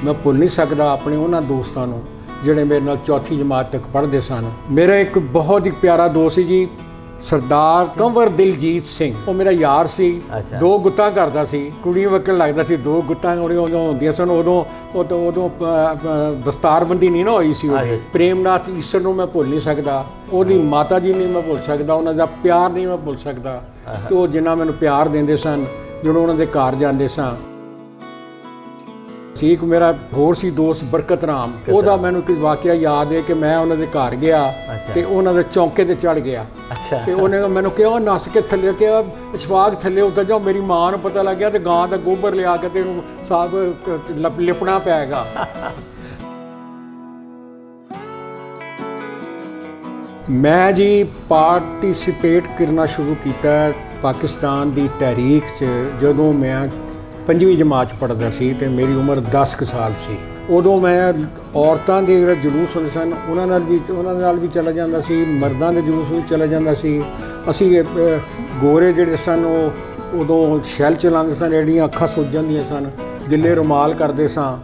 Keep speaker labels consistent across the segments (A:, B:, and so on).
A: मैं भुल नहीं सकता अपने उन्होंने दोस्तों को ਜਿਹੜੇ ਮੇਰੇ ਨਾਲ चौथी जमात तक पढ़ते सन। मेरा एक बहुत ही प्यारा दोस्त जी सरदार कंवर दिलजीत सिंह, वो मेरा यार सी। दो गुत्तां करदा सी, कुड़ियां वकल लगदा सी। दो गुत्तां उदों होंदियां सन, उदों दस्तारबंदी नहीं ना होई सी। प्रेमनाथ ईसर नूं मैं भुल नहीं सकदा, ਉਹਦੀ माता जी नहीं मैं भुल सकदा, उन्हां दा प्यार नहीं मैं भुल सकदा कि वो जिन्ना मैनूं प्यार देंदे सन ਜਦੋਂ उन्हां दे घर जांदे सां। एक मेरा होर सी दोस्त बरकत राम, ਉਹਦਾ ਮੈਨੂੰ ਇੱਕ ਵਾਕਿਆ ਯਾਦ ਹੈ ਕਿ ਮੈਂ ਉਹਨਾਂ ਦੇ ਘਰ ਗਿਆ ਤੇ ਉਹਨਾਂ ਦੇ ਚੌਂਕੇ ਤੇ ਚੜ ਗਿਆ ਤੇ ਉਹਨੇ ਮੈਨੂੰ ਕਿਹਾ ਨੱਸ ਕੇ ਥੱਲੇ ਕਿਹਾ ਇਸ਼ਫਾਕ ਥੱਲੇ ਉਤਰ ਜਾਓ। ਮੇਰੀ ਮਾਂ ਨੂੰ ਪਤਾ ਲੱਗ ਗਿਆ ਤੇ ਗਾਂ ਦਾ ਗੋਬਰ ਲਿਆ ਕੇ ਤੇ ਇਹਨੂੰ ਸਾਫ ਲਿਪਣਾ ਪੈਗਾ। ਮੈਂ ਜੀ ਪਾਰਟਿਸਿਪੇਟ ਕਰਨਾ ਸ਼ੁਰੂ ਕੀਤਾ ਪਾਕਿਸਤਾਨ ਦੀ ਤਹਿਰੀਕ 'ਚ ਜਦੋਂ ਮੈਂ 5ਵੀਂ ਜਮਾਤ 'ਚ ਪੜ੍ਹਦਾ ਸੀ ਤੇ ਮੇਰੀ ਉਮਰ 10 ਕੁ ਸਾਲ ਸੀ। ਉਦੋਂ ਮੈਂ ਔਰਤਾਂ ਦੇ ਜਿਹੜੇ ਜਲੂਸ ਹੁੰਦੇ ਸਨ ਉਹਨਾਂ ਨਾਲ ਵੀ ਚਲਾ ਜਾਂਦਾ ਸੀ, ਮਰਦਾਂ ਦੇ ਜਲੂਸ ਵੀ ਚਲਾ ਜਾਂਦਾ ਸੀ। ਅਸੀਂ ਗੋਰੇ ਜਿਹੜੇ ਸਨ ਉਹ ਉਦੋਂ ਸ਼ੈਲ ਚਲਾਉਂਦੇ ਸਨ, ਜਿਹੜੀਆਂ ਅੱਖਾਂ ਸੁੱਜ ਜਾਂਦੀਆਂ ਸਨ, ਗਿੱਲੇ ਰੁਮਾਲ ਕਰਦੇ ਸਾਂ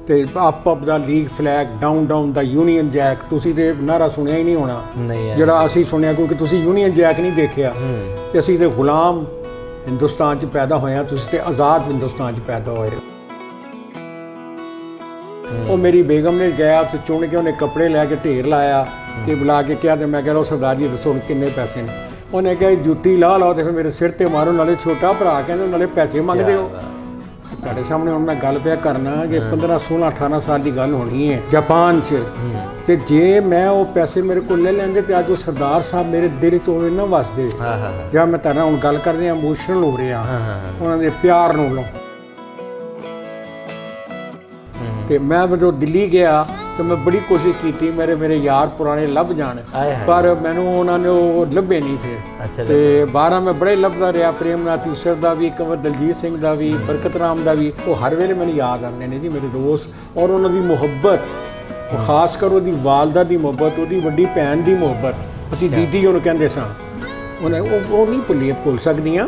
A: ਤੇ ਅਪ ਦਾ ਲੀਗ ਫਲੈਗ, ਡਾਊਨ ਦਾ ਯੂਨੀਅਨ ਜੈਕ। ਤੁਸੀਂ ਤੇ ਨਾਰਾ ਸੁਣਿਆ ਹੀ ਨਹੀਂ ਹੋਣਾ ਜਿਹੜਾ ਅਸੀਂ ਸੁਣਿਆ, ਕਿਉਂਕਿ ਤੁਸੀਂ ਯੂਨੀਅਨ ਜੈਕ ਨਹੀਂ ਦੇਖਿਆ ਤੇ ਅਸੀਂ ਤੇ ਗੁਲਾਮ हिंदुस्तान च पैदा होया, तुसीं ते आज़ाद हिंदुस्तान च पैदा होए। वो मेरी बेगम ने गया तो चुन के उन्हें कपड़े लैके ढेर लाया कि बुला के क्या, तो मैं कह रहा सरदार जी दसो किन्ने पैसे ने। उन्हें कहा जुत्ती ला लाओ तो फिर मेरे सिर ते मारो, नाले छोटा भरा कहते नाले पैसे मंगते हो। ਤੁਹਾਡੇ ਸਾਹਮਣੇ ਹੁਣ ਮੈਂ ਗੱਲ ਪਿਆ ਕਰਨਾ ਕਿ 15 16 18 ਸਾਲ ਦੀ ਗੱਲ ਹੋਣੀ ਹੈ ਜਾਪਾਨ 'ਚ, ਤੇ ਜੇ ਮੈਂ ਉਹ ਪੈਸੇ ਮੇਰੇ ਕੋਲ ਲੈ ਲੈਂਦੇ ਤੇ ਅੱਜ ਉਹ ਸਰਦਾਰ ਸਾਹਿਬ ਮੇਰੇ ਦਿਲ 'ਚ ਹੋਵੇ ਨਾ ਵਸਦੇ। ਜਾਂ ਮੈਂ ਤੁਹਾਡੇ ਨਾਲ ਹੁਣ ਗੱਲ ਕਰਦੇ ਹਾਂ, ਇਮੋਸ਼ਨਲ ਹੋ ਰਿਹਾ ਉਹਨਾਂ ਦੇ ਪਿਆਰ ਨੂੰ। ਤੇ ਮੈਂ ਜਦੋਂ ਦਿੱਲੀ ਗਿਆ ਤੇ ਮੈਂ ਬੜੀ ਕੋਸ਼ਿਸ਼ ਕੀਤੀ ਮੇਰੇ ਯਾਰ ਪੁਰਾਣੇ ਲੱਭ ਜਾਣ, ਪਰ ਮੈਨੂੰ ਉਹਨਾਂ ਨੇ ਉਹ ਲੱਭੇ ਨਹੀਂ ਫਿਰ। ਤੇ ਬਾਹਰ ਮੈਂ ਬੜੇ ਲੱਭਦਾ ਰਿਹਾ, ਪ੍ਰੇਮਨਾਥ ਈਸ਼ਰ ਦਾ ਵੀ, ਕੰਵਰ ਦਲਜੀਤ ਸਿੰਘ ਦਾ ਵੀ, ਬਰਕਤ ਰਾਮ ਦਾ ਵੀ। ਉਹ ਹਰ ਵੇਲੇ ਮੈਨੂੰ ਯਾਦ ਆਉਂਦੇ ਨੇ ਜੀ ਮੇਰੇ ਦੋਸਤ, ਔਰ ਉਹਨਾਂ ਦੀ ਮੁਹੱਬਤ, ਉਹ ਖਾਸ ਕਰ ਉਹਦੀ ਵਾਲਦਾ ਦੀ ਮੁਹੱਬਤ, ਉਹਦੀ ਵੱਡੀ ਭੈਣ ਦੀ ਮੁਹੱਬਤ, ਅਸੀਂ ਦੀਦੀ ਉਹਨੂੰ ਕਹਿੰਦੇ ਸਾਂ। ਉਹਨੇ ਉਹ ਨਹੀਂ ਭੁੱਲ ਸਕਦੀਆਂ।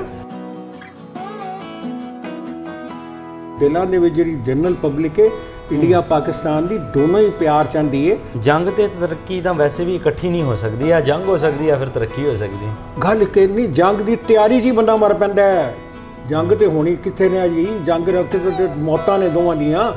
A: ਦਿਲਾਂ ਦੇ ਵਿੱਚ ਜਿਹੜੀ ਜਨਰਲ ਪਬਲਿਕ ਹੈ इंडिया पाकिस्तान दी दोनों ही प्यार चाहती है।
B: जंग ते तरक्की तो वैसे भी इकट्ठी नहीं हो सकती, या जंग हो सकती है फिर तरक्की हो सकती।
A: गल करनी जंग की तैयारी 'ਚ ही बंदा मर पैंदा है। जंग तो होनी कित्थे ने जी, जंग रखते मौतां ने दोवां दियां।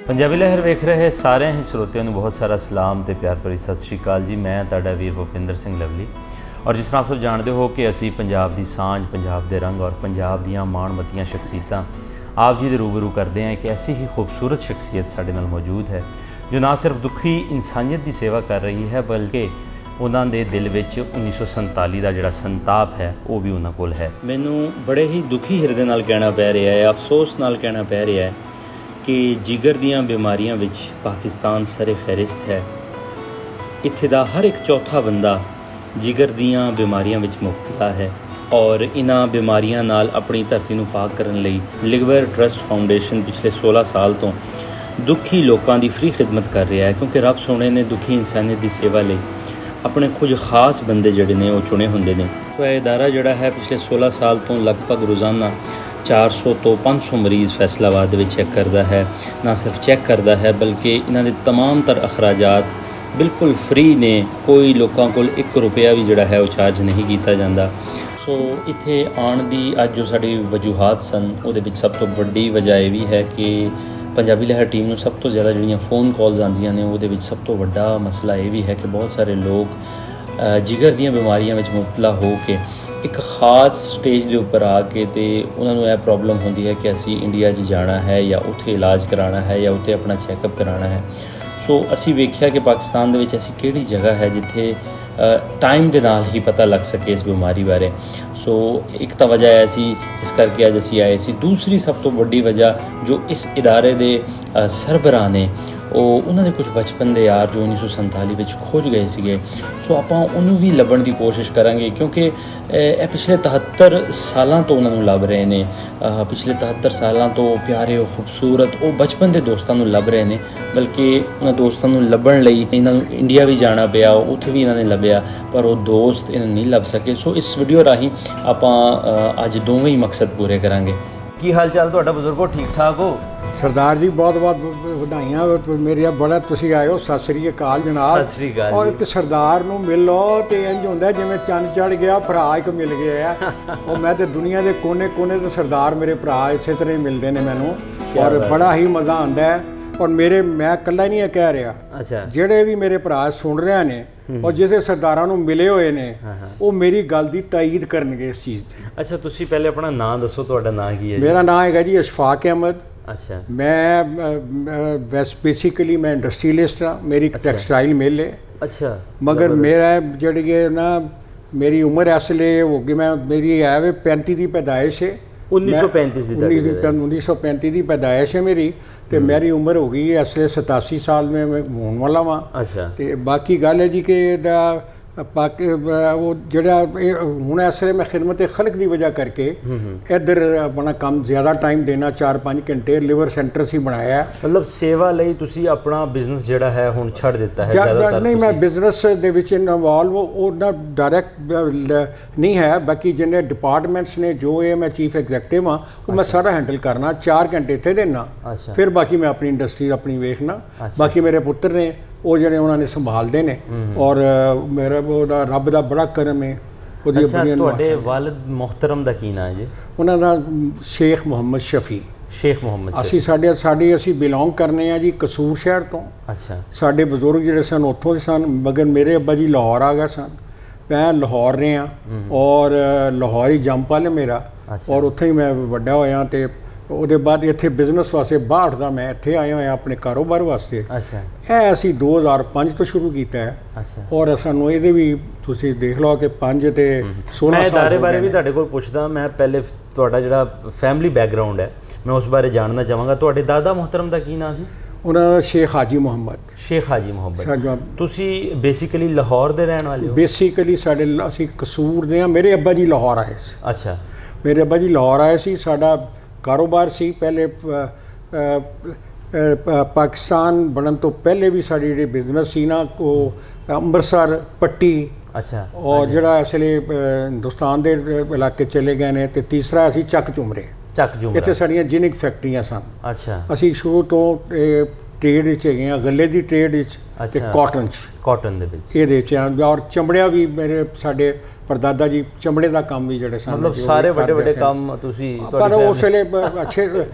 B: पंजाबी लहर वेख रहे सारे ही श्रोतिਆਂ ਨੂੰ बहुत सारा सलाम ਤੇ प्यार भरी सत श्री अकाल जी। मैं ਤੁਹਾਡਾ ਵੀਰ ਭੁਪਿੰਦਰ ਸਿੰਘ ਲਵਲੀ, और जिस तरह आप सब जानते हो कि असी पंजाब की सांझ, पंजाब के रंग और पंजाब दियां माणमतियां शख्सियतां आप जी दे रूबरू करते हैं कि ऐसी ही खूबसूरत शख्सियत साडे नाल मौजूद है जो ना सिर्फ दुखी इंसानियत की सेवा कर रही है बल्कि उन्होंने दिल विच 1947 का जिहड़ा संताप है वो भी उन्होंने कोल है। मैनू बड़े ही दुखी हिरदे नाल कहना पै रहा है, अफसोस नाल कहना पै रहा है कि जिगर दियां बीमारियां विच पाकिस्तान सरे फहरिस्त है। इत्थे दा हर एक चौथा बंदा जिगर दियां बीमारियां विच मुब्तला है, और इन्हां बीमारियां नाल अपनी धरती नूं पाक करन लई लिगवेयर ट्रस्ट फाउंडेशन पिछले 16 साल तो दुखी लोगों की फ्री खिदमत कर रहा है, क्योंकि रब सोने ने दुखी इंसानियत की सेवा लई अपने कुछ खास बंदे जिहड़े ने वो चुने हुंदे ने। सो यह इदारा जिहड़ा है पिछले 16 साल तो लगभग रोज़ाना 400 तो 500 मरीज़ फैसलाबाद में चैक करता है। ना सिर्फ चैक करता है बल्कि इन्हां दे तमाम तर अखराजात बिल्कुल फ्री ने, कोई लोगों को 1 रुपया भी जिहड़ा है वो चार्ज नहीं किया जाता। सो इत्थे आउण दी अज जो साडी वजूहात सन उहदे विच सब तो वड्डी वजह यह भी है कि पंजाबी लहर टीम नूं सब तो ज़्यादा जिहड़ियां फ़ोन कॉल्स आंदियां ने उहदे विच सब तो वड्डा मसला यह भी है कि बहुत सारे लोग जिगर दीयां बीमारियां विच मुबतला हो के एक खास स्टेज के उपर आके तो उन्होंने यह प्रॉब्लम होती है कि असी इंडिया जाना है या उत्थे इलाज कराना है या उत्थे अपना चैकअप कराना है। सो असी वेख्या कि पाकिस्तान दे विच ऐसी किहड़ी जगह है जिथे टाइम के नाल ही पता लग सके इस बीमारी बारे। सो एक तो वजह ऐसी इस करके अज असी आए सी। दूसरी सब तो वड्डी वजह जो इस इदारे दे सरबराह ने ਉਹ ਉਹਨਾਂ ਦੇ ਕੁਝ ਬਚਪਨ ਦੇ ਯਾਰ ਜੋ 1947 ਵਿੱਚ ਖੋਜ ਗਏ ਸੀਗੇ। ਸੋ ਆਪਾਂ ਉਹਨੂੰ ਵੀ ਲੱਭਣ ਦੀ ਕੋਸ਼ਿਸ਼ ਕਰਾਂਗੇ, ਕਿਉਂਕਿ ਇਹ ਪਿਛਲੇ 73 ਸਾਲਾਂ ਤੋਂ ਉਹਨਾਂ ਨੂੰ ਲੱਭ ਰਹੇ ਨੇ। ਪਿਛਲੇ 73 ਸਾਲਾਂ ਤੋਂ ਪਿਆਰੇ ਉਹ ਖੂਬਸੂਰਤ ਉਹ ਬਚਪਨ ਦੇ ਦੋਸਤਾਂ ਨੂੰ ਲੱਭ ਰਹੇ ਨੇ। ਬਲਕਿ ਉਹਨਾਂ ਦੋਸਤਾਂ ਨੂੰ ਲੱਭਣ ਲਈ ਇਹਨਾਂ ਨੂੰ ਇੰਡੀਆ ਵੀ ਜਾਣਾ ਪਿਆ, ਉੱਥੇ ਵੀ ਇਹਨਾਂ ਨੇ ਲੱਭਿਆ, ਪਰ ਉਹ ਦੋਸਤ ਇਹਨਾਂ ਨੂੰ ਨਹੀਂ ਲੱਭ ਸਕੇ। ਸੋ ਇਸ ਵੀਡੀਓ ਰਾਹੀਂ ਆਪਾਂ ਅੱਜ ਦੋਵੇਂ ਹੀ ਮਕਸਦ ਪੂਰੇ ਕਰਾਂਗੇ। ਕੀ ਹਾਲ ਚਾਲ ਤੁਹਾਡਾ ਬਜ਼ੁਰਗੋ, ਠੀਕ ਠਾਕ ਹੋ?
A: ਸਰਦਾਰ ਜੀ ਬਹੁਤ ਬਹੁਤ ਵਧਾਈਆਂ ਮੇਰੀਆਂ, ਬੜਾ ਤੁਸੀਂ ਆਏ ਹੋ। ਸਤਿ ਸ੍ਰੀ ਅਕਾਲ ਜਨਾਬ।
B: ਸਤਿ ਸ੍ਰੀ ਅਕਾਲ।
A: ਔਰ ਇੱਕ ਸਰਦਾਰ ਨੂੰ ਮਿਲ ਲਓ ਤੇ ਇੰਜ ਹੁੰਦਾ ਜਿਵੇਂ ਚੰਨ ਚੜ ਗਿਆ, ਭਰਾ ਇੱਕ ਮਿਲ ਗਿਆ ਆ। ਉਹ ਮੈਂ ਤੇ ਦੁਨੀਆ ਦੇ ਕੋਨੇ-ਕੋਨੇ ਤੋਂ ਸਰਦਾਰ ਮੇਰੇ ਭਰਾ ਇਸੇ ਤਰ੍ਹਾਂ ਹੀ ਮਿਲਦੇ ਨੇ ਮੈਨੂੰ, ਔਰ ਬੜਾ ਹੀ ਮਜ਼ਾ ਆਉਂਦਾ ਹੈ। ਔਰ ਮੈਂ ਇਕੱਲਾ ਨਹੀਂ ਇਹ ਕਹਿ ਰਿਹਾ,
B: ਅੱਛਾ,
A: ਜਿਹੜੇ ਵੀ ਮੇਰੇ ਭਰਾ ਸੁਣ ਰਹੇ ਨੇ ਔਰ ਜਿਹੜੇ ਸਰਦਾਰਾਂ ਨੂੰ ਮਿਲੇ ਹੋਏ ਨੇ ਉਹ ਮੇਰੀ ਗੱਲ ਦੀ ਤਾਈਦ ਕਰਨਗੇ ਇਸ ਚੀਜ਼ ਦੀ।
B: ਅੱਛਾ, ਤੁਸੀਂ ਪਹਿਲੇ ਆਪਣਾ ਨਾਂ ਦੱਸੋ, ਤੁਹਾਡਾ ਨਾਂ ਕੀ ਹੈ?
A: ਮੇਰਾ ਨਾਮ ਹੈਗਾ ਜੀ ਅਸ਼ਫਾਕ ਅਹਿਮਦ।
B: ਅੱਛਾ।
A: ਮੈਂ ਬੇਸਿਕਲੀ ਮੈਂ ਇੰਡਸਟਰੀਲਿਸਟ ਹਾਂ, ਮੇਰੀ ਇੱਕ ਟੈਕਸਟਾਈਲ ਮਿਲ ਹੈ।
B: ਅੱਛਾ।
A: ਮਗਰ ਮੇਰਾ ਜਿਹੜੀ ਹੈ ਨਾ, ਮੇਰੀ ਉਮਰ ਇਸ ਲਈ ਹੋ ਗਈ, ਮੇਰੀ ਹੈ ਵੇ 35 ਦੀ ਪੈਦਾਇਸ਼ ਹੈ। 1935 ਦੀ ਪੈਦਾਇਸ਼ ਹੈ ਮੇਰੀ, ਤੇ ਮੇਰੀ ਉਮਰ ਹੋ ਗਈ ਇਸ ਲਈ 87 ਸਾਲ ਮੈਂ ਹੋਣ ਵਾਲਾ ਵਾਂ।
B: ਅੱਛਾ।
A: ਤੇ ਬਾਕੀ ਗੱਲ ਹੈ ਜੀ ਕਿ ਇਹਦਾ ਉਹ ਜਿਹੜਾ ਹੁਣ ਇਸ ਵੇਲੇ ਮੈਂ ਖਿਦਮਤ ਖਲਕ ਦੀ ਵਜ੍ਹਾ ਕਰਕੇ ਇੱਧਰ ਆਪਣਾ ਕੰਮ ਜ਼ਿਆਦਾ ਟਾਈਮ ਦੇਣਾ, 4-5 ਘੰਟੇ ਲਿਵਰ ਸੈਂਟਰ ਸੀ ਬਣਾਇਆ।
B: ਮਤਲਬ ਸੇਵਾ ਲਈ ਤੁਸੀਂ ਆਪਣਾ ਬਿਜ਼ਨਸ ਜਿਹੜਾ ਹੈ ਹੁਣ ਛੱਡ ਦਿੱਤਾ ਹੈ?
A: ਨਹੀਂ, ਮੈਂ ਬਿਜ਼ਨਸ ਦੇ ਵਿੱਚ ਇਨਵੋਲਵ ਉਹਨਾਂ ਡਾਇਰੈਕਟ ਨਹੀਂ ਹੈ। ਬਾਕੀ ਜਿੰਨੇ ਡਿਪਾਰਟਮੈਂਟਸ ਨੇ, ਜੋ ਇਹ ਮੈਂ ਚੀਫ ਐਗਜ਼ੈਕਟਿਵ ਹਾਂ, ਉਹ ਮੈਂ ਸਾਰਾ ਹੈਂਡਲ ਕਰਨਾ। 4 ਘੰਟੇ ਇੱਥੇ ਦੇਣਾ, ਫਿਰ ਬਾਕੀ ਮੈਂ ਆਪਣੀ ਇੰਡਸਟਰੀ ਆਪਣੀ ਵੇਖਣਾ। ਬਾਕੀ ਮੇਰੇ ਪੁੱਤਰ ਨੇ ਉਹ ਜਿਹੜੇ ਉਹਨਾਂ ਨੇ ਸੰਭਾਲਦੇ ਨੇ, ਔਰ ਮੇਰਾ ਉਹਦਾ ਰੱਬ ਦਾ ਬੜਾ ਕਰਮ ਹੈ। ਉਹਦੀ
B: ਤੁਹਾਡੇ ਵਾਲਿਦ ਮੁਹਤਰਮ ਦਾ ਕੀ ਨਾਂ ਹੈ ਜੀ? ਉਹਨਾਂ
A: ਦਾ ਸ਼ੇਖ ਮੁਹੰਮਦ ਸ਼ਫੀ।
B: ਸ਼ੇਖ ਮੁਹੰਮਦ।
A: ਅਸੀਂ ਬਿਲੋਂਗ ਕਰਨੇ ਆ ਜੀ ਕਸੂਰ ਸ਼ਹਿਰ ਤੋਂ।
B: ਅੱਛਾ।
A: ਸਾਡੇ ਬਜ਼ੁਰਗ ਜਿਹੜੇ ਸਨ ਉੱਥੋਂ ਦੇ ਸਨ, ਮਗਰ ਮੇਰੇ ਅੱਬਾ ਜੀ ਲਾਹੌਰ ਆ ਗਏ ਸਨ। ਮੈਂ ਲਾਹੌਰ ਰਿਹਾ, ਔਰ ਲਾਹੌਰ ਹੀ ਜੰਮ ਪਲ ਮੇਰਾ, ਔਰ ਉੱਥੇ ਹੀ ਮੈਂ ਵੱਡਾ ਹੋਇਆ। ਤੇ ਉਹਦੇ ਬਾਅਦ ਇੱਥੇ ਬਿਜ਼ਨਸ ਵਾਸਤੇ 62 ਦਾ ਮੈਂ ਇੱਥੇ ਆਇਆ ਹੋਇਆ ਆਪਣੇ ਕਾਰੋਬਾਰ ਵਾਸਤੇ।
B: ਅੱਛਾ।
A: ਇਹ ਅਸੀਂ 2005 ਤੋਂ ਸ਼ੁਰੂ ਕੀਤਾ ਹੈ।
B: ਅੱਛਾ।
A: ਔਰ ਸਾਨੂੰ ਇਹਦੇ ਵੀ ਤੁਸੀਂ ਦੇਖ ਲਓ ਕਿ 5 ਤੇ 16
B: ਮੈਂ ਇਦਾਰੇ ਬਾਰੇ ਵੀ ਤੁਹਾਡੇ ਕੋਲ ਪੁੱਛਦਾ। ਮੈਂ ਪਹਿਲੇ ਤੁਹਾਡਾ ਜਿਹੜਾ ਫੈਮਿਲੀ ਬੈਕਗਰਾਉਂਡ ਹੈ ਮੈਂ ਉਸ ਬਾਰੇ ਜਾਣਨਾ ਚਾਹਾਂਗਾ। ਤੁਹਾਡੇ ਦਾਦਾ ਮੁਹਤਰਮ ਦਾ ਕੀ ਨਾਮ ਸੀ?
A: ਉਹਨਾਂ ਦਾ ਸ਼ੇਖ ਹਾਜੀ ਮੁਹੰਮਦ।
B: ਸ਼ੇਖ ਹਾਜੀ ਮੁਹੰਮਦ। ਤੁਸੀਂ ਬੇਸਿਕਲੀ ਲਾਹੌਰ ਦੇ ਰਹਿਣ ਵਾਲੇ ਹੋ? ਬੇਸਿਕਲੀ
A: ਅਸੀਂ ਕਸੂਰ ਦੇ ਹਾਂ। ਮੇਰੇ ਅੱਬਾ ਜੀ ਲਾਹੌਰ ਆਏ ਸੀ।
B: ਅੱਛਾ।
A: ਮੇਰੇ ਅੱਬਾ ਜੀ ਲਾਹੌਰ ਆਏ ਸੀ। ਸਾਡਾ ਕਾਰੋਬਾਰ ਸੀ ਪਹਿਲੇ ਪਾਕਿਸਤਾਨ ਬਣਨ ਤੋਂ ਪਹਿਲੇ ਵੀ ਸਾਡੀ ਜਿਹੜੀ ਬਿਜ਼ਨਸ ਸੀ ਨਾ, ਉਹ ਅੰਮ੍ਰਿਤਸਰ ਪੱਟੀ।
B: ਅੱਛਾ।
A: ਔਰ ਜਿਹੜਾ ਅਸਲੇ ਹਿੰਦੁਸਤਾਨ ਦੇ ਇਲਾਕੇ ਚਲੇ ਗਏ ਨੇ। ਤੇ ਤੀਸਰਾ ਅਸੀਂ ਚੱਕ ਝੁਮਰੇ। ਇੱਥੇ ਸਾਡੀਆਂ ਜਿਨਿਕ ਫੈਕਟਰੀਆਂ ਸਨ।
B: ਅੱਛਾ।
A: ਅਸੀਂ ਸ਼ੁਰੂ ਤੋਂ ਟ੍ਰੇਡ ਵਿੱਚ ਹੈਗੇ ਹਾਂ, ਗੱਲੇ ਦੀ ਟ੍ਰੇਡ ਵਿੱਚ ਤੇ ਕਾਟਨ ਦੇ ਵਿੱਚ ਇਹਦੇ 'ਚ। ਔਰ ਚਮੜਿਆ ਵੀ ਸਾਡੇ ਪਰਦਾਦਾ ਜੀ ਚਮੜੇ ਦਾ ਕੰਮ ਵੀ ਜਿਹੜੇ ਸਨ,
B: ਮਤਲਬ ਸਾਰੇ ਵੱਡੇ ਕੰਮ ਤੁਸੀਂ।
A: ਪਰ ਉਸ ਵੇਲੇ ਅੱਛੇ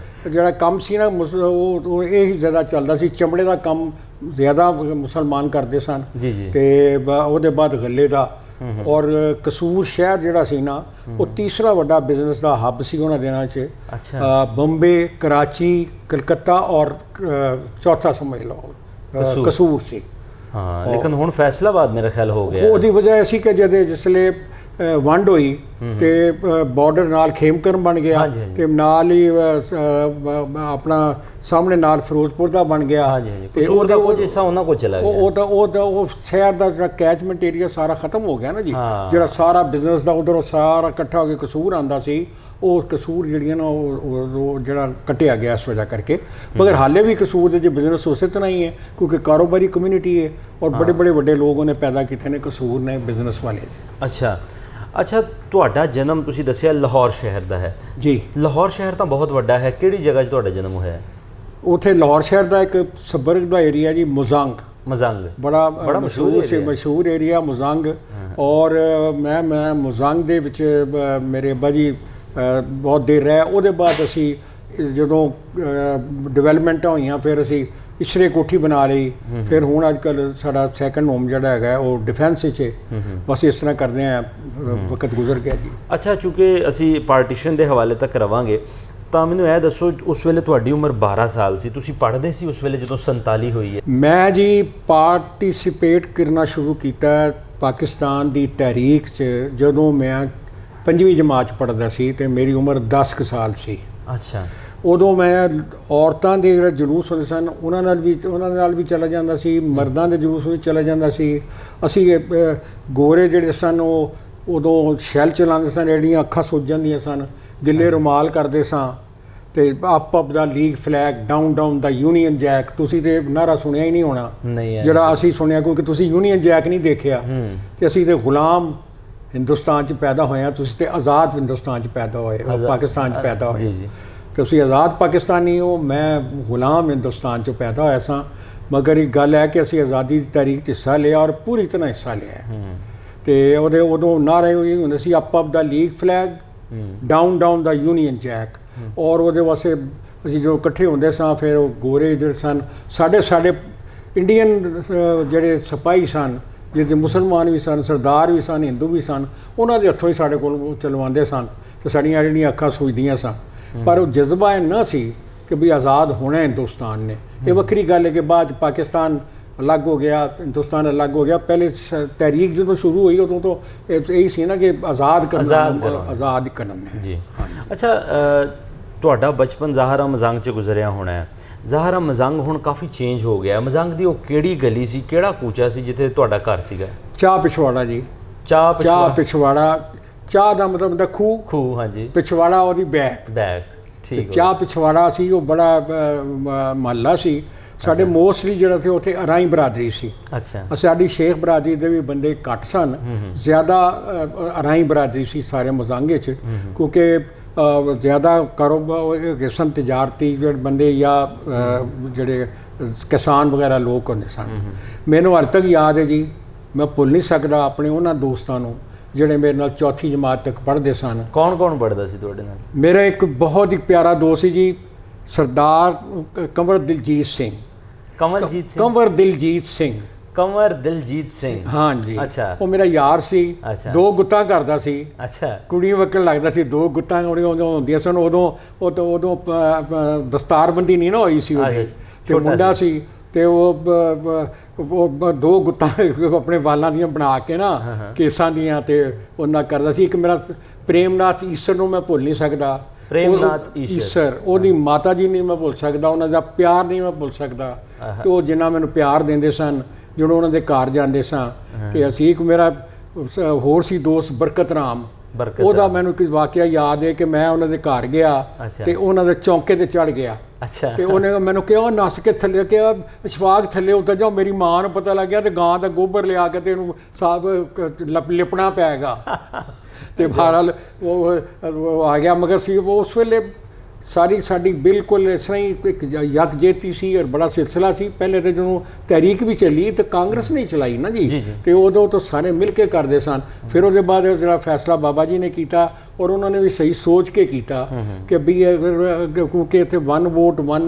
A: ਜਿਹੜਾ ਕੰਮ ਸੀ ਨਾ, ਉਹ ਇਹ ਹੀ ਜ਼ਿਆਦਾ ਚੱਲਦਾ ਸੀ। ਚਮੜੇ ਦਾ ਕੰਮ ਜ਼ਿਆਦਾ ਮੁਸਲਮਾਨ ਕਰਦੇ ਸਨ।
B: ਜੀ ਜੀ।
A: ਤੇ ਉਹਦੇ ਬਾਅਦ ਗੱਲੇ ਦਾ। ਔਰ ਕਸੂਰ ਸ਼ਹਿਰ ਜਿਹੜਾ ਸੀ ਨਾ, ਉਹ ਤੀਸਰਾ ਵੱਡਾ ਬਿਜ਼ਨਸ ਦਾ ਹੱਬ ਸੀ ਉਹਨਾਂ ਦਿਨਾਂ 'ਚ।
B: ਅੱਛਾ।
A: ਬੰਬੇ, ਕਰਾਚੀ, ਕਲਕੱਤਾ ਔਰ ਚੌਥਾ ਸਮਝ ਲਓ ਕਸੂਰ ਸੀ।
B: ਹਾਂ, ਲੇਕਿਨ ਹੁਣ ਫੈਸਲਾਬਾਦ ਮੇਰਾ ਖਿਆਲ ਹੋ ਗਿਆ।
A: ਉਹਦੀ ਵਜ੍ਹਾ ਸੀ ਕਿ ਜਿਸਲੇ ਵੰਡ ਹੋਈ ਤੇ ਬਾਰਡਰ ਨਾਲ ਖੇਮਕਰਨ ਬਣ ਗਿਆ, ਤੇ ਨਾਲ ਹੀ ਆਪਣਾ ਸਾਹਮਣੇ ਨਾਲ ਫਿਰੋਜ਼ਪੁਰ ਦਾ ਬਣ ਗਿਆ।
B: ਤੇ ਉਹਦਾ ਕੁਝ ਹਿੱਸਾ ਉਹਨਾਂ ਕੋਲ ਚਲਾ ਗਿਆ।
A: ਉਹ ਸ਼ਹਿਰ ਦਾ ਜਿਹੜਾ ਕੈਚਮੈਂਟ ਏਰੀਆ ਸਾਰਾ ਖਤਮ ਹੋ ਗਿਆ ਨਾ ਜੀ। ਜਿਹੜਾ ਸਾਰਾ ਬਿਜ਼ਨਸ ਦਾ ਉਧਰੋਂ ਸਾਰਾ ਇਕੱਠਾ ਹੋ ਕੇ ਕਸੂਰ ਆਉਂਦਾ ਸੀ, ਉਹ ਕਸੂਰ ਜਿਹੜੀਆਂ ਨਾ ਉਹ ਜਿਹੜਾ ਕੱਟਿਆ ਗਿਆ ਇਸ ਵਜ੍ਹਾ ਕਰਕੇ। ਮਗਰ ਹਾਲੇ ਵੀ ਕਸੂਰ ਦੇ ਜੇ ਬਿਜ਼ਨਸ ਉਸੇ ਤਰ੍ਹਾਂ ਹੀ ਹੈ, ਕਿਉਂਕਿ ਕਾਰੋਬਾਰੀ ਕਮਿਊਨਿਟੀ ਹੈ, ਔਰ ਬੜੇ ਵੱਡੇ ਲੋਕ ਉਹਨੇ ਪੈਦਾ ਕੀਤੇ ਨੇ ਕਸੂਰ ਨੇ ਬਿਜ਼ਨਸ ਵਾਲੇ।
B: ਅੱਛਾ। ਅੱਛਾ, ਤੁਹਾਡਾ ਜਨਮ ਤੁਸੀਂ ਦੱਸਿਆ ਲਾਹੌਰ ਸ਼ਹਿਰ ਦਾ ਹੈ
A: ਜੀ। ਲਾਹੌਰ
B: ਸ਼ਹਿਰ ਤਾਂ ਬਹੁਤ ਵੱਡਾ ਹੈ। ਕਿਹੜੀ ਜਗ੍ਹਾ 'ਚ ਤੁਹਾਡਾ ਜਨਮ ਹੋਇਆ?
A: ਉੱਥੇ ਲਾਹੌਰ ਸ਼ਹਿਰ ਦਾ ਇੱਕ ਸਬਰਗ ਦਾ ਏਰੀਆ ਜੀ, ਮੁਜ਼ੰਗ। ਬੜਾ ਮਸ਼ਹੂਰ ਏਰੀਆ ਮੁਜ਼ੰਗ। ਔਰ ਮੈਂ ਮੁਜ਼ੰਗ ਦੇ ਵਿੱਚ ਮੇਰੇ ਅੱਬਾ ਜੀ ਬਹੁਤ ਦੇਰ ਰਹੇ। ਉਹਦੇ ਬਾਅਦ ਅਸੀਂ ਜਦੋਂ ਡਿਵੈਲਪਮੈਂਟਾਂ ਹੋਈਆਂ, ਫਿਰ ਅਸੀਂ ਇਸ਼ਰੇ ਕੋਠੀ ਬਣਾ ਲਈ। ਫਿਰ ਹੁਣ ਅੱਜ ਕੱਲ੍ਹ ਸਾਡਾ ਸੈਕੰਡ ਹੋਮ ਜਿਹੜਾ ਹੈਗਾ ਉਹ ਡਿਫੈਂਸ ਵਿੱਚ ਹੈ। ਬਸ ਇਸ ਤਰ੍ਹਾਂ ਕਰਦੇ ਹਾਂ, ਵਕਤ ਗੁਜ਼ਰ ਗਿਆ ਜੀ।
B: ਅੱਛਾ, ਚੂँਕਿ ਅਸੀਂ ਪਾਰਟੀਸ਼ਨ ਦੇ ਹਵਾਲੇ ਤੱਕ ਰਵਾਂਗੇ, ਤਾਂ ਮੈਨੂੰ ਇਹ ਦੱਸੋ, ਉਸ ਵੇਲੇ ਤੁਹਾਡੀ ਉਮਰ 12 ਸਾਲ ਸੀ, ਤੁਸੀਂ ਪੜ੍ਹਦੇ ਸੀ ਉਸ ਵੇਲੇ ਜਦੋਂ 47 ਹੋਈ ਹੈ?
A: ਮੈਂ ਜੀ ਪਾਰਟੀਸਿਪੇਟ ਕਰਨਾ ਸ਼ੁਰੂ ਕੀਤਾ ਪਾਕਿਸਤਾਨ ਦੀ ਤਹਿਰੀਕ 'ਚ ਜਦੋਂ ਮੈਂ 5ਵੀਂ ਜਮਾਤ 'ਚ ਪੜ੍ਹਦਾ ਸੀ, ਤੇ ਮੇਰੀ ਉਮਰ 10 ਕੁ ਸਾਲ ਸੀ।
B: ਅੱਛਾ।
A: ਉਦੋਂ ਮੈਂ ਔਰਤਾਂ ਦੇ ਜਿਹੜੇ ਜਲੂਸ ਹੁੰਦੇ ਸਨ ਉਹਨਾਂ ਨਾਲ ਵੀ ਚਲਾ ਜਾਂਦਾ ਸੀ, ਮਰਦਾਂ ਦੇ ਜਲੂਸ ਵਿੱਚ ਚਲਾ ਜਾਂਦਾ ਸੀ। ਅਸੀਂ ਗੋਰੇ ਜਿਹੜੇ ਸਨ ਉਹ ਉਦੋਂ ਸ਼ੈਲ ਚਲਾਉਂਦੇ ਸਨ, ਜਿਹੜੀਆਂ ਅੱਖਾਂ ਸੁੱਜ ਜਾਂਦੀਆਂ ਸਨ, ਗਿੱਲੇ ਰੁਮਾਲ ਕਰਦੇ ਸਾਂ ਤੇ ਅਪ ਦਾ ਲੀਗ ਫਲੈਗ, ਡਾਊਨ ਦਾ ਯੂਨੀਅਨ ਜੈਕ। ਤੁਸੀਂ ਤੇ ਨਾਰਾ ਸੁਣਿਆ ਹੀ ਨਹੀਂ ਹੋਣਾ, ਜਿਹੜਾ ਅਸੀਂ ਸੁਣਿਆ, ਕਿਉਂਕਿ ਤੁਸੀਂ ਯੂਨੀਅਨ ਜੈਕ ਨਹੀਂ ਦੇਖਿਆ। ਤੇ ਅਸੀਂ ਤੇ ਗੁਲਾਮ ਹਿੰਦੁਸਤਾਨ 'ਚ ਪੈਦਾ ਹੋਏ ਹਾਂ, ਤੁਸੀਂ ਤੇ ਆਜ਼ਾਦ ਹਿੰਦੁਸਤਾਨ 'ਚ ਪੈਦਾ ਹੋਏ, ਪਾਕਿਸਤਾਨ 'ਚ ਪੈਦਾ ਹੋਏ। ਤੁਸੀਂ ਆਜ਼ਾਦ ਪਾਕਿਸਤਾਨੀ ਹੋ, ਮੈਂ ਗੁਲਾਮ ਹਿੰਦੁਸਤਾਨ 'ਚ ਪੈਦਾ ਹੋਇਆ ਸਾਂ। ਮਗਰ ਇੱਕ ਗੱਲ ਹੈ ਕਿ ਅਸੀਂ ਆਜ਼ਾਦੀ ਦੀ ਤਾਰੀਖ 'ਚ ਹਿੱਸਾ ਲਿਆ ਔਰ ਪੂਰੀ ਤਰ੍ਹਾਂ ਹਿੱਸਾ ਲਿਆ। ਤੇ ਉਹਦੇ ਉਦੋਂ ਨਾਰੇ ਹੋਏ ਹੁੰਦੇ ਸੀ ਅਪ ਦਾ ਲੀਗ ਫਲੈਗ, ਡਾਊਨ ਦਾ ਯੂਨੀਅਨ ਜੈਕ। ਔਰ ਉਹਦੇ ਵਾਸਤੇ ਅਸੀਂ ਜੋ ਇਕੱਠੇ ਹੁੰਦੇ ਸਾਂ, ਫਿਰ ਉਹ ਗੋਰੇ ਜਿਹੜੇ ਸਨ ਸਾਡੇ ਇੰਡੀਅਨ ਜਿਹੜੇ ਸਿਪਾਹੀ ਸਨ, ਜਿਹਦੇ ਮੁਸਲਮਾਨ ਵੀ ਸਨ, ਸਰਦਾਰ ਵੀ ਸਨ, ਹਿੰਦੂ ਵੀ ਸਨ, ਉਹਨਾਂ ਦੇ ਹੱਥੋਂ ਹੀ ਸਾਡੇ ਕੋਲ ਚਲਵਾਉਂਦੇ ਸਨ ਤੇ ਸਾਡੀਆਂ ਜਿਹੜੀਆਂ ਅੱਖਾਂ ਸੁੱਜਦੀਆਂ ਸਨ। ਪਰ ਉਹ ਜਜ਼ਬਾ ਇਹ ਨਾ ਸੀ ਕਿ ਵੀ ਆਜ਼ਾਦ ਹੋਣਾ ਹਿੰਦੁਸਤਾਨ ਨੇ। ਇਹ ਵੱਖਰੀ ਗੱਲ ਹੈ ਕਿ ਬਾਅਦ ਪਾਕਿਸਤਾਨ ਅਲੱਗ ਹੋ ਗਿਆ, ਹਿੰਦੁਸਤਾਨ ਅਲੱਗ ਹੋ ਗਿਆ। ਪਹਿਲੇ ਤਹਿਰੀਕ ਜਦੋਂ ਸ਼ੁਰੂ ਹੋਈ ਉਦੋਂ ਤੋਂ ਇਹੀ ਸੀ ਨਾ ਕਿ ਆਜ਼ਾਦ ਕਰਨਾ ਹੈ ਜੀ।
B: ਅੱਛਾ, ਤੁਹਾਡਾ ਬਚਪਨ ਜ਼ਾਹਰਾ ਮਜ਼ੰਗ 'ਚ ਗੁਜ਼ਰਿਆ ਹੋਣਾ ਹੈ। ਜ਼ਾਹਰਾ ਮਜ਼ੰਗ ਹੁਣ ਕਾਫੀ ਚੇਂਜ ਹੋ ਗਿਆ। ਮਜ਼ੰਗ ਦੀ ਉਹ ਕਿਹੜੀ ਗਲੀ ਸੀ, ਕਿਹੜਾ ਕੂਚਾ ਸੀ ਜਿੱਥੇ ਤੁਹਾਡਾ ਘਰ ਸੀਗਾ?
A: ਚਾਹ ਪਿਛਵਾੜਾ ਜੀ। ਚਾਹ ਪਿਛਵਾੜਾ, ਚਾਹ ਦਾ ਮਤਲਬ ਹੁੰਦਾ ਖੂਹ। ਹਾਂਜੀ। ਪਿਛਵਾੜਾ ਉਹਦੀ ਬੈਕ। ਠੀਕ। ਚਾਹ ਪਿਛਵਾੜਾ ਸੀ, ਉਹ ਬੜਾ ਮਹੱਲਾ ਸੀ। ਸਾਡੇ ਮੋਸਟਲੀ ਜਿਹੜਾ ਸੀ ਉੱਥੇ ਅਰਾਈ ਬਰਾਦਰੀ ਸੀ। ਅੱਛਾ। ਸਾਡੀ ਸ਼ੇਖ ਬਰਾਦਰੀ ਦੇ ਵੀ ਬੰਦੇ ਘੱਟ ਸਨ, ਜ਼ਿਆਦਾ ਅਰਾਈ ਬਰਾਦਰੀ ਸੀ ਸਾਰੇ ਮਜ਼ੰਗੇ 'ਚ, ਕਿਉਂਕਿ ਜ਼ਿਆਦਾ ਕਾਰੋਬਾਰ ਸਨ, ਤਜਾਰਤੀ ਜਿਹੜੇ ਬੰਦੇ ਜਾਂ ਜਿਹੜੇ ਕਿਸਾਨ ਵਗੈਰਾ ਲੋਕ ਹੁੰਦੇ ਸਨ। ਮੈਨੂੰ ਹਾਲੇ ਤੱਕ ਯਾਦ ਹੈ ਜੀ, ਮੈਂ ਭੁੱਲ ਨਹੀਂ ਸਕਦਾ ਆਪਣੇ ਉਹਨਾਂ ਦੋਸਤਾਂ ਨੂੰ ਜਿਹੜੇ ਮੇਰੇ ਨਾਲ ਚੌਥੀ ਜਮਾਤ ਤੱਕ ਪੜ੍ਹਦੇ ਸਨ।
B: ਕੌਣ ਪੜ੍ਹਦਾ ਸੀ ਤੁਹਾਡੇ ਨਾਲ?
A: ਮੇਰਾ ਇੱਕ ਬਹੁਤ ਹੀ ਪਿਆਰਾ ਦੋਸਤ ਸੀ ਜੀ, ਸਰਦਾਰ ਕੰਵਰ ਦਿਲਜੀਤ ਸਿੰਘ। ਕੰਵਰ ਦਿਲਜੀਤ ਸਿੰਘ। ਹਾਂਜੀ। ਅੱਛਾ। ਉਹ ਮੇਰਾ ਯਾਰ ਸੀ, 2 ਗੁੱਤਾਂ ਕਰਦਾ ਸੀ। ਅੱਛਾ। ਕੁੜੀ ਵਕਲ ਲੱਗਦਾ ਸੀ, 2 ਗੁੱਤਾਂ ਹੁੰਦੀਆਂ ਸਨ ਉਦੋਂ ਦਸਤਾਰਬੰਦੀ ਨਹੀਂ ਨਾ ਹੋਈ ਸੀ ਉਹਦੀ, ਤੇ ਮੁੰਡਾ ਸੀ ਤੇ ਉਹ 2 ਗੁੱਤਾਂ ਆਪਣੇ ਵਾਲਾਂ ਦੀਆਂ ਬਣਾ ਕੇ ਨਾ ਕੇਸਾਂ ਦੀਆਂ ਤੇ ਉਹਨਾਂ ਕਰਦਾ ਸੀ। ਇੱਕ ਮੇਰਾ ਪ੍ਰੇਮਨਾਥ ਈਸਰ ਨੂੰ ਮੈਂ ਭੁੱਲ ਨਹੀਂ ਸਕਦਾ।
B: ਪ੍ਰੇਮਨਾਥ ਈਸਰ,
A: ਉਹਦੀ ਮਾਤਾ ਜੀ ਨਹੀਂ ਮੈਂ ਭੁੱਲ ਸਕਦਾ, ਉਹਨਾਂ ਦਾ ਪਿਆਰ ਨਹੀਂ ਮੈਂ ਭੁੱਲ ਸਕਦਾ ਕਿ ਉਹ ਜਿੰਨਾ ਮੈਨੂੰ ਪਿਆਰ ਦਿੰਦੇ ਸਨ ਜਦੋਂ ਉਹਨਾਂ ਦੇ ਘਰ ਜਾਂਦੇ ਸਾਂ। ਤੇ ਅਸੀਂ ਇੱਕ ਮੇਰਾ ਹੋਰ ਸੀ ਦੋਸਤ ਬਰਕਤ ਰਾਮ, ਉਹਦਾ ਮੈਨੂੰ ਇੱਕ ਵਾਕਿਆ ਯਾਦ ਹੈ ਕਿ ਮੈਂ ਉਹਨਾਂ ਦੇ ਘਰ ਗਿਆ ਤੇ ਉਹਨਾਂ ਦੇ ਚੌਂਕੇ ਤੇ ਚੜ੍ਹ ਗਿਆ। ਅੱਛਾ। ਤੇ ਉਹਨੇ ਮੈਨੂੰ ਕਿਹਾ ਨੱਸ ਕੇ ਥੱਲੇ, ਕਿਹਾ ਇਸ਼ਫਾਕ ਥੱਲੇ ਉਤਰ ਜਾਓ, ਮੇਰੀ ਮਾਂ ਨੂੰ ਪਤਾ ਲੱਗ ਗਿਆ ਤੇ ਗਾਂ ਦਾ ਗੋਬਰ ਲਿਆ ਕੇ ਤੇ ਇਹਨੂੰ ਸਾਫ ਲਿਪਣਾ ਪੈਗਾ। ਤੇ ਬਹਰਹਾਲ ਉਹ ਆ ਗਿਆ। ਮਗਰ ਸੀ ਉਸ ਵੇਲੇ ਸਾਡੀ ਬਿਲਕੁਲ ਇਸ ਤਰ੍ਹਾਂ ਹੀ ਇੱਕ ਯਕਜਹਿਤੀ ਸੀ ਔਰ ਬੜਾ ਸਿਲਸਿਲਾ ਸੀ। ਪਹਿਲੇ ਤਾਂ ਜਦੋਂ ਤਹਿਰੀਕ ਵੀ ਚੱਲੀ ਤਾਂ ਕਾਂਗਰਸ ਨੇ ਚਲਾਈ ਨਾ ਜੀ, ਤੇ ਉਦੋਂ ਤਾਂ ਸਾਰੇ ਮਿਲ ਕੇ ਕਰਦੇ ਸਨ। ਫਿਰ ਉਹਦੇ ਬਾਅਦ ਜਿਹੜਾ ਫੈਸਲਾ ਬਾਬਾ ਜੀ ਨੇ ਕੀਤਾ ਔਰ ਉਹਨਾਂ ਨੇ ਵੀ ਸਹੀ ਸੋਚ ਕੇ ਕੀਤਾ ਕਿ ਵੀ ਕਿਉਂਕਿ ਇੱਥੇ 1 ਵੋਟ 1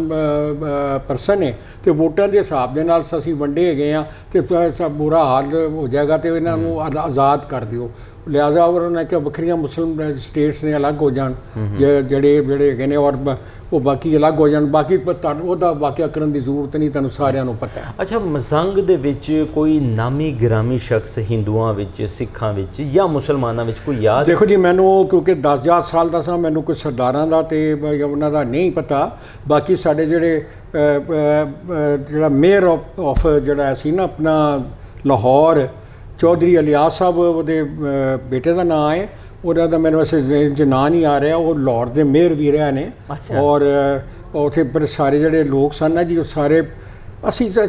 A: ਪਰਸਨ ਹੈ ਤੇ ਵੋਟਾਂ ਦੇ ਹਿਸਾਬ ਦੇ ਨਾਲ ਅਸੀਂ ਵੰਡੇ ਹੈਗੇ ਹਾਂ ਤੇ ਸਭ ਬੁਰਾ ਹਾਲ ਹੋ ਜਾਏਗਾ ਤੇ ਇਹਨਾਂ ਨੂੰ ਆਜ਼ਾਦ ਕਰ ਦਿਓ। ਲਿਹਾਜ਼ਾ ਉਹਨਾਂ ਨੇ ਕਿ ਵੱਖਰੀਆਂ ਮੁਸਲਿਮ ਸਟੇਟਸ ਨੇ ਅਲੱਗ ਹੋ ਜਾਣ, ਜਿਹੜੇ ਹੈਗੇ ਨੇ, ਔਰ ਉਹ ਬਾਕੀ ਅਲੱਗ ਹੋ ਜਾਣ। ਬਾਕੀ ਤੁਹਾਨੂੰ ਉਹਦਾ ਵਾਕਿਆ ਕਰਨ ਦੀ ਜ਼ਰੂਰਤ ਨਹੀਂ, ਤੁਹਾਨੂੰ ਸਾਰਿਆਂ ਨੂੰ ਪਤਾ ਹੈ।
B: ਅੱਛਾ, ਮਜ਼ੰਗ ਦੇ ਵਿੱਚ ਕੋਈ ਨਾਮੀ ਗ੍ਰਾਮੀ ਸ਼ਖਸ ਹਿੰਦੂਆਂ ਵਿੱਚ, ਸਿੱਖਾਂ ਵਿੱਚ ਜਾਂ ਮੁਸਲਮਾਨਾਂ ਵਿੱਚ ਕੋਈ ਯਾਦ?
A: ਦੇਖੋ ਜੀ, ਮੈਨੂੰ ਕਿਉਂਕਿ 10 ਸਾਲ ਦਾ ਸਾਂ, ਮੈਨੂੰ ਕੋਈ ਸਰਦਾਰਾਂ ਦਾ ਤੇ ਉਹਨਾਂ ਦਾ ਨਹੀਂ ਪਤਾ। ਬਾਕੀ ਸਾਡੇ ਜਿਹੜਾ ਮੇਅਰ ਆਫ ਜਿਹੜਾ ਸੀ ਨਾ ਆਪਣਾ ਲਾਹੌਰ, ਚੌਧਰੀ ਇਲਿਆਸ ਸਾਹਿਬ, ਉਹਦੇ ਬੇਟੇ ਦਾ ਨਾਂ ਹੈ, ਉਹਦਾ ਤਾਂ ਮੈਨੂੰ ਵੈਸੇ ਨਾਂ ਨਹੀਂ ਆ ਰਿਹਾ। ਉਹ ਲਾਹੌਰ ਦੇ ਮੇਅਰ ਵੀ ਰਹੇ ਨੇ। ਔਰ ਉੱਥੇ ਪਰ ਸਾਰੇ ਜਿਹੜੇ ਲੋਕ ਸਨ ਨਾ ਜੀ, ਉਹ ਸਾਰੇ ਅਸੀਂ ਜੀ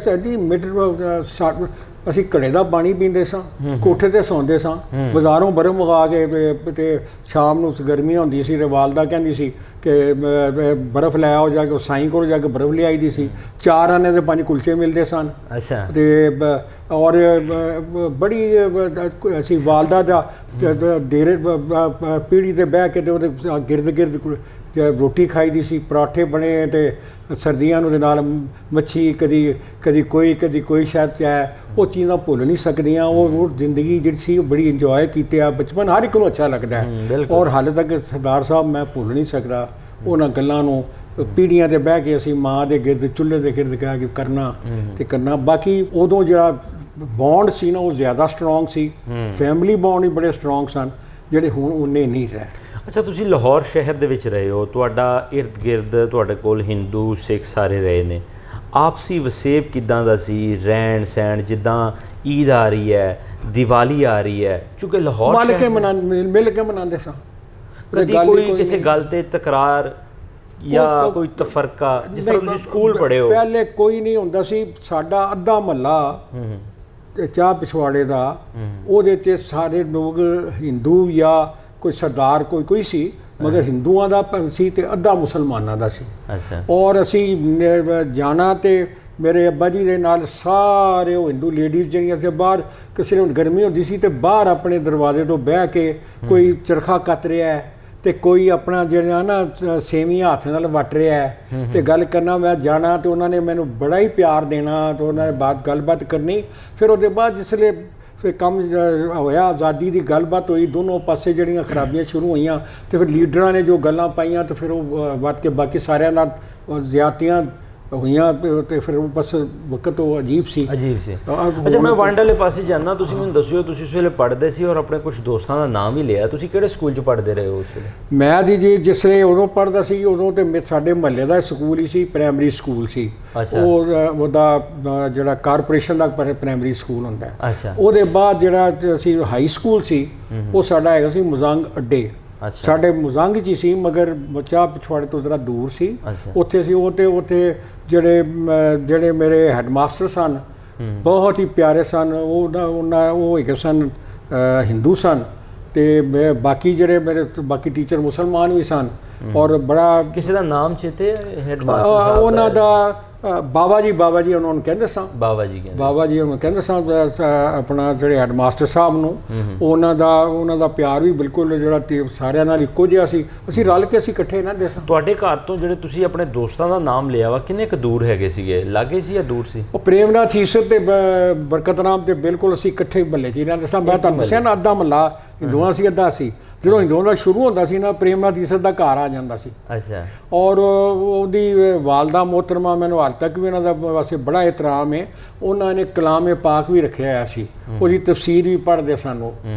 A: ਅਸੀਂ ਘੜੇ ਦਾ ਪਾਣੀ ਪੀਂਦੇ ਸਾਂ, ਕੋਠੇ 'ਤੇ ਸੌਂਦੇ ਸਾਂ, ਬਾਜ਼ਾਰੋਂ ਬਰਫ਼ ਮੰਗਾ ਕੇ ਤੇ ਸ਼ਾਮ ਨੂੰ ਗਰਮੀਆਂ ਹੁੰਦੀ ਸੀ ਤੇ ਵਾਲਦਾ ਕਹਿੰਦੀ ਸੀ ਕਿ ਬਰਫ਼ ਲੈ ਆਓ, ਜਾ ਕੇ ਸਾਈਂ ਕੋਲ ਜਾ ਕੇ ਬਰਫ਼ ਲਿਆਈ ਦੀ ਸੀ। 4 ਆਨੇ ਦੇ 5 ਕੁਲਚੇ ਮਿਲਦੇ ਸਨ। ਅੱਛਾ। ਤੇ ਔਰ ਬੜੀ ਅਸੀਂ ਵਾਲਦਾ ਦਾ ਡੇਰੇ ਪੀੜੀ 'ਤੇ ਬਹਿ ਕੇ ਤੇ ਉਹਦੇ ਗਿਰਦ ਰੋਟੀ ਖਾਈ ਦੀ ਸੀ, ਪਰਾਠੇ ਬਣੇ ਤੇ ਸਰਦੀਆਂ ਨੂੰ ਦੇ ਨਾਲ ਮੱਛੀ, ਕਦੀ ਕੋਈ ਸ਼ਾਇਦ ਹੈ। ਉਹ ਚੀਜ਼ਾਂ ਭੁੱਲ ਨਹੀਂ ਸਕਦੀਆਂ। ਉਹ ਜ਼ਿੰਦਗੀ ਜਿਹੜੀ ਸੀ ਉਹ ਬੜੀ ਇੰਜੋਏ ਕੀਤੀ ਆ। ਬਚਪਨ ਹਰ ਇੱਕ ਨੂੰ ਅੱਛਾ ਲੱਗਦਾ ਹੈ ਔਰ ਹਾਲੇ ਤੱਕ ਸਰਦਾਰ ਸਾਹਿਬ ਮੈਂ ਭੁੱਲ ਨਹੀਂ ਸਕਦਾ ਉਹਨਾਂ ਗੱਲਾਂ ਨੂੰ। ਪੀੜੀਆਂ 'ਤੇ ਬਹਿ ਕੇ ਅਸੀਂ ਮਾਂ ਦੇ ਗਿਰਦ, ਚੁੱਲ੍ਹੇ ਦੇ ਗਿਰਦ ਕਹਿ ਕੇ ਕਰਨਾ। ਬਾਕੀ ਉਦੋਂ ਜਿਹੜਾ ਬੌਂਡ ਸੀ ਨਾ ਉਹ ਜ਼ਿਆਦਾ ਸਟਰੋਂਗ ਸੀ। ਫੈਮਿਲੀ ਬੌਂਡ ਵੀ ਬੜੇ ਸਟਰੋਂਗ ਸਨ, ਜਿਹੜੇ ਹੁਣ ਉਨੇ ਨਹੀਂ ਰਹੇ।
B: ਅੱਛਾ, ਤੁਸੀਂ ਲਾਹੌਰ ਸ਼ਹਿਰ ਦੇ ਵਿੱਚ ਰਹੇ ਹੋ, ਤੁਹਾਡਾ ਇਰਦ ਗਿਰਦ ਤੁਹਾਡੇ ਕੋਲ ਹਿੰਦੂ ਸਿੱਖ ਸਾਰੇ ਰਹੇ ਨੇ, ਆਪਸੀ ਵਸੇਬ ਕਿੱਦਾਂ ਦਾ ਸੀ, ਰਹਿਣ ਸਹਿਣ? ਜਿੱਦਾਂ ਈਦ ਆ ਰਹੀ ਹੈ, ਦੀਵਾਲੀ ਆ ਰਹੀ ਹੈ, ਕਿਉਂਕਿ ਲਾਹੌਰ
A: ਮਿਲ ਕੇ ਮਨਾਉਂਦੇ ਸਾਂ।
B: ਕਦੀ ਕੋਈ ਕਿਸੇ ਗੱਲ ਤੇ ਤਕਰਾਰ ਜਾਂ ਕੋਈ ਤਫਰਕਾ? ਜਿਸ ਤਰ੍ਹਾਂ ਤੁਸੀਂ ਸਕੂਲ ਪੜ੍ਹੇ ਹੋ,
A: ਪਹਿਲੇ ਕੋਈ ਨਹੀਂ ਹੁੰਦਾ ਸੀ। ਸਾਡਾ ਅੱਧਾ ਮਹੱਲਾ ਚਾਹ ਪਿਛਵਾੜੇ ਦਾ, ਉਹਦੇ 'ਚ ਸਾਰੇ ਲੋਕ ਹਿੰਦੂ ਜਾਂ ਕੋਈ ਸਰਦਾਰ ਕੋਈ ਸੀ, ਮਗਰ ਹਿੰਦੂਆਂ ਦਾ ਸੀ ਤੇ ਅੱਧਾ ਮੁਸਲਮਾਨਾਂ ਦਾ ਸੀ।
B: ਅੱਛਾ।
A: ਔਰ ਅਸੀਂ ਜਾਣਾ ਤੇ ਮੇਰੇ ਅੱਬਾ ਜੀ ਦੇ ਨਾਲ ਸਾਰੇ ਉਹ ਹਿੰਦੂ ਲੇਡੀਜ਼ ਜਿਹੜੀਆਂ ਸੀ ਬਾਹਰ, ਕਿਸੇ ਨੂੰ ਗਰਮੀ ਹੁੰਦੀ ਸੀ ਤੇ ਬਾਹਰ ਆਪਣੇ ਦਰਵਾਜ਼ੇ ਤੋਂ ਬਹਿ ਕੇ ਕੋਈ ਚਰਖਾ ਕੱਤ ਰਿਹਾ ਤੇ ਕੋਈ ਆਪਣਾ ਜਿਹੜਾ ਨਾ ਸੇਵੀਆਂ ਹੱਥ ਨਾਲ ਵੱਟ ਰਿਹਾ ਤੇ ਗੱਲ ਕਰਨਾ। ਮੈਂ ਜਾਣਾ ਤੇ ਉਹਨਾਂ ਨੇ ਮੈਨੂੰ ਬੜਾ ਹੀ ਪਿਆਰ ਦੇਣਾ ਤੇ ਉਹਨਾਂ ਨੇ ਗੱਲਬਾਤ ਕਰਨੀ। ਫਿਰ ਉਹਦੇ ਬਾਅਦ ਜਿਸਲੇ ਫਿਰ ਕੰਮ ਹੋਇਆ, ਆਜ਼ਾਦੀ ਦੀ ਗੱਲਬਾਤ ਹੋਈ, ਦੋਨੋਂ ਪਾਸੇ ਜਿਹੜੀਆਂ ਖਰਾਬੀਆਂ ਸ਼ੁਰੂ ਹੋਈਆਂ ਤੇ ਫਿਰ ਲੀਡਰਾਂ ਨੇ ਜੋ ਗੱਲਾਂ ਪਾਈਆਂ ਤੇ ਫਿਰ ਉਹ ਵੱਧ ਕੇ ਬਾਕੀ ਸਾਰਿਆਂ ਨਾਲ ਜ਼ਿਆਦਤੀਆਂ ਹੋਈਆਂ ਤੇ ਫਿਰ ਬਸ ਵਕਤ ਉਹ ਅਜੀਬ ਸੀ। ਅੱਛਾ, ਮੈਂ ਵੰਡ ਵਾਲੇ ਪਾਸੇ ਜਾਂਦਾ, ਤੁਸੀਂ ਮੈਨੂੰ ਦੱਸਿਓ, ਤੁਸੀਂ ਉਸ ਵੇਲੇ ਪੜ੍ਹਦੇ ਸੀ ਔਰ ਆਪਣੇ ਕੁਝ ਦੋਸਤਾਂ ਦਾ ਨਾਮ ਹੀ ਲਿਆ, ਤੁਸੀਂ ਕਿਹੜੇ ਸਕੂਲ 'ਚ ਪੜ੍ਹਦੇ ਰਹੇ ਹੋ ਉਸ ਵੇਲੇ? ਮੈਂ ਜੀ ਜਿਸ ਵੇਲੇ ਉਦੋਂ ਪੜ੍ਹਦਾ ਸੀ, ਉਦੋਂ ਤੇ ਸਾਡੇ ਮਹੱਲੇ ਦਾ ਸਕੂਲ ਹੀ ਸੀ, ਪ੍ਰਾਇਮਰੀ ਸਕੂਲ ਸੀ। ਉਹਦਾ ਜਿਹੜਾ ਕਾਰਪੋਰੇਸ਼ਨ ਦਾ ਪ੍ਰਾਇਮਰੀ ਸਕੂਲ ਹੁੰਦਾ। ਉਹਦੇ ਬਾਅਦ ਜਿਹੜਾ ਅਸੀਂ ਹਾਈ ਸਕੂਲ ਸੀ, ਉਹ ਸਾਡਾ ਹੈਗਾ ਸੀ ਮੁਜ਼ੰਗ ਅੱਡੇ। ਸਾਡੇ ਮੁਜ਼ੰਗ 'ਚ ਹੀ ਸੀ, ਮਗਰ ਚਾਹ ਪਿਛਵਾੜੇ ਤੋਂ ਜ਼ਰਾ ਦੂਰ ਸੀ। ਉੱਥੇ ਸੀ ਉਹ, ਤੇ ਉੱਥੇ ਜਿਹੜੇ ਮੇਰੇ ਹੈਡਮਾਸਟਰ ਸਨ ਬਹੁਤ ਹੀ ਪਿਆਰੇ ਸਨ। ਉਹ ਹੈਗੇ ਸਨ ਹਿੰਦੂ ਸਨ ਤੇ ਬਾਕੀ ਜਿਹੜੇ ਮੇਰੇ ਬਾਕੀ ਟੀਚਰ ਮੁਸਲਮਾਨ ਵੀ ਸਨ। ਔਰ ਬੜਾ ਕਿਸੇ ਦਾ ਨਾਮ ਚੇਤੇ ਹੈਡਮਾਸਟਰ ਉਹਨਾਂ ਦਾ ਬਾਬਾ ਜੀ ਉਹਨਾਂ ਨੂੰ ਕਹਿੰਦੇ ਸਾਂ। ਬਾਬਾ ਜੀ ਉਹਨੂੰ ਕਹਿੰਦੇ ਸਾਂ। ਆਪਣਾ ਜਿਹੜੇ ਹੈਡਮਾਸਟਰ ਸਾਹਿਬ ਨੂੰ ਉਹਨਾਂ ਦਾ ਪਿਆਰ ਵੀ ਬਿਲਕੁਲ ਜਿਹੜਾ ਸਾਰਿਆਂ ਨਾਲ ਇੱਕੋ ਜਿਹਾ ਸੀ। ਅਸੀਂ ਰਲ ਕੇ ਅਸੀਂ ਇਕੱਠੇ ਰਹਿੰਦੇ ਸਾਂ। ਤੁਹਾਡੇ ਘਰ ਤੋਂ ਜਿਹੜੇ ਤੁਸੀਂ ਆਪਣੇ ਦੋਸਤਾਂ ਦਾ ਨਾਮ ਲਿਆ ਵਾ, ਕਿੰਨੇ ਕੁ ਦੂਰ ਹੈਗੇ ਸੀਗੇ? ਲਾਗੇ ਸੀ ਜਾਂ ਦੂਰ ਸੀ? ਉਹ ਪ੍ਰੇਮਨਾਥ ਈਸਰ ਤੇ ਬਰਕਤ ਰਾਮ ਤੇ ਬਿਲਕੁਲ ਅਸੀਂ ਇਕੱਠੇ ਮਹੱਲੇ 'ਚ ਹੀ ਰਹਿੰਦੇ ਸਾਂ। ਮੈਂ ਤੁਹਾਨੂੰ ਦੱਸਿਆ ਨਾ, ਅੱਧਾ ਮਹੱਲਾ ਹਿੰਦੂਆਂ ਸੀ, ਅੱਧਾ ਸੀ। ਜਦੋਂ ਹਿੰਦੂਆਂ ਦਾ ਸ਼ੁਰੂ ਹੁੰਦਾ ਸੀ ਨਾ, ਪ੍ਰੇਮਨਾਥ ਈਸਰ ਦਾ ਘਰ ਆ ਜਾਂਦਾ ਸੀ। ਅੱਛਾ। ਔਰ ਉਹਦੀ ਵਾਲਦਾ ਮੋਹਤਰਮਾ, ਮੈਨੂੰ ਹਾਲ ਤੱਕ ਵੀ ਉਹਨਾਂ ਦਾ ਵਾਸਤੇ ਬੜਾ ਇਤਰਾਮ ਹੈ। ਉਹਨਾਂ ਨੇ ਕਲਾਮ ਪਾਕ ਵੀ ਰੱਖਿਆ ਹੋਇਆ ਸੀ, ਉਹਦੀ ਤਫਸੀਰ ਵੀ ਪੜ੍ਹਦੇ ਸਨ,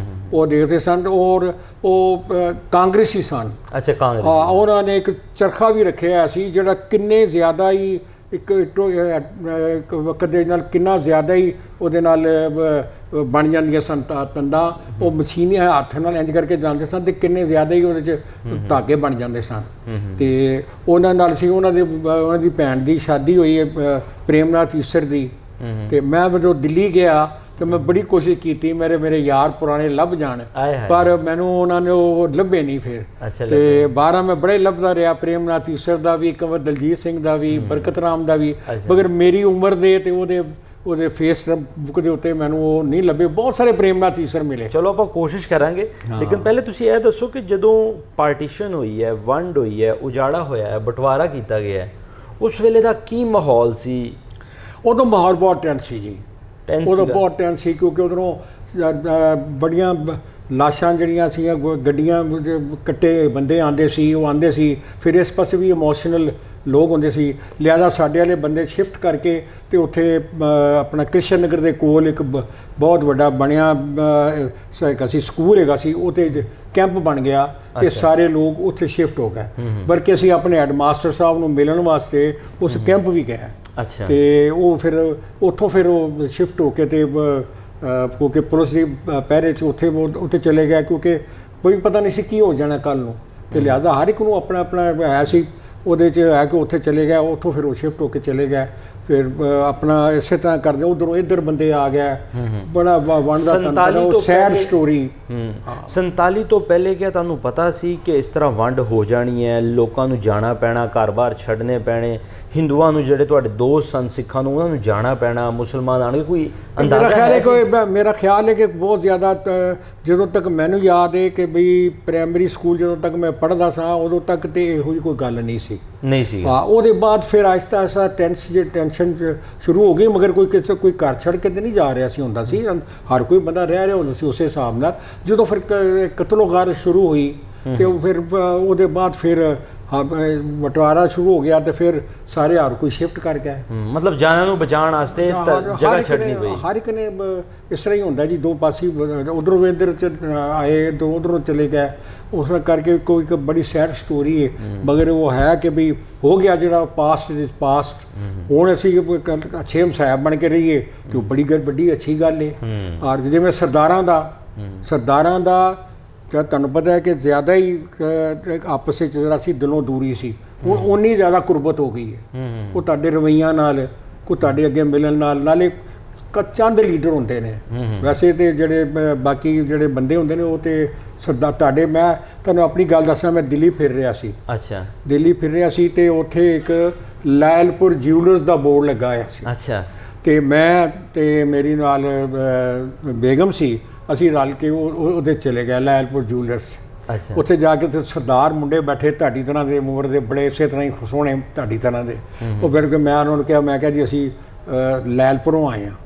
A: ਉਹ ਦੇਖਦੇ ਸਨ। ਔਰ ਉਹ ਕਾਂਗਰਸੀ ਸਨ। ਅੱਛਾ, ਕਾਂਗਰਸ। ਹਾਂ, ਉਹਨਾਂ ਨੇ ਇੱਕ ਚਰਖਾ ਵੀ ਰੱਖਿਆ ਹੋਇਆ ਸੀ, ਜਿਹੜਾ ਕਿੰਨੇ ਜ਼ਿਆਦਾ ਹੀ ਇੱਕ ਵਕਤ ਦੇ ਨਾਲ ਕਿੰਨਾ ਜ਼ਿਆਦਾ ਹੀ ਉਹਦੇ ਨਾਲ ਬਣ ਜਾਂਦੀਆਂ ਸਨ ਤੰਦਾਂ। ਉਹ ਮਸ਼ੀਨੀ ਹੱਥ ਨਾਲ ਇੰਝ ਕਰਕੇ ਜਾਂਦੇ ਸਨ ਤੇ ਕਿੰਨੇ ਜ਼ਿਆਦਾ ਹੀ ਉਹਦੇ 'ਚ ਧਾਗੇ ਬਣ ਜਾਂਦੇ ਸਨ। ਤੇ ਉਹਨਾਂ ਨਾਲ ਸੀ, ਉਹਨਾਂ ਦੀ ਭੈਣ ਦੀ ਸ਼ਾਦੀ ਹੋਈ ਹੈ ਪ੍ਰੇਮਨਾਥ ਈਸਰ ਦੀ। ਤੇ ਮੈਂ ਜਦੋਂ ਦਿੱਲੀ ਗਿਆ ਤੇ ਮੈਂ ਬੜੀ ਕੋਸ਼ਿਸ਼ ਕੀਤੀ ਮੇਰੇ ਯਾਰ ਪੁਰਾਣੇ ਲੱਭ ਜਾਣ, ਪਰ ਮੈਨੂੰ ਉਹਨਾਂ ਨੇ ਉਹ ਲੱਭੇ ਨਹੀਂ। ਫਿਰ ਤੇ 12 ਮੈਂ ਬੜੇ ਲੱਭਦਾ ਰਿਹਾ, ਪ੍ਰੇਮਨਾਥ ਈਸਰ ਦਾ ਵੀ, ਕੰਵਰ ਦਲਜੀਤ ਸਿੰਘ ਦਾ ਵੀ, ਬਰਕਤ ਰਾਮ ਦਾ ਵੀ, ਮਗਰ ਮੇਰੀ ਉਮਰ ਦੇ ਤੇ ਉਹਦੇ ਫੇਸ ਬੁੱਕ ਦੇ ਉੱਤੇ ਮੈਨੂੰ ਉਹ ਨਹੀਂ ਲੱਭੇ। ਬਹੁਤ ਸਾਰੇ ਪ੍ਰੇਮਨਾਥ ਈਸਰ ਮਿਲੇ। ਚਲੋ ਆਪਾਂ ਕੋਸ਼ਿਸ਼ ਕਰਾਂਗੇ, ਲੇਕਿਨ ਪਹਿਲੇ ਤੁਸੀਂ ਇਹ ਦੱਸੋ ਕਿ ਜਦੋਂ ਪਾਰਟੀਸ਼ਨ ਹੋਈ ਹੈ, ਵੰਡ ਹੋਈ ਹੈ, ਉਜਾੜਾ ਹੋਇਆ ਹੈ, ਬਟਵਾਰਾ ਕੀਤਾ ਗਿਆ, ਉਸ ਵੇਲੇ ਦਾ ਕੀ ਮਾਹੌਲ ਸੀ? ਉਦੋਂ ਮਾਹੌਲ ਬਹੁਤ ਟੈਂਸ ਸੀ ਜੀ। ਉਦੋਂ ਬਹੁਤ ਟੈਂਸ ਸੀ ਕਿਉਂਕਿ ਉਧਰੋਂ ਬੜੀਆਂ ਲਾਸ਼ਾਂ ਜਿਹੜੀਆਂ ਸੀਗੀਆਂ, ਗੱਡੀਆਂ ਕੱਟੇ ਬੰਦੇ ਆਉਂਦੇ ਸੀ, ਉਹ ਆਉਂਦੇ ਸੀ। ਫਿਰ ਇਸ ਪਾਸੇ ਵੀ ਇਮੋਸ਼ਨਲ ਲੋਕ ਹੁੰਦੇ ਸੀ, ਲਿਹਾਜ਼ਾ ਸਾਡੇ ਵਾਲੇ ਬੰਦੇ ਸ਼ਿਫਟ ਕਰਕੇ ਤੇ ਉੱਥੇ ਆਪਣਾ ਕ੍ਰਿਸ਼ਨ ਨਗਰ ਦੇ ਕੋਲ ਇੱਕ ਬਹੁਤ ਵੱਡਾ ਬਣਿਆ ਅਸੀਂ ਸਕੂਲ ਹੈਗਾ ਸੀ, ਉੱਥੇ ਕੈਂਪ ਬਣ ਗਿਆ ਤੇ ਸਾਰੇ ਲੋਕ ਉੱਥੇ ਸ਼ਿਫਟ ਹੋ ਗਏ। ਬਲਕਿ ਅਸੀਂ ਆਪਣੇ ਹੈਡਮਾਸਟਰ ਸਾਹਿਬ ਨੂੰ ਮਿਲਣ ਵਾਸਤੇ ਉਸ ਕੈਂਪ ਵੀ ਗਏ। ਅੱਛਾ। ਤੇ ਉਹ ਫਿਰ ਉੱਥੋਂ ਫਿਰ ਉਹ ਸ਼ਿਫਟ ਹੋ ਕੇ ਤੇ ਕਿਉਂਕਿ ਪੁਲਿਸ ਦੀ ਪਹਿਰੇ 'ਚ ਉੱਥੇ ਚਲੇ ਗਏ, ਕਿਉਂਕਿ ਕੋਈ ਪਤਾ ਨਹੀਂ ਸੀ ਕੀ ਹੋ ਜਾਣਾ ਕੱਲ੍ਹ ਨੂੰ। ਤੇ ਲਿਹਾਜ਼ਾ ਹਰ ਇੱਕ ਨੂੰ ਆਪਣਾ ਹੈ ਸੀ, ਉਹਦੇ 'ਚ ਹੈ ਕਿ ਉੱਥੇ ਚਲੇ ਗਏ। ਉੱਥੋਂ ਫਿਰ ਉਹ ਸ਼ਿਫਟ ਹੋ ਕੇ ਚਲੇ ਗਏ। ਫਿਰ ਆਪਣਾ ਇਸੇ ਤਰ੍ਹਾਂ ਕਰਦੇ ਉੱਧਰੋਂ ਇੱਧਰ ਬੰਦੇ ਆ ਗਏ। ਬੜਾ ਵੰਡ ਦਾ ਸੈਡ ਸਟੋਰੀ। 47 ਤੋਂ ਪਹਿਲੇ ਕਿਆ ਤੁਹਾਨੂੰ ਪਤਾ ਸੀ ਕਿ ਇਸ ਤਰ੍ਹਾਂ ਵੰਡ ਹੋ ਜਾਣੀ ਹੈ, ਲੋਕਾਂ ਨੂੰ ਜਾਣਾ ਪੈਣਾ, ਘਰ-ਬਾਰ ਛੱਡਣੇ ਪੈਣੇ, ਹਿੰਦੂਆਂ ਨੂੰ ਜਿਹੜੇ ਤੁਹਾਡੇ ਦੋਸਤ ਸਨ ਸਿੱਖਾਂ ਨੂੰ ਉਹਨਾਂ ਨੂੰ ਜਾਣਾ ਪੈਣਾ, ਮੁਸਲਮਾਨ ਆਉਣਗੇ? ਕੋਈ ਅੰਦਾਜ਼ਾ? ਮੇਰਾ ਖਿਆਲ ਹੈ ਕਿ ਬਹੁਤ ਜ਼ਿਆਦਾ, ਜਦੋਂ ਤੱਕ ਮੈਨੂੰ ਯਾਦ ਹੈ ਕਿ ਬਈ ਪ੍ਰਾਇਮਰੀ ਸਕੂਲ ਜਦੋਂ ਤੱਕ ਮੈਂ ਪੜ੍ਹਦਾ ਸਾਂ ਉਦੋਂ ਤੱਕ ਤੇ ਇਹੋ ਜਿਹੀ ਕੋਈ ਗੱਲ ਨਹੀਂ ਸੀ। ਹਾਂ, ਉਹਦੇ ਬਾਅਦ ਫਿਰ ਆਹਿਸਤਾ ਆਹਿਸਤਾ ਟੈਨਸ਼ਨ ਸ਼ੁਰੂ ਹੋ ਗਈ, ਮਗਰ ਕੋਈ ਘਰ ਛੱਡ ਕੇ ਤੇ ਨਹੀਂ ਜਾ ਰਿਹਾ ਸੀ ਹੁੰਦਾ ਸੀ। ਹਰ ਕੋਈ ਬੰਦਾ ਰਹਿ ਰਿਹਾ ਹੁੰਦਾ ਸੀ ਉਸੇ ਹਿਸਾਬ ਨਾਲ। ਜਦੋਂ ਫਿਰ ਕਤਲੋ ਗਾਰਤ ਸ਼ੁਰੂ ਹੋਈ ਤੇ ਫਿਰ ਉਹਦੇ ਬਾਅਦ ਫਿਰ ਹਾਂ ਬਟਵਾਰਾ ਸ਼ੁਰੂ ਹੋ ਗਿਆ ਤੇ ਫਿਰ ਸਾਰੇ ਹਰ ਕੋਈ ਸ਼ਿਫਟ ਕਰ ਗਿਆ।
B: ਮਤਲਬ ਜਾਨਾਂ ਨੂੰ ਬਚਾਉਣ ਵਾਸਤੇ ਜਗ੍ਹਾ ਛੱਡਣੀ ਪਈ।
A: ਹਰ ਇੱਕ ਨੇ ਇਸ ਤਰ੍ਹਾਂ ਹੀ ਹੁੰਦਾ ਜੀ, ਦੋ ਪਾਸੇ ਉਧਰੋਂ ਇੱਧਰ ਆਏ ਦੋ ਉਧਰੋਂ ਚਲੇ ਗਏ। ਉਸ ਕਰਕੇ ਕੋਈ ਇੱਕ ਬੜੀ ਸੈਡ ਸਟੋਰੀ ਹੈ, ਮਗਰ ਉਹ ਹੈ ਕਿ ਵੀ ਹੋ ਗਿਆ ਜਿਹੜਾ ਪਾਸਟ ਇਜ਼ ਪਾਸਟ। ਹੁਣ ਅਸੀਂ ਅੱਛੇ ਹਮਸਾਇਆ ਬਣ ਕੇ ਰਹੀਏ ਤੇ ਉਹ ਬੜੀ ਵੱਡੀ ਅੱਛੀ ਗੱਲ ਹੈ। ਔਰ ਜਿਵੇਂ ਸਰਦਾਰਾਂ ਦਾ ਤੁਹਾਨੂੰ ਪਤਾ ਹੈ ਕਿ ਜ਼ਿਆਦਾ ਹੀ ਆਪਸ ਵਿੱਚ ਜਿਹੜਾ ਸੀ ਦਿਲੋਂ ਦੂਰੀ ਸੀ, ਹੁਣ ਓਨੀ ਜ਼ਿਆਦਾ ਕੁਰਬਤ ਹੋ ਗਈ ਹੈ। ਉਹ ਤੁਹਾਡੇ ਰਵੱਈਆਂ ਨਾਲ, ਕੋਈ ਤੁਹਾਡੇ ਅੱਗੇ ਮਿਲਣ ਨਾਲ, ਨਾਲੇ ਚੰਦ ਲੀਡਰ ਹੁੰਦੇ ਨੇ। ਵੈਸੇ ਤੇ ਜਿਹੜੇ ਬਾਕੀ ਜਿਹੜੇ ਬੰਦੇ ਹੁੰਦੇ ਨੇ ਉਹ ਤੇ ਸਰਦਾਰ ਤੁਹਾਡੇ, ਮੈਂ ਤੁਹਾਨੂੰ ਆਪਣੀ ਗੱਲ ਦੱਸਾਂ, ਮੈਂ ਦਿੱਲੀ ਫਿਰ ਰਿਹਾ ਸੀ।
B: ਅੱਛਾ।
A: ਦਿੱਲੀ ਫਿਰ ਰਿਹਾ ਸੀ ਤੇ ਉੱਥੇ ਇੱਕ ਲਾਇਲਪੁਰ ਜਿਊਲਰਸ ਦਾ ਬੋਰਡ ਲੱਗਾ ਹੋਇਆ ਸੀ।
B: ਅੱਛਾ।
A: ਤੇ ਮੈਂ ਤੇ ਮੇਰੀ ਨਾਲ ਬੇਗਮ ਸੀ, ਅਸੀਂ ਰਲ ਕੇ ਉਹਦੇ ਚਲੇ ਗਏ ਲਾਇਲਪੁਰ ਜਿਊਲਰਸ।
B: ਅੱਛਾ।
A: ਉੱਥੇ ਜਾ ਕੇ ਤੇ ਸਰਦਾਰ ਮੁੰਡੇ ਬੈਠੇ ਤੁਹਾਡੀ ਤਰ੍ਹਾਂ ਦੇ ਉਮਰ ਦੇ, ਬੜੇ ਇਸੇ ਤਰ੍ਹਾਂ ਹੀ ਸੋਹਣੇ ਤੁਹਾਡੀ ਤਰ੍ਹਾਂ ਦੇ। ਉਹ ਫਿਰ ਕੇ ਮੈਂ ਉਹਨਾਂ ਨੂੰ ਕਿਹਾ, ਮੈਂ ਕਿਹਾ ਜੀ ਅਸੀਂ ਲਾਇਲਪੁਰੋਂ ਆਏ ਹਾਂ।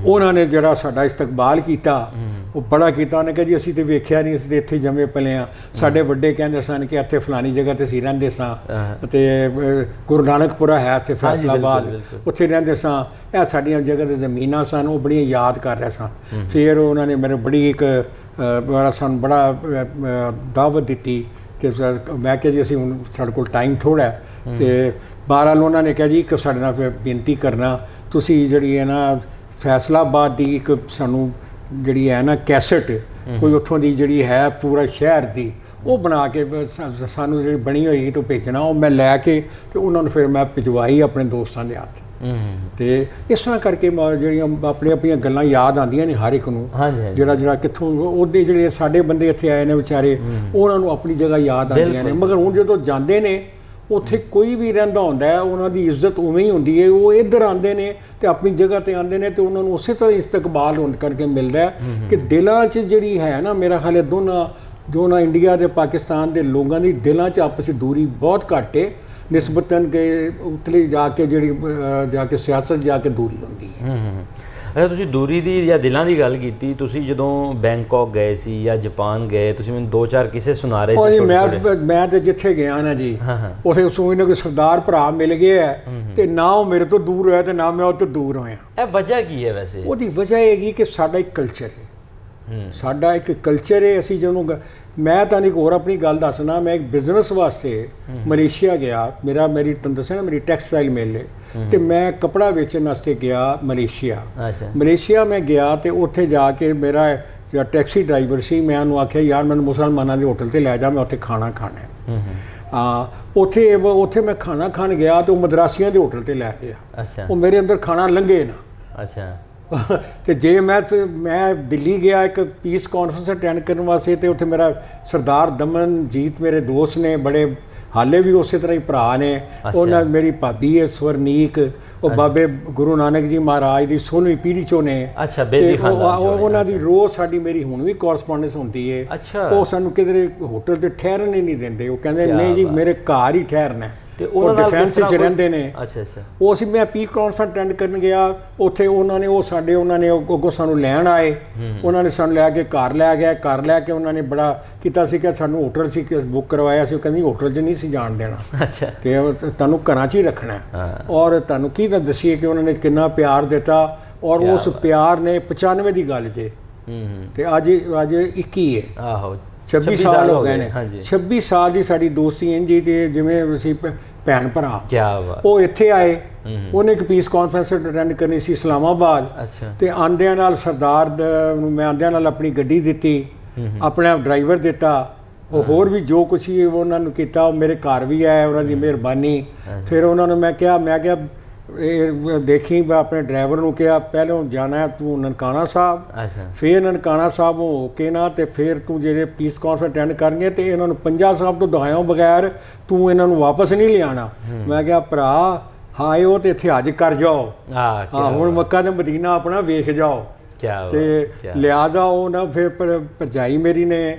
A: ਉਹਨਾਂ ਨੇ ਜਿਹੜਾ ਸਾਡਾ ਇਸਤਕਬਾਲ ਕੀਤਾ ਉਹ ਬੜਾ ਕੀਤਾ। ਉਹਨੇ ਕਿਹਾ ਜੀ ਅਸੀਂ ਤੇ ਵੇਖਿਆ ਨਹੀਂ, ਅਸੀਂ ਤੇ ਇੱਥੇ ਜੰਮੇ ਪਲੇ ਹਾਂ। ਸਾਡੇ ਵੱਡੇ ਕਹਿੰਦੇ ਸਨ ਕਿ ਇੱਥੇ ਫਲਾਣੀ ਜਗ੍ਹਾ ਤੇ ਅਸੀਂ ਰਹਿੰਦੇ ਸਾਂ, ਤੇ ਗੁਰੂ ਨਾਨਕਪੁਰਾ ਹੈ ਇੱਥੇ ਫੈਸਲਾਬਾਦ, ਉੱਥੇ ਰਹਿੰਦੇ ਸਾਂ। ਇਹ ਸਾਡੀਆਂ ਜਗ੍ਹਾ ਤੇ ਜ਼ਮੀਨਾਂ ਸਨ, ਉਹ ਬੜੀਆਂ ਯਾਦ ਕਰ ਰਹੇ ਸਾਂ। ਫਿਰ ਉਹਨਾਂ ਨੇ ਮੈਨੂੰ ਬੜੀ ਇੱਕ ਸਾਨੂੰ ਬੜਾ ਦਾਵਤ ਦਿੱਤੀ ਕਿ ਮੈਂ ਕਿਹਾ ਜੀ ਅਸੀਂ ਹੁਣ ਸਾਡੇ ਕੋਲ ਟਾਈਮ ਥੋੜ੍ਹਾ ਤੇ ਬਹਰਹਾਲ ਉਹਨਾਂ ਨੇ ਕਿਹਾ ਜੀ ਕਿ ਸਾਡੇ ਨਾਲ ਬੇਨਤੀ ਕਰਨਾ, ਤੁਸੀਂ ਜਿਹੜੀ ਹੈ ਨਾ ਫੈਸਲਾਬਾਦ ਦੀ ਇੱਕ ਸਾਨੂੰ ਜਿਹੜੀ ਹੈ ਨਾ ਕੈਸਟ, ਕੋਈ ਉੱਥੋਂ ਦੀ ਜਿਹੜੀ ਹੈ ਪੂਰਾ ਸ਼ਹਿਰ ਦੀ, ਉਹ ਬਣਾ ਕੇ ਸਾਨੂੰ ਜਿਹੜੀ ਬਣੀ ਹੋਈ ਤੋਂ ਭੇਜਣਾ। ਉਹ ਮੈਂ ਲੈ ਕੇ ਤੇ ਉਹਨਾਂ ਨੂੰ ਫਿਰ ਮੈਂ ਭਿਜਵਾਈ ਆਪਣੇ ਦੋਸਤਾਂ ਦੇ ਹੱਥ। ਤੇ ਇਸ ਤਰ੍ਹਾਂ ਕਰਕੇ ਜਿਹੜੀਆਂ ਆਪਣੀਆਂ ਗੱਲਾਂ ਯਾਦ ਆਉਂਦੀਆਂ ਨੇ ਹਰ ਇੱਕ ਨੂੰ। ਜਿਹੜਾ ਕਿੱਥੋਂ ਉਹਦੇ ਜਿਹੜੇ ਸਾਡੇ ਬੰਦੇ ਇੱਥੇ ਆਏ ਨੇ ਵਿਚਾਰੇ, ਉਹਨਾਂ ਨੂੰ ਆਪਣੀ ਜਗ੍ਹਾ ਯਾਦ ਆਉਂਦੀਆਂ ਨੇ। ਮਗਰ ਹੁਣ ਜਦੋਂ ਜਾਂਦੇ ਨੇ ਉੱਥੇ ਕੋਈ ਵੀ ਰਹਿੰਦਾ ਹੁੰਦਾ ਹੈ, ਉਹਨਾਂ ਦੀ ਇੱਜ਼ਤ ਉਵੇਂ ਹੀ ਹੁੰਦੀ ਹੈ। ਉਹ ਇੱਧਰ ਆਉਂਦੇ ਨੇ ਤੇ ਆਪਣੀ ਜਗ੍ਹਾ ਤੇ ਆਉਂਦੇ ਨੇ ਤੇ ਉਹਨਾਂ ਨੂੰ ਉਸੇ ਤਰ੍ਹਾਂ ਇਸਤਕਬਾਲ ਹੋਣ ਕਰਕੇ ਮਿਲਦਾ ਹੈ ਕਿ ਦਿਲਾਂ 'ਚ ਜਿਹੜੀ ਹੈ ਨਾ, ਮੇਰਾ ਖਿਆਲ ਹੈ ਦੋਨਾਂ ਇੰਡੀਆ ਤੇ ਪਾਕਿਸਤਾਨ ਦੇ ਲੋਕਾਂ ਦੀ ਦਿਲਾਂ 'ਚ ਆਪਸ 'ਚ ਦੂਰੀ ਬਹੁਤ ਘੱਟ ਹੈ ਨਿਸਬਤਨ ਕਿ ਉਤਲੀ ਜਾ ਕੇ ਜਿਹੜੀ ਜਾ ਕੇ ਸਿਆਸਤ ਜਾ ਕੇ ਦੂਰੀ ਹੁੰਦੀ ਹੈ।
B: ਅੱਛਾ, ਤੁਸੀਂ ਦੂਰੀ ਦੀ ਜਾਂ ਦਿਲਾਂ ਦੀ ਗੱਲ ਕੀਤੀ, ਤੁਸੀਂ ਜਦੋਂ ਬੈਂਕਾਕ ਗਏ ਸੀ ਜਾਂ ਜਾਪਾਨ ਗਏ, ਤੁਸੀਂ ਮੈਨੂੰ 2-4 ਕਿੱਸੇ ਸੁਣਾ ਰਹੇ ਸੀ।
A: ਮੈਂ ਤੇ ਜਿੱਥੇ ਗਿਆ ਨਾ ਜੀ, ਉੱਥੇ ਸੋਚਣਾ ਕਿ ਸਰਦਾਰ ਭਰਾ ਮਿਲ ਗਏ ਹੈ ਤੇ ਨਾ ਉਹ ਮੇਰੇ ਤੋਂ ਦੂਰ ਹੋਇਆ ਤੇ ਨਾ ਮੈਂ ਉਹ ਤੋਂ ਦੂਰ ਹੋਇਆ।
B: ਇਹ ਵਜ੍ਹਾ ਕੀ ਹੈ ਵੈਸੇ?
A: ਉਹਦੀ ਵਜ੍ਹਾ ਇਹ ਹੈਗੀ ਕਿ ਸਾਡਾ ਇੱਕ ਕਲਚਰ ਹੈ, ਸਾਡਾ ਇੱਕ ਕਲਚਰ ਹੈ। ਅਸੀਂ ਜਦੋਂ ਮੈਂ ਤਾਂ ਇੱਕ ਹੋਰ ਆਪਣੀ ਗੱਲ ਦੱਸਣਾ, ਮੈਂ ਇੱਕ ਬਿਜ਼ਨਸ ਵਾਸਤੇ ਮਲੇਸ਼ੀਆ ਗਿਆ। ਮੇਰੀ ਤੁਹਾਨੂੰ ਦੱਸਿਆ ਨਾ ਮੇਰੀ ਟੈਕਸਟਾਈਲ ਮਿਲ ਹੈ ਤੇ ਮੈਂ ਕੱਪੜਾ ਵੇਚਣ ਵਾਸਤੇ ਗਿਆ ਮਲੇਸ਼ੀਆ। ਮਲੇਸ਼ੀਆ ਮੈਂ ਗਿਆ ਤੇ ਉੱਥੇ ਜਾ ਕੇ ਮੇਰਾ ਜਿਹੜਾ ਟੈਕਸੀ ਡਰਾਈਵਰ ਸੀ, ਮੈਂ ਉਹਨੂੰ ਆਖਿਆ ਯਾਰ ਮੈਨੂੰ ਮੁਸਲਮਾਨਾਂ ਦੇ ਹੋਟਲ ਤੇ ਲੈ ਜਾ, ਮੈਂ ਉੱਥੇ ਖਾਣਾ ਖਾਣਾ। ਉੱਥੇ ਮੈਂ ਖਾਣਾ ਖਾਣ ਗਿਆ ਤੇ ਉਹ ਮਦਰਾਸੀਆਂ ਦੇ ਹੋਟਲ ਤੇ ਲੈ ਗਿਆ। ਉਹ ਮੇਰੇ ਅੰਦਰ ਖਾਣਾ ਲੰਘੇ ਨਾ।
B: ਅੱਛਾ।
A: ਤੇ ਜੇ ਮੈਂ ਦਿੱਲੀ ਗਿਆ ਇੱਕ ਪੀਸ ਕਾਨਫਰੰਸ ਅਟੈਂਡ ਕਰਨ ਵਾਸਤੇ, ਤੇ ਉੱਥੇ ਮੇਰਾ ਸਰਦਾਰ ਦਮਨਜੀਤ ਮੇਰੇ ਦੋਸਤ ਨੇ, ਬੜੇ ਹਾਲੇ ਵੀ ਉਸੇ ਤਰ੍ਹਾਂ ਹੀ ਭਰਾ ਨੇ। ਉਹਨਾਂ ਮੇਰੀ ਭਾਬੀ ਹੈ ਸਵਰਨੀਕ, ਉਹ ਬਾਬੇ ਗੁਰੂ ਨਾਨਕ ਜੀ ਮਹਾਰਾਜ ਦੀ 16ਵੀਂ ਪੀੜ੍ਹੀ ਚੋਂ ਨੇ।
B: ਅੱਛਾ। ਬੇਦੀ ਖਾਨਦਾਨ ਚੋਂ।
A: ਉਹਨਾਂ ਦੀ ਰੋਜ਼ ਸਾਡੀ ਮੇਰੀ ਹੁਣ ਵੀ ਕੋਰਸਪੋਂਡੈਂਸ ਹੁੰਦੀ ਹੈ। ਉਹ ਸਾਨੂੰ ਕਿਧਰੇ ਹੋਟਲ ਤੇ ਠਹਿਰਨ ਹੀ ਨਹੀਂ ਦਿੰਦੇ। ਉਹ ਕਹਿੰਦੇ ਨਹੀਂ ਜੀ ਮੇਰੇ ਘਰ ਹੀ ਠਹਿਰਨਾ। ਤੇ ਉਹ ਡਿਫੈਂਸ ਵਿੱਚ ਰਹਿੰਦੇ ਨੇ।
B: ਅੱਛਾ ਅੱਛਾ।
A: ਉਹ ਅਸੀਂ ਮੈਂ ਪੀਸ ਕਾਨਫਰੰਸ ਅਟੈਂਡ ਕਰਨ ਗਿਆ ਉੱਥੇ, ਉਹਨਾਂ ਨੇ ਅੱਗੋਂ ਸਾਨੂੰ ਲੈਣ ਆਏ। ਉਹਨਾਂ ਨੇ ਸਾਨੂੰ ਲੈ ਕੇ ਘਰ ਲੈ ਗਏ। ਘਰ ਲੈ ਕੇ ਉਹਨਾਂ ਨੇ ਬੜਾ ਕੀਤਾ ਸੀ ਕਿ ਸਾਨੂੰ ਹੋਟਲ ਸੀ ਬੁੱਕ ਕਰਵਾਇਆ ਸੀ। ਉਹ ਕਹਿੰਦੀ ਹੋਟਲ 'ਚ ਨਹੀਂ ਸੀ ਜਾਣ ਦੇਣਾ। ਅੱਛਾ। ਤੇ ਤੁਹਾਨੂੰ ਘਰਾਂ 'ਚ ਹੀ ਰੱਖਣਾ। ਔਰ ਤੁਹਾਨੂੰ ਕੀ ਤਾਂ ਦੱਸੀਏ ਕਿ ਉਹਨਾਂ ਨੇ ਕਿੰਨਾ ਪਿਆਰ ਦਿੱਤਾ। ਔਰ ਉਸ ਪਿਆਰ ਨੇ 95 ਦੀ ਗੱਲ ਜੇ ਤੇ ਅੱਜ 21 ਹੈ। ਆਹੋ 26 ਸਾਲ ਹੋ ਗਏ ਨੇ। 26 ਸਾਲ ਦੀ ਸਾਡੀ ਦੋਸਤੀ ਇੰਝ ਹੀ ਤੇ ਜਿਵੇਂ ਅਸੀਂ ਭੈਣ ਭਰਾ। ਉਹ ਇੱਥੇ ਆਏ, ਉਹਨੇ ਇੱਕ ਪੀਸ ਕਾਨਫਰੰਸ ਅਟੈਂਡ ਕਰਨੀ ਸੀ ਇਸਲਾਮਾਬਾਦ। ਤੇ ਆਂਦਿਆਂ ਨਾਲ ਸਰਦਾਰ ਨੂੰ ਮੈਂ ਆਂਦਿਆਂ ਨਾਲ ਆਪਣੀ ਗੱਡੀ ਦਿੱਤੀ, ਆਪਣਾ ਡਰਾਈਵਰ ਦਿੱਤਾ। ਉਹ ਹੋਰ ਵੀ ਜੋ ਕੁਛ ਹੀ ਉਹਨਾਂ ਨੂੰ ਕੀਤਾ। ਉਹ ਮੇਰੇ ਘਰ ਵੀ ਆਏ, ਉਹਨਾਂ ਦੀ ਮਿਹਰਬਾਨੀ। ਫਿਰ ਉਹਨਾਂ ਨੂੰ ਮੈਂ ਕਿਹਾ ਇਹ ਦੇਖੀ, ਮੈਂ ਆਪਣੇ ਡਰਾਈਵਰ ਨੂੰ ਕਿਹਾ ਪਹਿਲੋਂ ਜਾਣਾ ਤੂੰ ਨਨਕਾਣਾ ਸਾਹਿਬ, ਫਿਰ ਨਨਕਾਣਾ ਸਾਹਿਬ ਹੋ ਕੇ ਨਾ ਤੇ ਫਿਰ ਤੂੰ ਜਿਹੜੇ ਪੀਸ ਕਾਨਫਰੰਸ ਅਟੈਂਡ ਕਰਨਗੇ ਤੇ ਇਹਨਾਂ ਨੂੰ ਪੰਜਾ ਸਾਹਿਬ ਤੋਂ ਦਹਾਇਓ ਬਗੈਰ ਤੂੰ ਇਹਨਾਂ ਨੂੰ ਵਾਪਸ ਨਹੀਂ ਲਿਆਉਣਾ। ਮੈਂ ਕਿਹਾ ਭਰਾ ਹਾਏ ਉਹ ਤੇ ਇੱਥੇ ਅੱਜ ਕਰ ਜਾਓ, ਹੁਣ ਮੱਕਾ ਤੇ ਮਦੀਨਾ ਆਪਣਾ ਵੇਖ ਜਾਓ ਤੇ ਲਿਆ ਜਾਓ ਨਾ। ਫਿਰ ਭਰਜਾਈ ਮੇਰੀ ਨੇ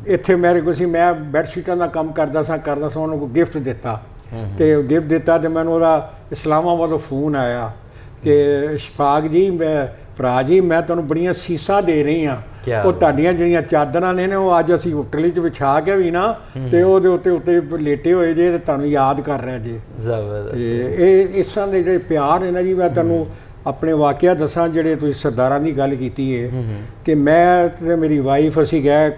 A: ਇੱਥੇ ਮੇਰੇ ਕੋਲ ਸੀ, ਮੈਂ ਬੈੱਡ ਸ਼ੀਟਾਂ ਦਾ ਕੰਮ ਕਰਦਾ ਸਾਂ ਉਹਨੂੰ ਕੋਈ ਗਿਫਟ ਦਿੱਤਾ। ਤੇ ਗਿਫਟ ਦਿੱਤਾ ਤੇ ਮੈਨੂੰ ਉਹਦਾ ਇਸਲਾਮਾਬਾਦ ਫੋਨ ਆਇਆ ਕਿ ਇਸ਼ਫਾਕ ਜੀ, ਭਰਾ ਜੀ ਮੈਂ ਤੁਹਾਨੂੰ ਬੜੀਆਂ ਸੀਸਾਂ ਦੇ ਰਹੀ ਹਾਂ
B: ਕਿਆ
A: ਉਹ ਤੁਹਾਡੀਆਂ ਜਿਹੜੀਆਂ ਚਾਦਰਾਂ ਨੇ ਉਹ ਅੱਜ ਅਸੀਂ ਹੋਟਲ 'ਚ ਵਿਛਾ ਕੇ ਵੀ ਨਾ ਤੇ ਉਹਦੇ ਉੱਤੇ ਲੇਟੇ ਹੋਏ ਜੇ ਤੇ ਤੁਹਾਨੂੰ ਯਾਦ ਕਰ ਰਹੇ ਜੇ।
B: ਜ਼ਬਰਦਸਤ।
A: ਤੇ ਇਹ ਇਸ ਤਰ੍ਹਾਂ ਦੇ ਜਿਹੜੇ ਪਿਆਰ ਨੇ ਨਾ ਜੀ, ਮੈਂ ਤੁਹਾਨੂੰ ਆਪਣੇ ਵਾਕਿਆ ਦੱਸਾਂ ਜਿਹੜੇ ਤੁਸੀਂ ਸਰਦਾਰਾਂ ਦੀ ਗੱਲ ਕੀਤੀ ਹੈ ਕਿ ਮੈਂ ਤੇ ਮੇਰੀ ਵਾਈਫ ਅਸੀਂ ਗਏ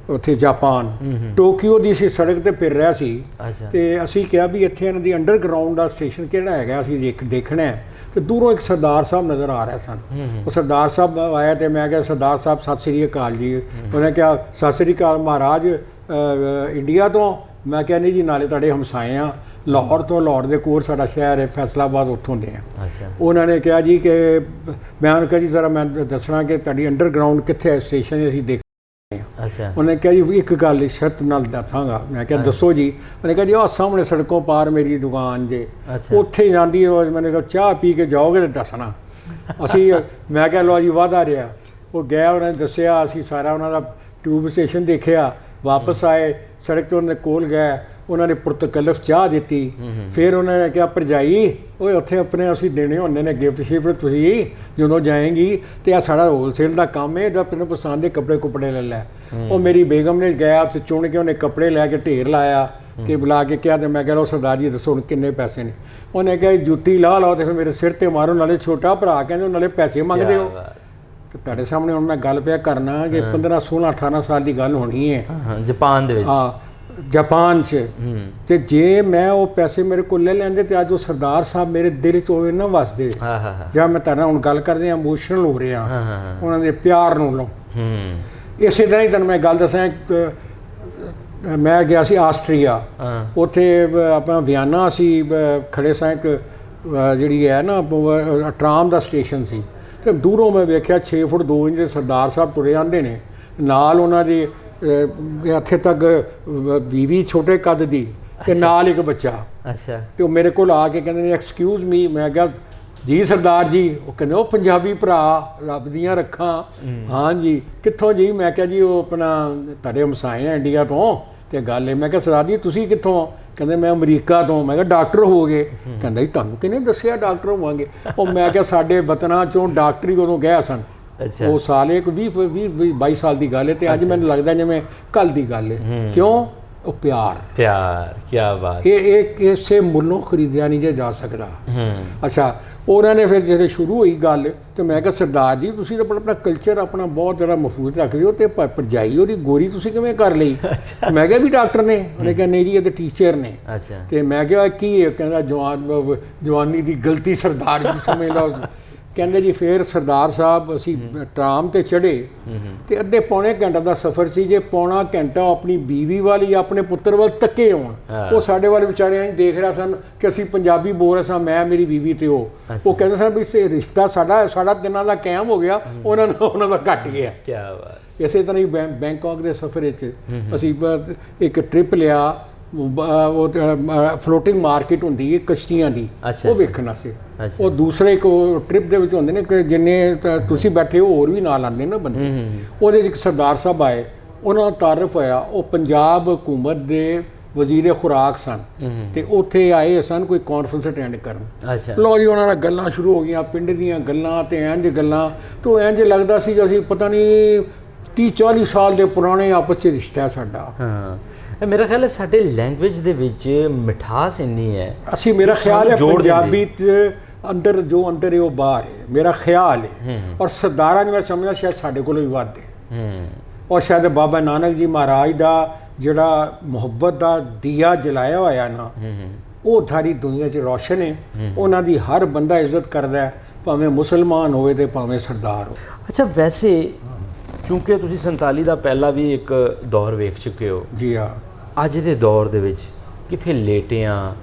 A: ਉੱਥੇ ਜਾਪਾਨ, ਟੋਕੀਓ ਦੀ ਸੀ ਸੜਕ ਤੇ ਫਿਰ ਰਿਹਾ ਸੀ ਤੇ ਅਸੀਂ ਕਿਹਾ ਵੀ ਇੱਥੇ ਇਹਨਾਂ ਦੀ ਅੰਡਰਗਰਾਊਂਡ ਦਾ ਸਟੇਸ਼ਨ ਕਿਹੜਾ ਹੈਗਾ, ਅਸੀਂ ਦੇਖਣਾ ਹੈ। ਤੇ ਦੂਰੋਂ ਇੱਕ ਸਰਦਾਰ ਸਾਹਿਬ ਨਜ਼ਰ ਆ ਰਹੇ ਸਨ। ਉਹ ਸਰਦਾਰ ਸਾਹਿਬ ਆਇਆ ਤੇ ਮੈਂ ਕਿਹਾ ਸਰਦਾਰ ਸਾਹਿਬ ਸਤਿ ਸ੍ਰੀ ਅਕਾਲ ਜੀ। ਉਹਨੇ ਕਿਹਾ ਸਤਿ ਸ੍ਰੀ ਅਕਾਲ ਮਹਾਰਾਜ, ਇੰਡੀਆ ਤੋਂ? ਮੈਂ ਕਿਹਾ ਨਹੀਂ ਜੀ, ਨਾਲੇ ਤੁਹਾਡੇ ਹਮਸਾਏ ਆ ਲਾਹੌਰ ਤੋਂ, ਲਾਹੌਰ ਦੇ ਕੋਲ ਸਾਡਾ ਸ਼ਹਿਰ ਹੈ ਫੈਸਲਾਬਾਦ, ਉੱਥੋਂ ਦੇ ਆ। ਉਹਨਾਂ ਨੇ ਕਿਹਾ ਜੀ ਕਿ ਮੈਂ ਉਹਨੂੰ ਕਿਹਾ ਜੀ ਜ਼ਰਾ ਮੈਂ ਦੱਸਣਾ ਕਿ ਤੁਹਾਡੀ ਅੰਡਰਗਰਾਊਂਡ ਕਿੱਥੇ ਹੈ ਸਟੇਸ਼ਨ, ਅਸੀਂ ਦੇਖ। ਉਹਨੇ ਕਿਹਾ ਜੀ ਇੱਕ ਗੱਲ ਸ਼ਰਤ ਨਾਲ ਦੱਸਾਂਗਾ। ਮੈਂ ਕਿਹਾ ਦੱਸੋ ਜੀ। ਉਹਨੇ ਕਿਹਾ ਜੀ ਉਹ ਸਾਹਮਣੇ ਸੜਕੋਂ ਪਾਰ ਮੇਰੀ ਦੁਕਾਨ ਜੇ, ਉੱਥੇ ਜਾਂਦੀ ਹੈ। ਮੈंने ਕਿਹਾ ਚਾਹ ਪੀ ਕੇ ਜਾਓਗੇ ਤਾਂ ਦੱਸਣਾ। ਅਸੀਂ ਮੈਂ ਕਿਹਾ ਲਓ ਜੀ ਵਾਅਦਾ ਰਿਹਾ। ਉਹ ਗਿਆ, ਉਹਨਾਂ ਨੇ ਦੱਸਿਆ, ਅਸੀਂ ਸਾਰਾ ਉਹਨਾਂ ਦਾ ਟਿਊਬ ਸਟੇਸ਼ਨ ਦੇਖਿਆ, ਵਾਪਸ ਆਏ, ਸੜਕ ਤੋਂ ਉਹਨੇ ਕੋਲ ਗਏ, ਉਹਨਾਂ ਨੇ ਪੁਰਤਕਲਫ ਚਾਹ ਦਿੱਤੀ। ਫਿਰ ਉਹਨਾਂ ਨੇ ਕਿਹਾ ਭਰਜਾਈ ਓਏ ਉੱਥੇ ਆਪਣੇ ਅਸੀਂ ਦੇਣੇ ਹੁੰਦੇ ਨੇ ਗਿਫਟ ਸ਼ਿਫਟ, ਤੁਸੀਂ ਜਦੋਂ ਜਾਏਂਗੀ ਤੇ ਆ ਸਾਡਾ ਹੋਲਸੇਲ ਦਾ ਕੰਮ ਹੈ, ਜਦ ਤੈਨੂੰ ਪਸੰਦ ਦੇ ਕੱਪੜੇ ਲੈ ਲੈ। ਉਹ ਮੇਰੀ ਬੇਗਮ ਨੇ ਗਿਆ ਉੱਥੇ ਚੁਣ ਕੇ ਉਹਨੇ ਕੱਪੜੇ ਲੈ ਕੇ ਢੇਰ ਲਾਇਆ ਕਿ ਬੁਲਾ ਕੇ ਕਿਹਾ। ਤੇ ਮੈਂ ਕਿਹਾ ਲਓ ਸਰਦਾਰ ਜੀ ਦੱਸੋ ਹੁਣ ਕਿੰਨੇ ਪੈਸੇ ਨੇ? ਉਹਨੇ ਕਿਹਾ ਜੁੱਤੀ ਲਾ ਲਓ ਤੇ ਫਿਰ ਮੇਰੇ ਸਿਰ ਤੇ ਮਾਰੋ, ਨਾਲੇ ਛੋਟਾ ਭਰਾ ਕਹਿੰਦੇ ਨਾਲੇ ਪੈਸੇ ਮੰਗਦੇ ਹੋ। ਤੇ ਤੁਹਾਡੇ ਸਾਹਮਣੇ ਹੁਣ ਮੈਂ ਗੱਲ ਪਿਆ ਕਰਨਾ ਕਿ 15 16 18 ਸਾਲ ਦੀ ਗੱਲ ਹੋਣੀ ਹੈ
B: ਜਾਪਾਨ ਦੇ ਵਿੱਚ।
A: ਹਾਂ ਜਾਪਾਨ 'ਚ। ਤੇ ਜੇ ਮੈਂ ਉਹ ਪੈਸੇ ਮੇਰੇ ਕੋਲ ਲੈ ਲੈਂਦੇ ਤੇ ਅੱਜ ਉਹ ਸਰਦਾਰ ਸਾਹਿਬ ਮੇਰੇ ਦਿਲ 'ਚ ਹੋਵੇ ਨਾ ਵਸਦੇ। ਜਾਂ ਮੈਂ ਤੁਹਾਡੇ ਨਾਲ ਹੁਣ ਗੱਲ ਕਰਦੇ ਹਾਂ ਇਮੋਸ਼ਨਲ ਹੋ ਰਿਹਾ ਉਹਨਾਂ ਦੇ ਪਿਆਰ ਨੂੰ ਲਓ। ਇਸੇ ਤਰ੍ਹਾਂ ਹੀ ਤੁਹਾਨੂੰ ਮੈਂ ਗੱਲ ਦੱਸਾਂ, ਮੈਂ ਗਿਆ ਸੀ ਆਸਟਰੀਆ, ਉੱਥੇ ਆਪਣਾ ਵਿਆਨਾ ਸੀ ਖੜੇ ਸਾਂ, ਇੱਕ ਜਿਹੜੀ ਹੈ ਨਾ ਟਰਾਮ ਦਾ ਸਟੇਸ਼ਨ ਸੀ। ਤੇ ਦੂਰੋਂ ਮੈਂ ਵੇਖਿਆ 6 ਫੁੱਟ 2 ਇੰਚ ਦੇ ਸਰਦਾਰ ਸਾਹਿਬ ਤੁਰੇ ਆਉਂਦੇ ਨੇ, ਨਾਲ ਉਹਨਾਂ ਦੀ ਇੱਥੇ ਤੱਕ ਬੀਵੀ ਛੋਟੇ ਕੱਦ ਦੀ ਤੇ ਨਾਲ ਇੱਕ ਬੱਚਾ। ਤੇ ਉਹ ਮੇਰੇ ਕੋਲ ਆ ਕੇ ਕਹਿੰਦੇ ਨੇ ਐਕਸਕਿਊਜ਼ ਮੀ। ਮੈਂ ਕਿਹਾ ਜੀ ਸਰਦਾਰ ਜੀ। ਉਹ ਕਹਿੰਦੇ ਉਹ ਪੰਜਾਬੀ ਭਰਾ ਰੱਬ ਦੀਆਂ ਰੱਖਾਂ। ਹਾਂ ਜੀ ਕਿੱਥੋਂ ਜੀ? ਮੈਂ ਕਿਹਾ ਜੀ ਉਹ ਆਪਣਾ ਤੁਹਾਡੇ ਹਮਸਾਏ ਆ ਇੰਡੀਆ ਤੋਂ। ਤੇ ਗੱਲ ਹੈ, ਮੈਂ ਕਿਹਾ ਸਰਦਾਰ ਜੀ ਤੁਸੀਂ ਕਿੱਥੋਂ? ਕਹਿੰਦੇ ਮੈਂ ਅਮਰੀਕਾ ਤੋਂ। ਮੈਂ ਕਿਹਾ ਡਾਕਟਰ ਹੋ ਗਏ? ਕਹਿੰਦਾ ਜੀ ਤੁਹਾਨੂੰ ਕਿਹਨੇ ਦੱਸਿਆ ਡਾਕਟਰ ਹੋਵਾਂਗੇ? ਉਹ ਮੈਂ ਕਿਹਾ ਸਾਡੇ ਵਤਨਾਂ ਚੋਂ ਡਾਕਟਰੀ ਉਦੋਂ ਗਿਆ ਸਨ। ਉਹ ਸਾਲ ਇੱਕ 20 ਸਾਲ ਦੀ ਗੱਲ ਹੈ ਤੇ ਅੱਜ ਮੈਨੂੰ ਲੱਗਦਾ ਜਿਵੇਂ ਕੱਲ ਦੀ ਗੱਲ ਹੈ। ਕਿਉਂ? ਉਹ ਪਿਆਰ। ਕੀ ਬਾਤ। ਇਹ ਕਿਸੇ ਮੁੱਲੋਂ ਖਰੀਦਿਆ ਨਹੀਂ ਜੇ ਜਾ ਸਕਦਾ। ਅੱਛਾ ਉਹਨਾਂ ਨੇ ਫਿਰ ਜਦੋਂ ਸ਼ੁਰੂ ਹੋਈ ਗੱਲ ਤੇ ਮੈਂ ਕਿਹਾ ਸਰਦਾਰ ਜੀ ਤੁਸੀਂ ਤਾਂ ਆਪਣਾ ਕਲਚਰ ਆਪਣਾ ਬਹੁਤ ਜ਼ਿਆਦਾ ਮਹਿਫੂਜ਼ ਰੱਖਦੇ ਹੋ ਤੇ ਭਰਜਾਈ ਉਹਦੀ ਗੋਰੀ ਤੁਸੀਂ ਕਿਵੇਂ ਕਰ ਲਈ? ਮੈਂ ਕਿਹਾ ਵੀ ਡਾਕਟਰ ਨੇ। ਉਹਨੇ ਕਿਹਾ ਨਹੀਂ ਜੀ ਇਹ ਤਾਂ ਟੀਚਰ ਨੇ। ਤੇ ਮੈਂ ਕਿਹਾ ਕੀ ਹੈ? ਕਹਿੰਦਾ ਜਵਾਨੀ ਦੀ ਗਲਤੀ ਸਰਦਾਰ ਜੀ ਸਮਝ ਲਓ। ਕਹਿੰਦੇ ਜੀ ਫਿਰ ਸਰਦਾਰ ਸਾਹਿਬ ਅਸੀਂ ਟਰਾਮ ਤੇ ਚੜ੍ਹੇ ਤੇ ਅੱਧੇ ਪੌਣੇ ਘੰਟੇ ਦਾ ਸਫ਼ਰ ਸੀ। ਜੇ ਪੌਣਾ ਘੰਟਾ ਆਪਣੀ ਬੀਵੀ ਵੱਲ ਜਾਂ ਆਪਣੇ ਪੁੱਤਰ ਵੱਲ ਤੱਕੇ ਹੋਣ, ਉਹ ਸਾਡੇ ਵੱਲ ਵਿਚਾਰਿਆਂ ਨੂੰ ਦੇਖ ਰਿਹਾ ਸਨ ਕਿ ਅਸੀਂ ਪੰਜਾਬੀ ਬੋਲ ਰਹੇ ਸਾਂ, ਮੈਂ ਮੇਰੀ ਬੀਵੀ ਤੇ ਉਹ ਕਹਿੰਦੇ ਸਨ ਵੀ ਇਹ ਰਿਸ਼ਤਾ ਸਾਡਾ ਦਿਨਾਂ ਦਾ ਕਾਇਮ ਹੋ ਗਿਆ, ਉਹਨਾਂ ਦਾ ਘਟ ਗਿਆ। ਕੀ ਬਾਤ। ਇਸੇ ਤਰ੍ਹਾਂ ਹੀ ਬੈਂਕਾਕ ਦੇ ਸਫ਼ਰ ਵਿੱਚ ਅਸੀਂ ਇੱਕ ਟ੍ਰਿਪ ਲਿਆ, ਉਹ ਫਲੋਟਿੰਗ ਮਾਰਕੀਟ ਹੁੰਦੀ ਹੈ ਕਸ਼ਤੀਆਂ ਦੀ, ਉਹ ਵੇਖਣਾ ਸੀ। ਉਹ ਦੂਸਰੇ ਇੱਕ ਟ੍ਰਿਪ ਦੇ ਵਿੱਚ ਹੁੰਦੇ ਨੇ ਕਿ ਜਿੰਨੇ ਤੁਸੀਂ ਬੈਠੇ ਹੋ ਹੋਰ ਵੀ ਨਾਲ ਆਉਂਦੇ ਨਾ ਬੰਦੇ। ਉਹਦੇ 'ਚ ਇੱਕ ਸਰਦਾਰ ਸਾਹਿਬ ਆਏ, ਉਹਨਾਂ ਦਾ ਤਾਰਫ ਹੋਇਆ। ਉਹ ਪੰਜਾਬ ਹਕੂਮਤ ਦੇ ਵਜ਼ੀਰ ਖੁਰਾਕ ਸਨ ਤੇ ਉੱਥੇ ਆਏ ਸਨ ਕੋਈ ਕਾਨਫਰੰਸ ਅਟੈਂਡ ਕਰਨ। ਲਓ ਜੀ ਉਹਨਾਂ ਨਾਲ ਗੱਲਾਂ ਸ਼ੁਰੂ ਹੋ ਗਈਆਂ, ਪਿੰਡ ਦੀਆਂ ਗੱਲਾਂ ਤੇ ਇੰਝ ਗੱਲਾਂ ਤੋਂ ਇੰਝ ਲੱਗਦਾ ਸੀ ਕਿ ਅਸੀਂ ਪਤਾ ਨਹੀਂ 30-40 ਸਾਲ ਦੇ ਪੁਰਾਣੇ ਆਪਸ 'ਚ ਰਿਸ਼ਤਾ ਸਾਡਾ।
B: ਮੇਰਾ ਖਿਆਲ ਹੈ ਸਾਡੇ ਲੈਂਗੁਏਜ ਦੇ ਵਿੱਚ ਮਿਠਾਸ ਇੰਨੀ ਹੈ।
A: ਅਸੀਂ ਮੇਰਾ ਖਿਆਲ ਹੈ ਪੰਜਾਬੀ ਅੰਦਰ ਜੋ ਅੰਦਰ ਹੈ ਉਹ ਬਾਹਰ ਹੈ, ਮੇਰਾ ਖਿਆਲ ਹੈ। ਔਰ ਸਰਦਾਰਾਂ ਨੂੰ ਮੈਂ ਸਮਝਦਾ ਸ਼ਾਇਦ ਸਾਡੇ ਕੋਲੋਂ ਵੀ ਵੱਧ ਹੈ। ਔਰ ਸ਼ਾਇਦ ਬਾਬਾ ਨਾਨਕ ਜੀ ਮਹਾਰਾਜ ਦਾ ਜਿਹੜਾ ਮੁਹੱਬਤ ਦਾ ਦੀਆ ਜਲਾਇਆ ਹੋਇਆ ਨਾ, ਉਹ ਸਾਰੀ ਦੁਨੀਆ 'ਚ ਰੌਸ਼ਨ ਹੈ। ਉਹਨਾਂ ਦੀ ਹਰ ਬੰਦਾ ਇੱਜ਼ਤ ਕਰਦਾ, ਭਾਵੇਂ ਮੁਸਲਮਾਨ ਹੋਵੇ ਤੇ ਭਾਵੇਂ ਸਰਦਾਰ ਹੋਵੇ।
B: ਅੱਛਾ ਵੈਸੇ ਚੂੰਕਿ ਤੁਸੀਂ 47 ਦਾ ਪਹਿਲਾਂ ਵੀ ਇੱਕ ਦੌਰ ਵੇਖ ਚੁੱਕੇ ਹੋ।
A: ਜੀ ਹਾਂ।
B: ਅੱਜ ਦੇ ਦੌਰ ਦੇ ਵਿੱਚ ਕਿੱਥੇ ਲੇਟਿਆਂ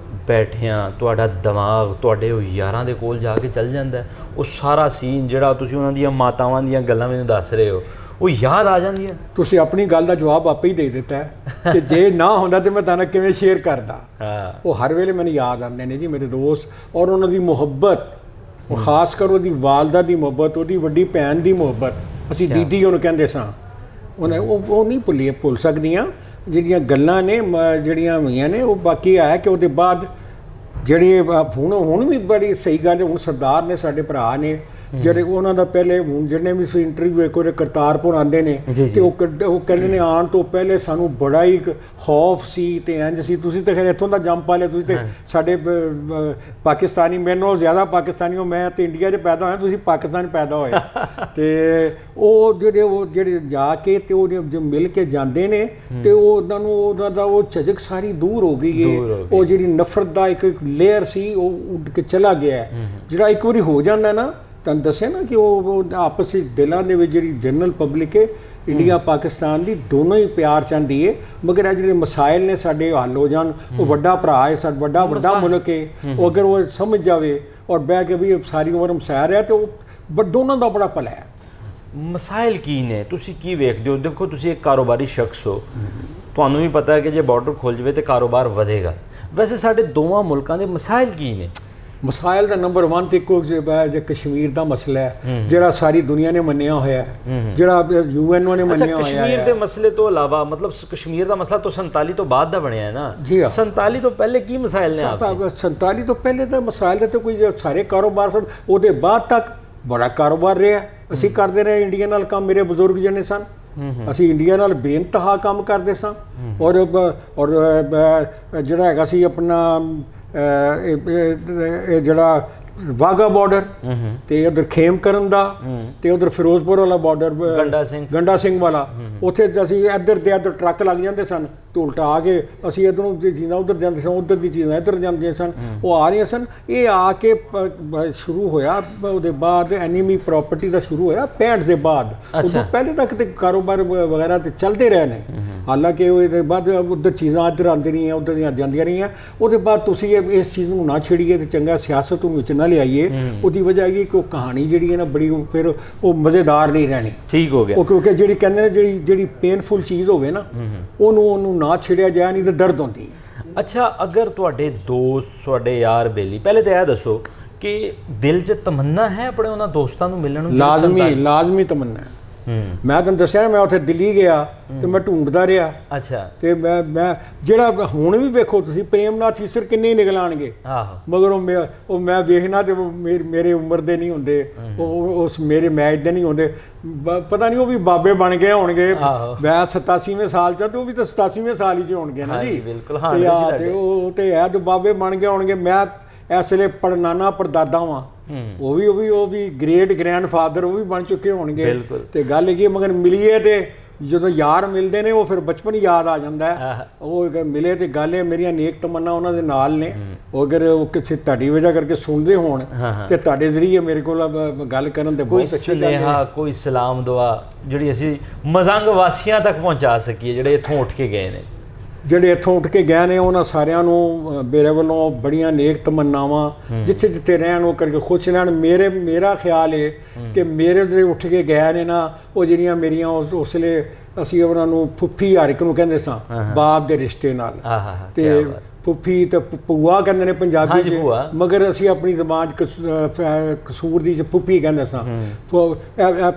B: ਬੈਠਿਆਂ ਤੁਹਾਡਾ ਦਿਮਾਗ ਤੁਹਾਡੇ ਉਹ ਯਾਰਾਂ ਦੇ ਕੋਲ ਜਾ ਕੇ ਚੱਲ ਜਾਂਦਾ, ਉਹ ਸਾਰਾ ਸੀਨ ਜਿਹੜਾ ਤੁਸੀਂ ਉਹਨਾਂ ਦੀਆਂ ਮਾਤਾਵਾਂ ਦੀਆਂ ਗੱਲਾਂ ਮੈਨੂੰ ਦੱਸ ਰਹੇ ਹੋ ਉਹ ਯਾਦ ਆ ਜਾਂਦੀਆਂ।
A: ਤੁਸੀਂ ਆਪਣੀ ਗੱਲ ਦਾ ਜਵਾਬ ਆਪੇ ਹੀ ਦੇ ਦਿੱਤਾ ਕਿ ਜੇ ਨਾ ਹੁੰਦਾ ਤੇ ਮੈਂ ਤੁਹਾਨੂੰ ਕਿਵੇਂ ਸ਼ੇਅਰ ਕਰਦਾ। ਉਹ ਹਰ ਵੇਲੇ ਮੈਨੂੰ ਯਾਦ ਆਉਂਦੇ ਨੇ ਜੀ ਮੇਰੇ ਦੋਸਤ ਔਰ ਉਹਨਾਂ ਦੀ ਮੁਹੱਬਤ, ਉਹ ਖਾਸ ਕਰ ਉਹਦੀ ਵਾਲਦਾ ਦੀ ਮੁਹੱਬਤ, ਉਹਦੀ ਵੱਡੀ ਭੈਣ ਦੀ ਮੁਹੱਬਤ। ਅਸੀਂ ਦੀਦੀ ਉਹਨੂੰ ਕਹਿੰਦੇ ਸਾਂ। ਉਹਨੇ ਉਹ ਨਹੀਂ ਭੁੱਲ ਸਕਦੀਆਂ ਜਿਹੜੀਆਂ ਗੱਲਾਂ ਨੇ ਜਿਹੜੀਆਂ ਹੋਈਆਂ ਨੇ। ਉਹ ਬਾਕੀ ਆਇਆ ਕਿ ਉਹਦੇ ਬਾਅਦ ਜਿਹੜੀ ਹੁਣ ਵੀ ਬੜੀ ਸਹੀ ਗੱਲ ਹੈ। ਹੁਣ ਸਰਦਾਰ ਨੇ ਸਾਡੇ ਭਰਾ ਨੇ ਜਿਹੜੇ ਉਹਨਾਂ ਦਾ ਪਹਿਲੇ ਹੁਣ ਜਿਹਨੇ ਵੀ ਇੰਟਰਵਿਊ ਇੱਕ ਵਾਰ ਕਰਤਾਰਪੁਰ ਆਉਂਦੇ ਨੇ ਤੇ ਉਹ ਕਹਿੰਦੇ ਨੇ ਆਉਣ ਤੋਂ ਪਹਿਲੇ ਸਾਨੂੰ ਬੜਾ ਹੀ ਖੌਫ ਸੀ ਤੇ ਇੰਜ ਸੀ, ਤੁਸੀਂ ਤਾਂ ਖੈਰ ਇੱਥੋਂ ਦਾ ਜੰਮ ਪਾ ਲਿਆ, ਤੁਸੀਂ ਤੇ ਸਾਡੇ ਪਾਕਿਸਤਾਨੀ, ਮੈਨੂੰ ਜ਼ਿਆਦਾ ਪਾਕਿਸਤਾਨੀ ਹੋ, ਮੈਂ ਤੇ ਇੰਡੀਆ 'ਚ ਪੈਦਾ ਹੋਇਆ, ਤੁਸੀਂ ਪਾਕਿਸਤਾਨ ਪੈਦਾ ਹੋਏ ਤੇ ਉਹ ਜਿਹੜੇ ਜਾ ਕੇ ਤੇ ਉਹ ਜੋ ਮਿਲ ਕੇ ਜਾਂਦੇ ਨੇ ਤੇ ਉਹਨਾਂ ਨੂੰ ਉਹਨਾਂ ਦਾ ਉਹ ਝਿਜਕ ਸਾਰੀ ਦੂਰ ਹੋ ਗਈ ਹੈ, ਉਹ ਜਿਹੜੀ ਨਫ਼ਰਤ ਦਾ ਇੱਕ ਲੇਅਰ ਸੀ ਉਹ ਉੱਡ ਕੇ ਚਲਾ ਗਿਆ। ਜਿਹੜਾ ਇੱਕ ਵਾਰੀ ਹੋ ਜਾਂਦਾ ਨਾ, ਤੁਹਾਨੂੰ ਦੱਸਿਆ ਨਾ ਕਿ ਉਹ ਆਪਸ ਵਿੱਚ ਦਿਲਾਂ ਦੇ ਵਿੱਚ ਜਿਹੜੀ ਜਨਰਲ ਪਬਲਿਕ ਹੈ ਇੰਡੀਆ ਪਾਕਿਸਤਾਨ ਦੀ ਦੋਨੋਂ ਹੀ ਪਿਆਰ ਚਾਹੁੰਦੀ ਹੈ, ਮਗਰ ਇਹ ਜਿਹੜੇ ਮਸਾਇਲ ਨੇ ਸਾਡੇ ਹੱਲ ਹੋ ਜਾਣ। ਉਹ ਵੱਡਾ ਭਰਾ ਹੈ, ਸਾਡਾ ਵੱਡਾ ਮੁਲਕ ਹੈ, ਉਹ ਅਗਰ ਉਹ ਸਮਝ ਜਾਵੇ ਔਰ ਬਹਿ ਕੇ ਵੀ ਸਾਰੀ ਉਮਰ ਮਸਾਇਲ ਹੈ ਤੇ ਉਹ ਦੋਨਾਂ ਦਾ ਬੜਾ ਭਲਾ ਹੈ।
B: ਮਸਾਇਲ ਕੀ ਨੇ, ਤੁਸੀਂ ਕੀ ਵੇਖਦੇ ਹੋ? ਦੇਖੋ ਤੁਸੀਂ ਇੱਕ ਕਾਰੋਬਾਰੀ ਸ਼ਖਸ ਹੋ, ਤੁਹਾਨੂੰ ਵੀ ਪਤਾ ਹੈ ਕਿ ਜੇ ਬਾਰਡਰ ਖੁੱਲ ਜਾਵੇ ਤੇ ਕਾਰੋਬਾਰ ਵਧੇਗਾ। ਵੈਸੇ ਸਾਡੇ ਦੋਵਾਂ ਮੁਲਕਾਂ ਦੇ ਮਸਾਇਲ ਕੀ ਨੇ?
A: ਮਸਾਇਲ ਦਾ ਨੰਬਰ 1 ਤੇ ਇੱਕੋ ਜੇ ਕਸ਼ਮੀਰ ਦਾ ਮਸਲਾ ਹੈ ਜਿਹੜਾ ਸਾਰੀ ਦੁਨੀਆ ਨੇ ਮੰਨਿਆ ਹੋਇਆ ਹੈ, ਜਿਹੜਾ UN ਨੇ ਮੰਨਿਆ ਹੋਇਆ ਹੈ।
B: ਕਸ਼ਮੀਰ ਦੇ ਮਸਲੇ ਤੋਂ ਇਲਾਵਾ ਮਤਲਬ ਕਸ਼ਮੀਰ ਦਾ ਮਸਲਾ ਤਾਂ 47 ਤੋਂ ਬਾਅਦ ਦਾ ਬਣਿਆ ਹੈ ਨਾ। 47 ਤੋਂ ਪਹਿਲੇ ਕੀ ਮਸਾਇਲ ਨੇ?
A: 47 ਤੋਂ ਪਹਿਲੇ ਤਾਂ ਮਸਾਇਲ ਤੇ ਕੋਈ ਸਾਰੇ ਕਾਰੋਬਾਰ ਸਨ, ਉਹਦੇ ਬਾਅਦ ਤੱਕ ਬੜਾ ਕਾਰੋਬਾਰ ਰਿਹਾ। ਅਸੀਂ ਕਰਦੇ ਰਹੇ ਇੰਡੀਆ ਨਾਲ ਕੰਮ, ਮੇਰੇ ਬਜ਼ੁਰਗ ਜਿਹਨੇ ਸਨ, ਅਸੀਂ ਇੰਡੀਆ ਨਾਲ ਬੇਇੰਤਹਾ ਕੰਮ ਕਰਦੇ ਸਾਂ। ਔਰ ਜਿਹੜਾ ਹੈਗਾ ਸੀ ਆਪਣਾ ਇਹ ਜਿਹੜਾ ਵਾਘਾ ਬਾਰਡਰ ਤੇ ਉਧਰ ਖੇਮਕਰਨ ਦਾ ਤੇ ਉਧਰ ਫਿਰੋਜ਼ਪੁਰ ਵਾਲਾ ਬਾਰਡਰ ਗੰਡਾ ਸਿੰਘ ਵਾਲਾ, ਉੱਥੇ ਅਸੀਂ ਇੱਧਰ ਤੇ ਇੱਧਰ ਟਰੱਕ ਲੱਗ ਜਾਂਦੇ ਸਨ ਤੇ ਉਲਟਾ ਆ ਕੇ ਅਸੀਂ ਇੱਧਰੋਂ ਦੀ ਚੀਜ਼ਾਂ ਉੱਧਰ ਜਾਂਦੇ ਸਨ, ਉੱਧਰ ਦੀ ਚੀਜ਼ਾਂ ਇੱਧਰ ਜਾਂਦੀਆਂ ਸਨ, ਉਹ ਆ ਰਹੀਆਂ ਸਨ। ਇਹ ਆ ਕੇ ਸ਼ੁਰੂ ਹੋਇਆ, ਉਹਦੇ ਬਾਅਦ ਐਨੀਮੀ ਪ੍ਰਾਪਰਟੀ ਦਾ ਸ਼ੁਰੂ ਹੋਇਆ 65 ਦੇ ਬਾਅਦ। ਉਦੋਂ ਪਹਿਲੇ ਤੱਕ ਤੇ ਕਾਰੋਬਾਰ ਵਗੈਰਾ ਤੇ ਚੱਲਦੇ ਰਹੇ ਨੇ, ਹਾਲਾਂਕਿ ਉਹਦੇ ਬਾਅਦ ਉੱਧਰ ਚੀਜ਼ਾਂ ਇੱਧਰ ਆਉਂਦੀਆਂ ਰਹੀਆਂ, ਉੱਧਰ ਦੀਆਂ ਜਾਂਦੀਆਂ ਰਹੀਆਂ। ਉਹਦੇ ਬਾਅਦ ਤੁਸੀਂ ਇਸ ਚੀਜ਼ ਨੂੰ ਨਾ ਛੇੜੀਏ ਤੇ ਚੰਗਾ, ਸਿਆਸਤ ਨੂੰ ਵਿੱਚ ਨਾ ਲਿਆਈਏ। ਉਹਦੀ ਵਜ੍ਹਾ ਹੈਗੀ ਕਿ ਉਹ ਕਹਾਣੀ ਜਿਹੜੀ ਹੈ ਨਾ ਬੜੀ ਫਿਰ ਉਹ ਮਜ਼ੇਦਾਰ ਨਹੀਂ ਰਹਿਣੀ। ਠੀਕ ਹੋ ਗਿਆ। ਉਹ ਕਿਉਂਕਿ ਜਿਹੜੀ ਕਹਿੰਦੇ ਨੇ ਜਿਹੜੀ ਪੇਨਫੁਲ ਚੀਜ਼ ਹੋਵੇ ਨਾ ਉਹਨੂੰ ਨਾ ਛੇੜਿਆ ਜਾਏ, ਨਹੀਂ ਤਾਂ ਦਰਦ ਹੁੰਦੀ ਹੈ।
B: ਅੱਛਾ, ਅਗਰ ਤੁਹਾਡੇ ਦੋਸਤ, ਤੁਹਾਡੇ ਯਾਰ ਬੇਲੀ, ਪਹਿਲੇ ਤਾਂ ਇਹ ਦੱਸੋ ਕਿ ਦਿਲ 'ਚ ਤਮੰਨਾ ਹੈ ਆਪਣੇ ਉਹਨਾਂ ਦੋਸਤਾਂ ਨੂੰ ਮਿਲਣ ਨੂੰ?
A: ਲਾਜ਼ਮੀ ਤਮੰਨਾ ਹੈ। ਮੈਂ ਤੁਹਾਨੂੰ ਦੱਸਿਆ ਮੈਂ ਉੱਥੇ ਦਿੱਲੀ ਗਿਆ ਤੇ ਮੈਂ ਢੂੰਡਦਾ ਰਿਹਾ।
B: ਅੱਛਾ। ਤੇ
A: ਮੈਂ ਜਿਹੜਾ ਹੁਣ ਵੀ ਵੇਖੋ ਤੁਸੀਂ ਪ੍ਰੇਮਨਾਥ ਈਸਰ ਕਿੰਨੇ ਨਿਕਲ ਆਣਗੇ, ਮਗਰ ਉਹ ਮੈਂ ਵੇਖਣਾ ਤੇ ਮੇਰੇ ਉਮਰ ਦੇ ਨਹੀਂ ਹੁੰਦੇ, ਉਸ ਮੇਰੇ ਮੈਚ ਦੇ ਨਹੀਂ ਹੁੰਦੇ। ਪਤਾ ਨਹੀਂ ਉਹ ਵੀ ਬਾਬੇ ਬਣ ਗਏ ਹੋਣਗੇ। ਮੈਂ 87ਵੇਂ ਸਾਲ ਚ, ਤੇ ਉਹ ਵੀ ਤਾਂ 87ਵੇਂ ਸਾਲ ਹੀ ਹੋਣਗੇ ਨਾ ਜੀ। ਤੇ ਉਹ ਤੇ ਐ ਬਾਬੇ ਬਣ ਗਏ ਹੋਣਗੇ। ਮੈਂ ਇਸ ਵੇਲੇ ਪੜਨਾਨਾ ਪੜਦਾਦਾ ਵਾਂ, ਉਹ ਵੀ ਗ੍ਰੇਟ ਗ੍ਰੈਂਡਫਾਦਰ ਉਹ ਵੀ ਬਣ ਚੁੱਕੇ ਹੋਣਗੇ। ਤੇ ਗੱਲ ਕੀ, ਮਗਰ ਮਿਲੀਏ ਤੇ ਜਦੋਂ ਯਾਰ ਮਿਲਦੇ ਨੇ ਉਹ ਫਿਰ ਬਚਪਨ ਯਾਦ ਆ ਜਾਂਦਾ ਹੈ। ਉਹ ਮਿਲੇ ਤੇ ਗੱਲ ਇਹ, ਮੇਰੀਆਂ ਨੇਕ ਤਮੰਨਾ ਉਹਨਾਂ ਦੇ ਨਾਲ ਨੇ। ਉਹ ਅਗਰ ਉਹ ਕਿਸੇ ਤੁਹਾਡੀ ਵਜ੍ਹਾ ਕਰਕੇ ਸੁਣਦੇ ਹੋਣ ਤੇ ਤੁਹਾਡੇ ਜ਼ਰੀਏ ਮੇਰੇ ਕੋਲ ਗੱਲ ਕਰਨ ਦੇ ਬਹੁਤ ਅੱਛੇ ਲੱਗਦੇ।
B: ਕੋਈ ਸਲਾਮ ਦੁਆ ਜਿਹੜੀ ਅਸੀਂ ਮਜ਼ੰਗ ਵਾਸੀਆਂ ਤੱਕ ਪਹੁੰਚਾ ਸਕੀਏ, ਜਿਹੜੇ ਇੱਥੋਂ ਉੱਠ ਕੇ ਗਏ ਨੇ,
A: ਜਿਹੜੇ ਇੱਥੋਂ ਉੱਠ ਕੇ ਗਏ ਨੇ, ਉਹਨਾਂ ਸਾਰਿਆਂ ਨੂੰ ਮੇਰੇ ਵੱਲੋਂ ਬੜੀਆਂ ਨੇਕ ਤਮੰਨਾਵਾਂ। ਜਿੱਥੇ ਜਿੱਥੇ ਰਹਿਣ ਉਹ ਕਰਕੇ ਖੁਸ਼ ਰਹਿਣ। ਮੇਰਾ ਖਿਆਲ ਹੈ ਕਿ ਮੇਰੇ ਜਿਹੜੇ ਉੱਠ ਕੇ ਗਏ ਨੇ ਨਾ, ਉਹ ਜਿਹੜੀਆਂ ਮੇਰੀਆਂ ਉਸ ਵੇਲੇ ਅਸੀਂ ਉਹਨਾਂ ਨੂੰ ਫੁੱਫੀ ਹਰ ਇੱਕ ਨੂੰ ਕਹਿੰਦੇ ਸਾਂ, ਬਾਪ ਦੇ ਰਿਸ਼ਤੇ ਨਾਲ। ਤੇ ਫੁੱਫੀ ਤੇ ਭੂਆ ਕਹਿੰਦੇ ਨੇ ਪੰਜਾਬੀ 'ਚ, ਮਗਰ ਅਸੀਂ ਆਪਣੀ ਜ਼ਬਾਨ ਕਸੂਰ ਦੀ ਫੁੱਫੀ ਕਹਿੰਦੇ ਸਾਂ।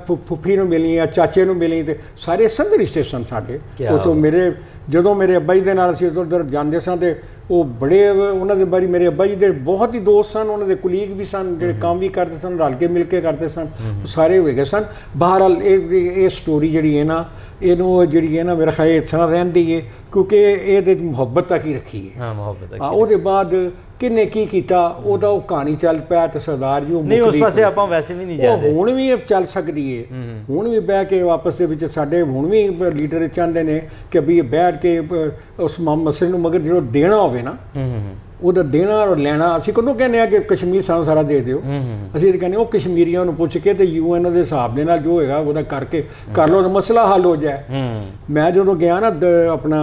A: ਫੁੱਫੀ ਨੂੰ ਮਿਲੀ ਜਾਂ ਚਾਚੇ ਨੂੰ ਮਿਲੀ ਤੇ ਸਾਰੇ ਸੰਗ ਰਿਸ਼ਤੇ ਸਨ ਸਾਡੇ। ਉੱਥੋਂ ਜਦੋਂ ਮੇਰੇ ਅੱਬਾ ਜੀ ਦੇ ਨਾਲ ਅਸੀਂ ਉੱਧਰ ਜਾਂਦੇ ਸਾਂ ਤੇ ਉਹ ਬੜੇ ਉਹਨਾਂ ਦੇ ਬਾਰੇ ਮੇਰੇ ਅੱਬਾ ਜੀ ਦੇ ਬਹੁਤ ਹੀ ਦੋਸਤ ਸਨ, ਉਹਨਾਂ ਦੇ ਕੁਲੀਗ ਵੀ ਸਨ, ਜਿਹੜੇ ਕੰਮ ਵੀ ਕਰਦੇ ਸਨ, ਰਲ ਕੇ ਮਿਲ ਕੇ ਕਰਦੇ ਸਨ, ਸਾਰੇ ਹੋ ਗਏ ਸਨ। ਬਹਰਹਾਲ ਇਹ ਸਟੋਰੀ ਜਿਹੜੀ ਹੈ ਨਾ, ਇਹਨੂੰ ਜਿਹੜੀ ਹੈ ਨਾ ਮੇਰਾ ਖਿਆਲ ਇਸ ਤਰ੍ਹਾਂ ਰਹਿੰਦੀ ਹੈ ਕਿਉਂਕਿ ਇਹਦੇ ਮੁਹੱਬਤ ਤੱਕ ਹੀ ਰੱਖੀ ਹੈ। ਉਹਦੇ ਬਾਅਦ ਕਿੰਨੇ ਕੀ ਕੀਤਾ ਉਹਦਾ ਉਹ ਕਹਾਣੀ ਚੱਲ ਪਿਆ ਤੇ ਸਰਦਾਰ ਜੀ ਉਹ
B: ਨਹੀਂ, ਉਸ ਪਾਸੇ ਆਪਾਂ ਵੈਸੇ ਵੀ ਨਹੀਂ ਜਾਂਦੇ।
A: ਹੁਣ ਵੀ ਚੱਲ ਸਕਦੀ ਹੈ, ਹੁਣ ਵੀ ਬਹਿ ਕੇ ਵਾਪਸ ਦੇ ਵਿੱਚ ਸਾਡੇ ਹੁਣ ਵੀ ਲੀਡਰ ਚਾਹੁੰਦੇ ਨੇ ਕਿ ਵੀ ਬੈਠ ਕੇ ਉਸ ਮਸਲੇ ਨੂੰ, ਮਗਰ ਜਦੋਂ ਦੇਣਾ ਹੋਵੇ ਨਾ ਉਹਦਾ ਦੇਣਾ ਔਰ ਲੈਣਾ। ਅਸੀਂ ਕਦੋਂ ਕਹਿੰਦੇ ਆ ਕਿ ਕਸ਼ਮੀਰ ਸਾਨੂੰ ਸਾਰਾ ਦੇ ਦਿਓ, ਅਸੀਂ ਤਾਂ ਕਹਿੰਦੇ ਉਹ ਕਸ਼ਮੀਰੀਆਂ ਨੂੰ ਪੁੱਛ ਕੇ ਤੇ UN ਦੇ ਹਿਸਾਬ ਦੇ ਨਾਲ ਜੋ ਹੋਏਗਾ ਉਹਦਾ ਕਰਕੇ ਕਰ ਲਓ, ਮਸਲਾ ਹੱਲ ਹੋ ਜਾਏ। ਮੈਂ ਜਦੋਂ ਗਿਆ ਨਾ ਆਪਣਾ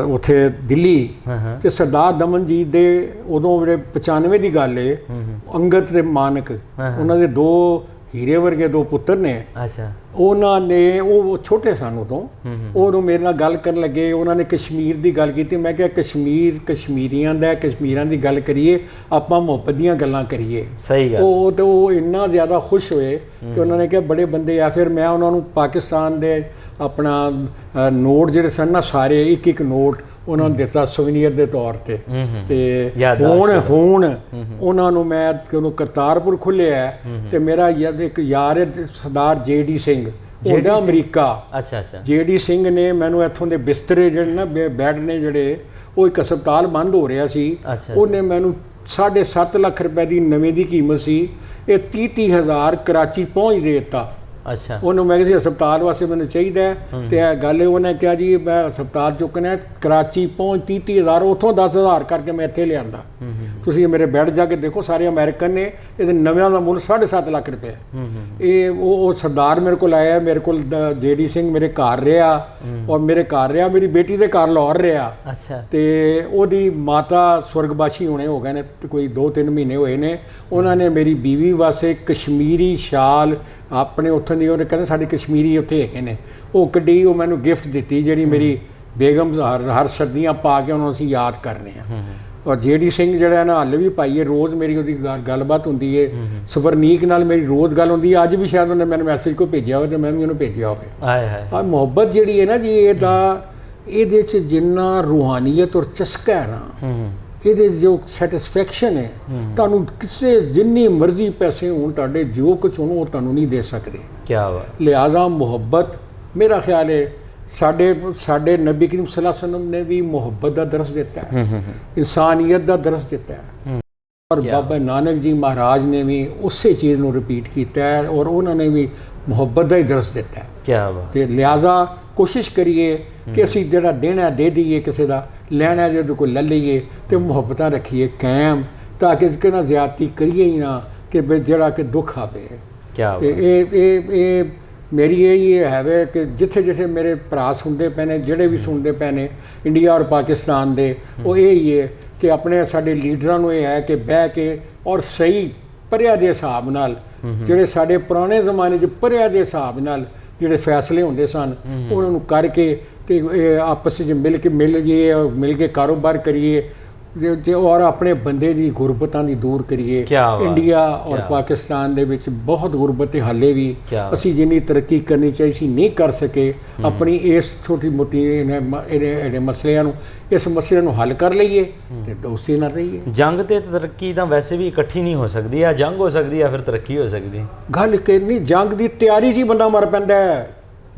A: ਉੱਥੇ ਦਿੱਲੀ ਤੇ ਸਰਦਾਰ ਦਮਨਜੀਤ ਦੇ ਉਦੋਂ ਜਿਹੜੇ 95 ਦੀ ਗੱਲ ਏ, ਅੰਗਦ ਤੇ ਮਾਨਕ ਉਹਨਾਂ ਦੇ 2 ਹੀਰੇ ਵਰਗੇ 2 ਪੁੱਤਰ ਨੇ। ਉਹਨਾਂ ਨੇ ਉਹ ਛੋਟੇ ਸਨ ਉਦੋਂ ਮੇਰੇ ਨਾਲ ਗੱਲ ਕਰਨ ਲੱਗੇ। ਉਹਨਾਂ ਨੇ ਕਸ਼ਮੀਰ ਦੀ ਗੱਲ ਕੀਤੀ। ਮੈਂ ਕਿਹਾ ਕਸ਼ਮੀਰ ਕਸ਼ਮੀਰੀਆਂ ਦਾ, ਕਸ਼ਮੀਰਾਂ ਦੀ ਗੱਲ ਕਰੀਏ, ਆਪਾਂ ਮੁਹੱਬਤ ਦੀਆਂ ਗੱਲਾਂ ਕਰੀਏ।
B: ਸਹੀ ਗੱਲ।
A: ਉਹ ਇੰਨਾ ਜ਼ਿਆਦਾ ਖੁਸ਼ ਹੋਏ ਕਿ ਉਹਨਾਂ ਨੇ ਕਿਹਾ ਬੜੇ ਬੰਦੇ ਆ। ਫਿਰ ਮੈਂ ਉਹਨਾਂ ਨੂੰ ਪਾਕਿਸਤਾਨ ਦੇ ਆਪਣਾ ਨੋਟ ਜਿਹੜੇ ਸਨ ਨਾ ਸਾਰੇ, ਇੱਕ ਨੋਟ ਉਹਨਾਂ ਨੂੰ ਦਿੱਤਾ ਸੁਵੀਨੀਅਰ ਦੇ ਤੌਰ ਤੇ। ਤੇ
B: ਯਾਦਦਾਸ਼ਤ
A: ਹੁਣ ਉਹਨਾਂ ਨੂੰ ਮੈਂ ਜਦੋਂ ਕਰਤਾਰਪੁਰ ਖੁੱਲਿਆ ਤੇ ਮੇਰਾ ਇੱਕ ਯਾਰ ਹੈ ਸਰਦਾਰ JD ਸਿੰਘ, ਉਹਦਾ ਅਮਰੀਕਾ।
B: ਅੱਛਾ
A: JD ਸਿੰਘ ਨੇ ਮੈਨੂੰ ਇੱਥੋਂ ਦੇ ਬਿਸਤਰੇ ਜਿਹੜੇ ਨਾ ਬੈੱਡ ਨੇ ਜਿਹੜੇ, ਉਹ ਇੱਕ ਹਸਪਤਾਲ ਬੰਦ ਹੋ ਰਿਹਾ ਸੀ, ਉਹਨੇ ਮੈਨੂੰ 7.5 ਲੱਖ ਰੁਪਏ ਦੀ ਨਵੇਂ ਦੀ ਕੀਮਤ ਸੀ, ਇਹ 30,000 ਕਰਾਚੀ ਪਹੁੰਚ ਦੇ ਦਿੱਤਾ।
B: ਅੱਛਾ,
A: ਉਹਨੂੰ ਮੈਂ ਕਿਹਾ ਹਸਪਤਾਲ ਵਾਸਤੇ ਮੈਨੂੰ ਚਾਹੀਦਾ ਤੇ ਇਹ ਗੱਲ ਉਹਨੇ ਕਿਹਾ ਜੀ ਮੈਂ ਹਸਪਤਾਲ ਚੁੱਕਣਾ, ਕਰਾਚੀ ਪਹੁੰਚ 30,000, ਉੱਥੋਂ 10,000 ਕਰਕੇ ਮੈਂ ਇੱਥੇ ਲਿਆਂਦਾ। ਤੁਸੀਂ ਮੇਰੇ ਬੈੱਡ ਜਾ ਕੇ ਦੇਖੋ, ਸਾਰੇ ਅਮਰੀਕਨ ਨੇ, ਇਹਦੇ ਨਵਿਆਂ ਦਾ ਮੁੱਲ 7.5 ਲੱਖ ਰੁਪਏ। ਇਹ ਉਹ ਸਰਦਾਰ ਮੇਰੇ ਕੋਲ ਆਇਆ, ਮੇਰੇ ਕੋਲ JD ਸਿੰਘ ਮੇਰੇ ਘਰ ਰਿਹਾ, ਔਰ ਮੇਰੇ ਘਰ ਰਿਹਾ, ਮੇਰੀ ਬੇਟੀ ਦੇ ਘਰ ਲਾਹੌਰ ਰਿਹਾ।
B: ਅੱਛਾ,
A: ਤੇ ਉਹਦੀ ਮਾਤਾ ਸਵਰਗਵਾਸੀ ਹੋਣੇ ਹੋ ਗਏ ਨੇ, ਕੋਈ 2-3 ਮਹੀਨੇ ਹੋਏ ਨੇ। ਉਹਨਾਂ ਨੇ ਮੇਰੀ ਬੀਵੀ ਵਾਸਤੇ ਕਸ਼ਮੀਰੀ ਸ਼ਾਲ ਆਪਣੇ ਉੱਥੋਂ ਦੀ, ਉਹਨੇ ਕਹਿੰਦੇ ਸਾਡੇ ਕਸ਼ਮੀਰੀ ਉੱਥੇ ਹੈਗੇ ਨੇ, ਉਹ ਕੱਢੀ, ਉਹ ਮੈਨੂੰ ਗਿਫਟ ਦਿੱਤੀ, ਜਿਹੜੀ ਮੇਰੀ ਬੇਗਮ ਹਰ ਸਰਦੀਆਂ ਪਾ ਕੇ ਉਹਨੂੰ ਅਸੀਂ ਯਾਦ ਕਰਨੇ ਆ। ਔਰ JD ਸਿੰਘ ਜਿਹੜਾ ਨਾ ਹਾਲੇ ਵੀ ਪਾਈਏ, ਰੋਜ਼ ਮੇਰੀ ਉਹਦੀ ਗੱਲਬਾਤ ਹੁੰਦੀ ਹੈ, ਸਵਰਨੀਕ ਨਾਲ ਮੇਰੀ ਰੋਜ਼ ਗੱਲ ਹੁੰਦੀ ਹੈ। ਅੱਜ ਵੀ ਸ਼ਾਇਦ ਉਹਨੇ ਮੈਨੂੰ ਮੈਸੇਜ ਕੋਈ ਭੇਜਿਆ ਹੋਵੇ ਤੇ ਮੈਂ ਵੀ ਉਹਨੂੰ ਭੇਜਿਆ ਹੋਵੇ। ਆ ਮੁਹੱਬਤ ਜਿਹੜੀ ਹੈ ਨਾ ਜੀ, ਇਹਦੇ 'ਚ ਜਿੰਨਾ ਰੂਹਾਨੀਅਤ ਔਰ ਚਸਕਾ ਹੈ ਨਾ, ਇਹਦੇ ਜੋ ਸੈਟਿਸਫੈਕਸ਼ਨ ਹੈ, ਤੁਹਾਨੂੰ ਕਿਸੇ ਜਿੰਨੀ ਮਰਜ਼ੀ ਪੈਸੇ ਹੋਣ ਤੁਹਾਡੇ, ਜੋ ਕੁਝ ਹੋਣ ਉਹ ਤੁਹਾਨੂੰ ਨਹੀਂ ਦੇ ਸਕਦੇ।
B: ਕਿਆ ਬਾਤ।
A: ਲਿਹਾਜ਼ਾ ਮੁਹੱਬਤ, ਮੇਰਾ ਖਿਆਲ ਹੈ ਸਾਡੇ ਨਬੀ ਕਰੀਮ ਸੱਲੱਲਾਹੁ ਅਲੈहि ਵਸੱਲਮ ਨੇ ਵੀ ਮੁਹੱਬਤ ਦਾ ਦਰਸ ਦਿੱਤਾ ਹੈ, ਇਨਸਾਨੀਅਤ ਦਾ ਦਰਸ ਦਿੱਤਾ ਹੈ, ਔਰ ਬਾਬਾ ਨਾਨਕ ਜੀ ਮਹਾਰਾਜ ਨੇ ਵੀ ਉਸੇ ਚੀਜ਼ ਨੂੰ ਰਿਪੀਟ ਕੀਤਾ ਹੈ, ਔਰ ਉਹਨਾਂ ਨੇ ਵੀ ਮੁਹੱਬਤ ਦਾ ਹੀ ਦਰਸ ਦਿੱਤਾ ਹੈ।
B: ਕਿਆ ਬਾਤ।
A: ਤੇ ਲਿਹਾਜ਼ਾ ਕੋਸ਼ਿਸ਼ ਕਰੀਏ ਕਿ ਅਸੀਂ ਜਿਹੜਾ ਦੇਣਾ ਦੇ ਦਈਏ, ਕਿਸੇ ਦਾ ਲੈਣਾ ਜਦੋਂ ਕੋਈ ਲੈ ਲਈਏ, ਤੇ ਮੁਹੱਬਤਾਂ ਰੱਖੀਏ ਕਾਇਮ, ਤਾਂ ਕਿ ਕਿਹਨਾਂ ਜ਼ਿਆਦਤੀ ਕਰੀਏ ਹੀ ਨਾ ਕਿ ਜਿਹੜਾ ਕਿ ਦੁੱਖ ਆਵੇ।
B: ਕਿਆ
A: ਤੇ ਇਹ ਮੇਰੀ ਇਹ ਹੈ ਵੇ ਕਿ ਜਿੱਥੇ ਜਿੱਥੇ ਮੇਰੇ ਭਰਾ ਸੁਣਦੇ ਪਏ ਨੇ, ਜਿਹੜੇ ਵੀ ਸੁਣਦੇ ਪਏ ਨੇ ਇੰਡੀਆ ਔਰ ਪਾਕਿਸਤਾਨ ਦੇ, ਉਹ ਇਹ ਹੀ ਹੈ ਕਿ ਆਪਣੇ ਸਾਡੇ ਲੀਡਰਾਂ ਨੂੰ ਇਹ ਹੈ ਕਿ ਬਹਿ ਕੇ ਔਰ ਸਹੀ ਪਰਿਆ ਦੇ ਹਿਸਾਬ ਨਾਲ, ਜਿਹੜੇ ਸਾਡੇ ਪੁਰਾਣੇ ਜ਼ਮਾਨੇ 'ਚ ਪਰਿਆ ਦੇ ਹਿਸਾਬ ਨਾਲ ਜਿਹੜੇ ਫੈਸਲੇ ਹੁੰਦੇ ਸਨ, ਉਹਨਾਂ ਨੂੰ ਕਰਕੇ ਤੇ ਆਪਸ ਵਿੱਚ ਮਿਲ ਕੇ ਕਾਰੋਬਾਰ ਕਰੀਏ, ਤੇ ਔਰ ਆਪਣੇ ਬੰਦੇ ਦੀ ਗੁਰਬਤਾਂ ਦੀ ਦੂਰ ਕਰੀਏ। ਇੰਡੀਆ ਔਰ ਪਾਕਿਸਤਾਨ ਦੇ ਵਿੱਚ ਬਹੁਤ ਗੁਰਬਤ ਹੈ ਹਾਲੇ ਵੀ, ਅਸੀਂ ਜਿੰਨੀ ਤਰੱਕੀ ਕਰਨੀ ਚਾਹੀਦੀ ਸੀ ਨਹੀਂ ਕਰ ਸਕੇ। ਆਪਣੀ ਇਸ ਛੋਟੀ ਮੋਟੀ ਇਹਦੇ ਮਸਲਿਆਂ ਨੂੰ, ਇਸ ਮਸਲੇ ਨੂੰ ਹੱਲ ਕਰ ਲਈਏ ਤੇ ਦੋਸਤੀ ਨਾਲ ਰਹੀਏ।
B: ਜੰਗ ਤੇ ਤਰੱਕੀ ਤਾਂ ਵੈਸੇ ਵੀ ਇਕੱਠੀ ਨਹੀਂ ਹੋ ਸਕਦੀ, ਆ ਜੰਗ ਹੋ ਸਕਦੀ ਆ ਫਿਰ ਤਰੱਕੀ ਹੋ ਸਕਦੀ।
A: ਗੱਲ ਕਰਨੀ ਜੰਗ ਦੀ ਤਿਆਰੀ 'ਚ ਹੀ ਬੰਦਾ ਮਰ ਪੈਂਦਾ ਹੈ।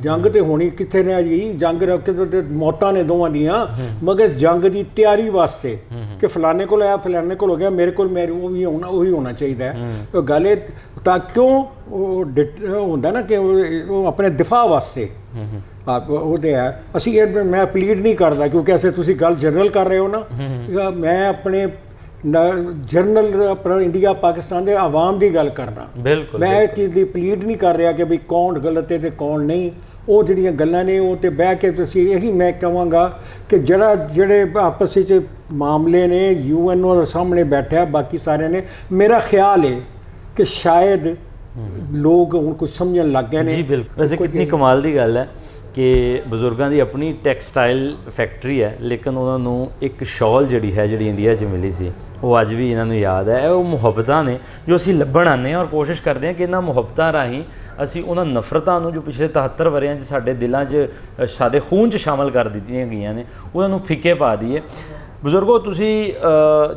A: ਜੰਗ ਤੇ ਹੋਣੀ ਕਿੱਥੇ ਨੇ ਜੀ, ਜੰਗ ਰੱਖੇ ਤੇ ਮੌਤਾਂ ਨੇ ਦੋਵਾਂ ਦੀਆਂ, ਮਗਰ ਜੰਗ ਦੀ ਤਿਆਰੀ ਵਾਸਤੇ ਕਿ ਫਲਾਣੇ ਕੋਲ ਆਇਆ, ਫਲਾਣੇ ਕੋਲ ਹੋ ਗਿਆ, ਮੇਰੇ ਕੋਲ ਉਹ ਵੀ ਹੋਣਾ ਚਾਹੀਦਾ ਹੈ। ਗੱਲ ਇਹ ਤਾਂ ਕਿਉਂ ਉਹ ਹੁੰਦਾ ਨਾ ਕਿ ਉਹ ਆਪਣੇ ਦਿਫਾ ਵਾਸਤੇ ਉਹਦੇ ਹੈ। ਅਸੀਂ ਇਹ ਮੈਂ ਪਲੀਡ ਨਹੀਂ ਕਰਦਾ, ਕਿਉਂਕਿ ਐਸੇ ਤੁਸੀਂ ਗੱਲ ਜਨਰਲ ਕਰ ਰਹੇ ਹੋ ਨਾ, ਮੈਂ ਆਪਣੇ ਜਰਨਲ ਆਪਣਾ ਇੰਡੀਆ ਪਾਕਿਸਤਾਨ ਦੇ ਆਵਾਮ ਦੀ ਗੱਲ ਕਰਨਾ।
B: ਬਿਲਕੁਲ,
A: ਮੈਂ ਇਹ ਚੀਜ਼ ਦੀ ਪਲੀਡ ਨਹੀਂ ਕਰ ਰਿਹਾ ਕਿ ਵੀ ਕੌਣ ਗਲਤ ਹੈ ਤੇ ਕੌਣ ਨਹੀਂ। ਉਹ ਜਿਹੜੀਆਂ ਗੱਲਾਂ ਨੇ ਉਹ ਤੇ ਬਹਿ ਕੇ ਤੁਸੀਂ, ਇਹੀ ਮੈਂ ਕਹਾਂਗਾ ਕਿ ਜਿਹੜੇ ਆਪਸ ਵਿੱਚ ਮਾਮਲੇ ਨੇ UN ਦੇ ਸਾਹਮਣੇ ਬੈਠਿਆ, ਬਾਕੀ ਸਾਰਿਆਂ ਨੇ, ਮੇਰਾ ਖਿਆਲ ਹੈ ਕਿ ਸ਼ਾਇਦ ਲੋਕ ਹੁਣ ਕੁਝ ਸਮਝਣ ਲੱਗ ਗਏ ਨੇ।
B: ਜੀ ਬਿਲਕੁਲ। ਵੈਸੇ ਕਿੰਨੀ ਕਮਾਲ ਦੀ ਗੱਲ ਹੈ ਕਿ ਬਜ਼ੁਰਗਾਂ ਦੀ ਆਪਣੀ ਟੈਕਸਟਾਈਲ ਫੈਕਟਰੀ ਹੈ, ਲੇਕਿਨ ਉਹਨਾਂ ਨੂੰ ਇੱਕ ਸ਼ਾਲ ਜਿਹੜੀ ਇੰਡੀਆ 'ਚ ਮਿਲੀ ਸੀ, ਉਹ ਅੱਜ ਵੀ ਇਹਨਾਂ ਨੂੰ ਯਾਦ ਹੈ। ਉਹ ਮੁਹੱਬਤਾਂ ਨੇ ਜੋ ਅਸੀਂ ਲੱਭਣ ਆਉਂਦੇ ਹਾਂ, ਔਰ ਕੋਸ਼ਿਸ਼ ਕਰਦੇ ਹਾਂ ਕਿ ਇਹਨਾਂ ਮੁਹੱਬਤਾਂ ਰਾਹੀਂ ਅਸੀਂ ਉਹਨਾਂ ਨਫ਼ਰਤਾਂ ਨੂੰ ਜੋ ਪਿਛਲੇ 73 ਵਰ੍ਹਿਆਂ 'ਚ ਸਾਡੇ ਦਿਲਾਂ 'ਚ, ਸਾਡੇ ਖੂਨ 'ਚ ਸ਼ਾਮਲ ਕਰ ਦਿੱਤੀਆਂ ਗਈਆਂ ਨੇ, ਉਹਨਾਂ ਨੂੰ ਫਿੱਕੇ ਪਾ ਦਈਏ। ਬਜ਼ੁਰਗੋ, ਤੁਸੀਂ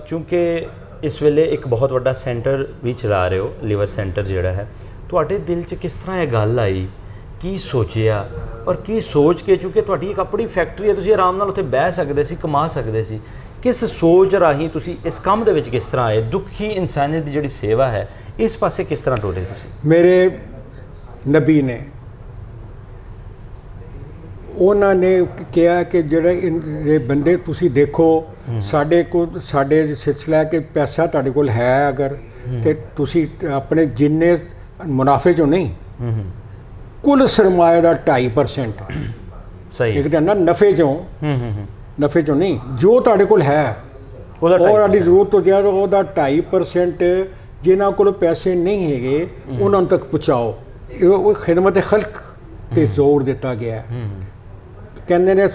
B: ਚੂੰਕਿ ਇਸ ਵੇਲੇ ਇੱਕ ਬਹੁਤ ਵੱਡਾ ਸੈਂਟਰ ਵੀ ਚਲਾ ਰਹੇ ਹੋ, ਲਿਵਰ ਸੈਂਟਰ ਜਿਹੜਾ ਹੈ, ਤੁਹਾਡੇ ਦਿਲ 'ਚ ਕਿਸ ਤਰ੍ਹਾਂ ਇਹ ਗੱਲ ਆਈ, ਕੀ ਸੋਚਿਆ ਔਰ ਕੀ ਸੋਚ ਕੇ, ਚੂੰਕਿ ਤੁਹਾਡੀ ਇੱਕ ਆਪਣੀ ਫੈਕਟਰੀ ਹੈ, ਤੁਸੀਂ ਆਰਾਮ ਨਾਲ ਉੱਥੇ ਬਹਿ ਸਕਦੇ ਸੀ, ਕਮਾ ਸਕਦੇ ਸੀ, ਕਿਸ ਸੋਚ ਰਾਹੀਂ ਤੁਸੀਂ ਇਸ ਕੰਮ ਦੇ ਵਿੱਚ ਕਿਸ ਤਰ੍ਹਾਂ ਆਏ? ਦੁਖੀ ਇਨਸਾਨੀਅਤ ਦੀ ਜਿਹੜੀ ਸੇਵਾ ਹੈ, ਇਸ ਪਾਸੇ ਕਿਸ ਤਰ੍ਹਾਂ ਟੁਰੇ ਤੁਸੀਂ?
A: ਮੇਰੇ ਨਬੀ ਨੇ, ਉਹਨਾਂ ਨੇ ਕਿਹਾ ਕਿ ਜਿਹੜੇ ਬੰਦੇ ਤੁਸੀਂ ਦੇਖੋ, ਸਾਡੇ ਸਿਲਸਿਲਾ ਕਿ ਪੈਸਾ ਤੁਹਾਡੇ ਕੋਲ ਹੈ ਅਗਰ, ਤੇ ਤੁਸੀਂ ਆਪਣੇ ਜਿੰਨੇ ਮੁਨਾਫੇ 'ਚੋਂ ਨਹੀਂ, ਕੁੱਲ ਸਰਮਾਏ ਦਾ 2.5%,
B: ਸਹੀ,
A: ਇੱਕ ਤਾਂ ਨਾ ਨਫੇ 'ਚੋਂ ਨਹੀਂ, ਜੋ ਤੁਹਾਡੇ ਕੋਲ ਹੈ ਔਰ ਤੁਹਾਡੀ ਜ਼ਰੂਰਤ ਤੋਂ ਜ਼ਿਆਦਾ, ਉਹਦਾ 2.5% ਜਿਨ੍ਹਾਂ ਕੋਲ ਪੈਸੇ ਨਹੀਂ ਹੈਗੇ ਉਹਨਾਂ ਤੱਕ ਪਹੁੰਚਾਓ। ਉਹ ਖਿਦਮਤ ਖਲਕ 'ਤੇ ਜ਼ੋਰ ਦਿੱਤਾ ਗਿਆ। ਕਹਿੰਦੇ ਨੇ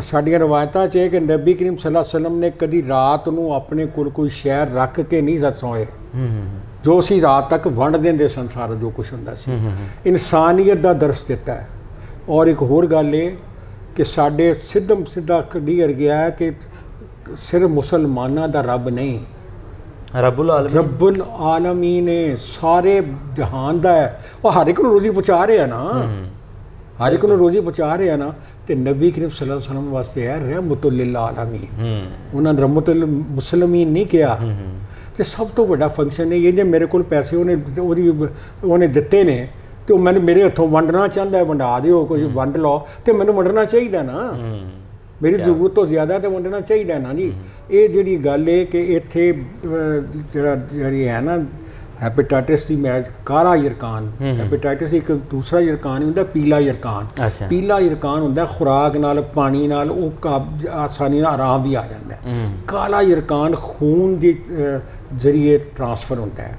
A: ਸਾਡੀਆਂ ਰਵਾਇਤਾਂ 'ਚ ਇਹ ਕਿ ਨਬੀ ਕਰੀਮ ਸੱਲੱਲਾਹੁ ਅਲੈहि ਵਸੱਲਮ ਨੇ ਕਦੀ ਰਾਤ ਨੂੰ ਆਪਣੇ ਕੋਲ ਕੋਈ ਸ਼ਹਿਰ ਰੱਖ ਕੇ ਨਹੀਂ ਸੋਏ, ਜੋ ਅਸੀਂ ਰਾਤ ਤੱਕ ਵੰਡ ਦਿੰਦੇ ਸਨ ਸਾਰਾ ਜੋ ਕੁਛ ਹੁੰਦਾ ਸੀ। ਇਨਸਾਨੀਅਤ ਦਾ ਦਰਸ ਦਿੱਤਾ ਹੈ। ਔਰ ਇੱਕ ਹੋਰ ਗੱਲ ਇਹ ਕਿ ਸਾਡੇ ਸਿੱਧਾ ਕਲੀਅਰ ਗਿਆ ਕਿ ਸਿਰਫ ਮੁਸਲਮਾਨਾਂ ਦਾ ਰੱਬ ਨਹੀਂ, ਰੱਬੁਲ ਆਲਮੀਨ ਨੇ ਸਾਰੇ ਜਹਾਨ ਦਾ ਹੈ। ਉਹ ਹਰ ਇੱਕ ਨੂੰ ਰੋਜ਼ੀ ਪਹੁੰਚਾ ਰਿਹਾ ਨਾ, ਹਰ ਇੱਕ ਨੂੰ ਰੋਜ਼ੀ ਪਹੁੰਚਾ ਰਿਹਾ ਨਾ। ਤੇ ਨਬੀ ਕਰੀਮ ਸੱਲੱਲਾਹੁ ਅਲੈਹਿ ਵਸੱਲਮ ਵਾਸਤੇ ਹੈ ਰਹਿਮਤੁਲ ਲਿਲ ਆਲਮੀਨ। ਉਹਨਾਂ ਨੇ ਰਹਿਮਤੁਲ ਮੁਸਲਮੀਨ ਨਹੀਂ ਕਿਹਾ। ਤੇ ਸਭ ਤੋਂ ਵੱਡਾ ਫੰਕਸ਼ਨ ਇਹ ਜੇ ਮੇਰੇ ਕੋਲ ਪੈਸੇ ਉਹਨੇ ਦਿੱਤੇ ਨੇ ਤੇ ਉਹ ਮੇਰੇ ਹੱਥੋਂ ਵੰਡਣਾ ਚਾਹੁੰਦਾ ਹੈ, ਵੰਡਾ ਦਿਓ, ਕੋਈ ਵੰਡ ਲਓ। ਤੇ ਮੈਨੂੰ ਵੰਡਣਾ ਚਾਹੀਦਾ ਨਾ, ਮੇਰੀ ਜ਼ਰੂਰਤ ਤੋਂ ਜ਼ਿਆਦਾ ਤਾਂ ਵੰਡਣਾ ਚਾਹੀਦਾ ਨਾ ਜੀ। ਇਹ ਜਿਹੜੀ ਗੱਲ ਹੈ ਕਿ ਇੱਥੇ ਜਿਹੜੀ ਹੈ ਨਾ ਹੈਪੇਟਾਈਟਿਸ ਦੀ ਮੈਚ ਕਾਲਾ ਯਰਕਾਨ, ਹੈਪੇਟਾਈਟਿਸ ਇੱਕ ਦੂਸਰਾ ਯਰਕਾਨ ਹੁੰਦਾ ਪੀਲਾ ਯਰਕਾਨ। ਪੀਲਾ ਯਰਕਾਨ ਹੁੰਦਾ ਖੁਰਾਕ ਨਾਲ ਪਾਣੀ ਨਾਲ ਉਹ ਆਸਾਨੀ ਨਾਲ ਆਰਾਮ ਵੀ ਆ ਜਾਂਦਾ। ਕਾਲਾ ਯਰਕਾਨ ਖੂਨ ਦੇ ਜ਼ਰੀਏ ਟ੍ਰਾਂਸਫਰ ਹੁੰਦਾ ਹੈ।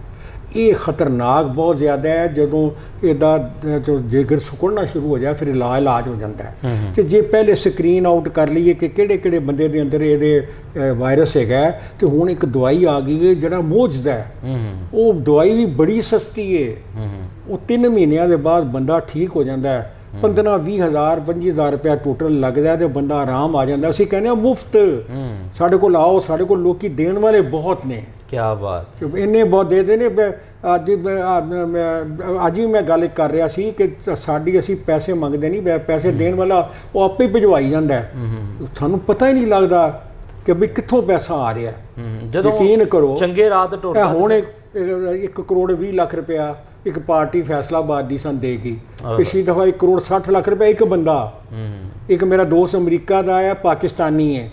A: ਇਹ ਖਤਰਨਾਕ ਬਹੁਤ ਜ਼ਿਆਦਾ ਹੈ। ਜਦੋਂ ਇਹਦਾ ਜੋ ਜਿਗਰ ਸੁੱਕਣਾ ਸ਼ੁਰੂ ਹੋ ਜਾਏ ਫਿਰ ਇਲਾਜ ਹੋ ਜਾਂਦਾ ਹੈ। ਤੇ ਜੇ ਪਹਿਲੇ ਸਕਰੀਨ ਆਊਟ ਕਰ ਲਈਏ ਕਿ ਕਿਹੜੇ ਬੰਦੇ ਦੇ ਅੰਦਰ ਇਹਦੇ ਵਾਇਰਸ ਹੈਗਾ, ਤੇ ਹੁਣ ਇੱਕ ਦਵਾਈ ਆ ਗਈ ਹੈ ਜਿਹੜਾ ਮੋਜਜ਼ਾ ਹੈ। ਉਹ ਦਵਾਈ ਵੀ ਬੜੀ ਸਸਤੀ ਹੈ। ਉਹ 3 ਮਹੀਨਿਆਂ ਦੇ ਬਾਅਦ ਬੰਦਾ ਠੀਕ ਹੋ ਜਾਂਦਾ ਹੈ। 15-20 ਹਜ਼ਾਰ 25,000 ਰੁਪਇਆ ਟੋਟਲ ਲੱਗਦਾ ਤੇ ਬੰਦਾ ਆਰਾਮ ਆ ਜਾਂਦਾ। ਅਸੀਂ ਕਹਿੰਦੇ ਹਾਂ ਮੁਫਤ, ਸਾਡੇ ਕੋਲ ਆਓ, ਸਾਡੇ ਕੋਲ ਲੋਕੀ ਦੇਣ ਵਾਲੇ ਬਹੁਤ ਨੇ।
B: ਕਿਆ ਬਾਤ,
A: ਇੰਨੇ ਬਹੁਤ ਦੇ ਨੇ। ਅੱਜ ਵੀ ਮੈਂ ਗੱਲ ਕਰ ਰਿਹਾ ਸੀ ਕਿ ਅਸੀਂ ਪੈਸੇ ਮੰਗਦੇ ਨਹੀਂ, ਪੈਸੇ ਦੇਣ ਵਾਲਾ ਉਹ ਆਪੇ ਭਿਜਵਾਈ ਜਾਂਦਾ। ਸਾਨੂੰ ਪਤਾ ਹੀ ਨਹੀਂ ਲੱਗਦਾ ਕਿ ਵੀ ਕਿੱਥੋਂ ਪੈਸਾ ਆ ਰਿਹਾ। ਯਕੀਨ ਕਰੋ,
B: ਚੰਗੇ ਰਾਤ ਟੁੱਟ
A: ਹੁਣ 1 ਕਰੋੜ 20 ਲੱਖ ਰੁਪਇਆ ਇੱਕ ਪਾਰਟੀ ਫੈਸਲਾਬਾਦ ਦੀ ਸਾਨੂੰ ਦੇ ਗਈ। ਪਿਛਲੀ ਦਫਾ 1 ਕਰੋੜ 60 ਲੱਖ ਰੁਪਇਆ ਇੱਕ ਬੰਦਾ। ਇੱਕ ਮੇਰਾ ਦੋਸਤ ਅਮਰੀਕਾ ਦਾ ਹੈ, ਪਾਕਿਸਤਾਨੀ ਹੈ।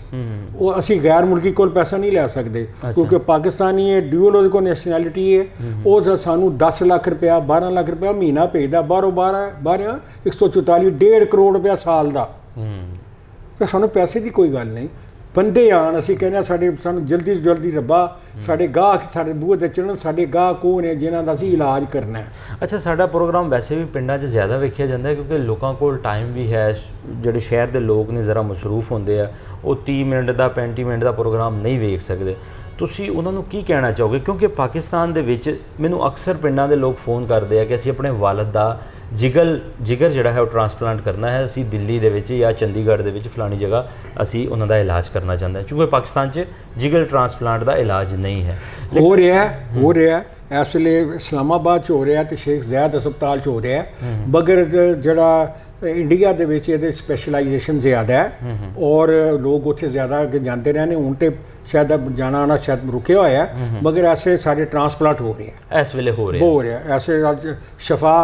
A: ਉਹ ਅਸੀਂ ਗੈਰ ਮੁਲਕੀ ਕੋਲ ਪੈਸਾ ਨਹੀਂ ਲੈ ਸਕਦੇ ਕਿਉਂਕਿ ਪਾਕਿਸਤਾਨੀ ਹੈ, ਡਿਊਅਲ ਉਹਦੇ ਕੋਲ ਨੈਸ਼ਨੈਲਿਟੀ ਹੈ। ਉਹ ਸਾਨੂੰ 10 ਲੱਖ ਰੁਪਇਆ 12 ਲੱਖ ਰੁਪਇਆ ਮਹੀਨਾ ਭੇਜਦਾ, ਬਾਹਰੋਂ 12 144 1.5 ਕਰੋੜ ਰੁਪਇਆ ਸਾਲ ਦਾ। ਤੇ ਸਾਨੂੰ ਪੈਸੇ ਦੀ ਕੋਈ ਗੱਲ ਨਹੀਂ, ਬੰਦੇ ਆਣ। ਅਸੀਂ ਕਹਿੰਦੇ ਹਾਂ ਸਾਨੂੰ ਜਲਦੀ ਤੋਂ ਜਲਦੀ ਰੱਬਾ ਸਾਡੇ ਗਾਹਕ ਸਾਡੇ ਬੂਹੇ 'ਤੇ ਚੜ੍ਹਨ। ਸਾਡੇ ਗਾਹਕ ਉਹ ਨੇ ਜਿਨ੍ਹਾਂ ਦਾ ਅਸੀਂ ਇਲਾਜ ਕਰਨਾ ਹੈ।
B: ਅੱਛਾ, ਸਾਡਾ ਪ੍ਰੋਗਰਾਮ ਵੈਸੇ ਵੀ ਪਿੰਡਾਂ 'ਚ ਜ਼ਿਆਦਾ ਵੇਖਿਆ ਜਾਂਦਾ ਹੈ ਕਿਉਂਕਿ ਲੋਕਾਂ ਕੋਲ ਟਾਈਮ ਵੀ ਹੈ। ਜਿਹੜੇ ਸ਼ਹਿਰ ਦੇ ਲੋਕ ਨੇ ਜ਼ਰਾ ਮਸਰੂਫ ਹੁੰਦੇ ਆ, ਉਹ 30 ਮਿੰਟ ਦਾ 35 ਮਿੰਟ ਦਾ ਪ੍ਰੋਗਰਾਮ ਨਹੀਂ ਵੇਖ ਸਕਦੇ। ਤੁਸੀਂ ਉਹਨਾਂ ਨੂੰ ਕੀ ਕਹਿਣਾ ਚਾਹੋਗੇ? ਕਿਉਂਕਿ ਪਾਕਿਸਤਾਨ ਦੇ ਵਿੱਚ ਮੈਨੂੰ ਅਕਸਰ ਪਿੰਡਾਂ ਦੇ ਲੋਕ ਫੋਨ ਕਰਦੇ ਆ ਕਿ ਅਸੀਂ ਆਪਣੇ ਵਾਲਦ ਦਾ ਜਿਗਰ ਜਿਹੜਾ ਹੈ ਉਹ ਟ੍ਰਾਂਸਪਲਾਂਟ ਕਰਨਾ ਹੈ। ਅਸੀਂ ਦਿੱਲੀ ਦੇ ਵਿੱਚ ਜਾਂ ਚੰਡੀਗੜ੍ਹ ਦੇ ਵਿੱਚ ਫਲਾਣੀ ਜਗ੍ਹਾ ਅਸੀਂ ਉਹਨਾਂ ਦਾ ਇਲਾਜ ਕਰਨਾ ਚਾਹੁੰਦੇ ਹਾਂ, ਕਿਉਂਕਿ ਪਾਕਿਸਤਾਨ 'ਚ ਜਿਗਰ ਟ੍ਰਾਂਸਪਲਾਂਟ ਦਾ ਇਲਾਜ ਨਹੀਂ ਹੈ। ਹੋ ਰਿਹਾ ਇਸ ਵੇਲੇ ਇਸਲਾਮਾਬਾਦ 'ਚ ਹੋ ਰਿਹਾ ਤੇ ਸ਼ੇਖ ਜ਼ੈਦ ਹਸਪਤਾਲ 'ਚ ਹੋ ਰਿਹਾ। ਮਗਰ ਜਿਹੜਾ ਇੰਡੀਆ ਦੇ ਵਿੱਚ ਇਹਦੇ ਸਪੈਸ਼ਲਾਈਜੇਸ਼ਨ ਜ਼ਿਆਦਾ ਹੈ ਔਰ ਲੋਕ ਉੱਥੇ ਜ਼ਿਆਦਾ ਜਾਂਦੇ ਰਹੇ ਨੇ। ਹੁਣ ਤੇ ਸ਼ਾਇਦ ਜਾਣਾ ਆਉਣਾ ਸ਼ਾਇਦ ਰੁਕਿਆ ਹੋਇਆ, ਮਗਰ ਐਸੇ ਸਾਡੇ ਟ੍ਰਾਂਸਪਲਾਂਟ ਹੋ ਰਹੇ ਹੈ ਇਸ ਵੇਲੇ ਹੋ ਰਿਹਾ
A: ऐसे शफा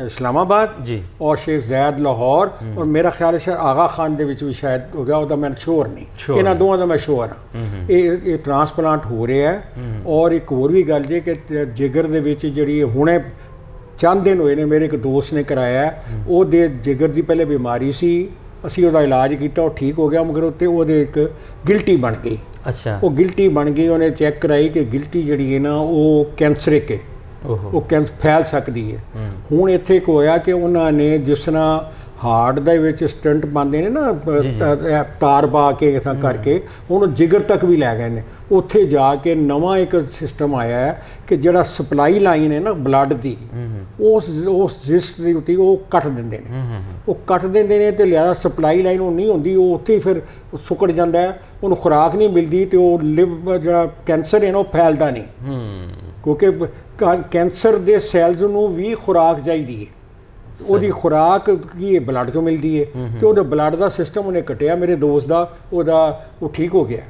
A: इस्लामाबाद जी और शेख जैद लाहौर और मेरा ख्याल है शायद आगा खान ਦੇ ਵਿੱਚ ਵੀ ਸ਼ਾਇਦ ਹੋ ਗਿਆ, ਉਹਦਾ ਮੈਂ ਸ਼ੋਰ ਨਹੀਂ। ਇਹਨਾਂ ਦੋਵਾਂ ਦਾ ਮੈਂ ਸ਼ੋਰ ਹਾਂ। ਇਹ ਟ੍ਰਾਂਸਪਲਾਂਟ ਹੋ ਰਿਹਾ ਹੈ। ਔਰ ਇੱਕ ਹੋਰ ਵੀ ਗੱਲ ਜੇ ਕਿ ਜਿਗਰ ਦੇ ਵਿੱਚ ਜਿਹੜੀ ਹੁਣੇ ਚੰਦ ਦਿਨ ਹੋਏ ਨੇ ਮੇਰੇ ਇੱਕ ਦੋਸਤ ਨੇ ਕਰਾਇਆ। ਉਹਦੇ ਜਿਗਰ ਦੀ ਪਹਿਲੇ ਬਿਮਾਰੀ ਸੀ, ਅਸੀਂ ਉਹਦਾ ਇਲਾਜ ਕੀਤਾ, ਉਹ ਠੀਕ ਹੋ ਗਿਆ। ਮਗਰ ਉੱਤੇ ਉਹਦੇ ਇੱਕ ਗਿਲਟੀ ਬਣ ਗਈ। ਅੱਛਾ, ਉਹ ਗਿਲਟੀ ਬਣ ਗਈ। ਉਹਨੇ ਚੈੱਕ ਕਰਾਈ ਕਿ ਗਿਲਟੀ ਜਿਹੜੀ ਹੈ ਨਾ ਉਹ ਕੈਂਸਰਿਕ ਹੈ, ਉਹ ਫੈਲ ਸਕਦੀ ਹੈ। ਹੁਣ ਇੱਥੇ ਇੱਕ ਹੋਇਆ ਕਿ ਉਹਨਾਂ ਨੇ ਜਿਸ ਤਰ੍ਹਾਂ ਹਾਰਟ ਦੇ ਵਿੱਚ ਸਟੰਟ ਪਾਉਂਦੇ ਨੇ ਨਾ ਤਾਰ ਪਾ ਕੇ ਇਸਾਂ ਕਰਕੇ, ਉਹਨੂੰ ਜਿਗਰ ਤੱਕ ਵੀ ਲੈ ਗਏ ਨੇ। ਉੱਥੇ ਜਾ ਕੇ ਨਵਾਂ ਇੱਕ ਸਿਸਟਮ ਆਇਆ ਹੈ ਕਿ ਜਿਹੜਾ ਸਪਲਾਈ ਲਾਈਨ ਹੈ ਨਾ ਬਲੱਡ ਦੀ, ਉਸ ਜਿਸ ਦੀ ਉੱਤੇ ਉਹ ਕੱਟ ਦਿੰਦੇ ਨੇ। ਤੇ ਲਿਆ ਸਪਲਾਈ ਲਾਈਨ ਉਹ ਨਹੀਂ ਹੁੰਦੀ, ਉਹ ਉੱਥੇ ਹੀ ਫਿਰ ਸੁੱਕੜ ਜਾਂਦਾ ਹੈ। ਉਹਨੂੰ ਖੁਰਾਕ ਨਹੀਂ ਮਿਲਦੀ ਤੇ ਉਹ ਜਿਹੜਾ ਕੈਂਸਰ ਹੈ ਨਾ ਉਹ ਫੈਲਦਾ ਨਹੀਂ, ਕਿਉਂਕਿ ਕੈਂਸਰ ਦੇ ਸੈਲਜ਼ ਨੂੰ ਵੀ ਖੁਰਾਕ ਚਾਹੀਦੀ ਹੈ। ਉਹਦੀ ਖੁਰਾਕ ਕੀ ਹੈ? ਬਲੱਡ ਤੋਂ ਮਿਲਦੀ ਹੈ। ਤੇ ਉਹਦਾ ਬਲੱਡ ਦਾ ਸਿਸਟਮ ਉਹਨੇ ਕੱਟਿਆ ਮੇਰੇ ਦੋਸਤ ਦਾ, ਉਹ ਠੀਕ ਹੋ ਗਿਆ।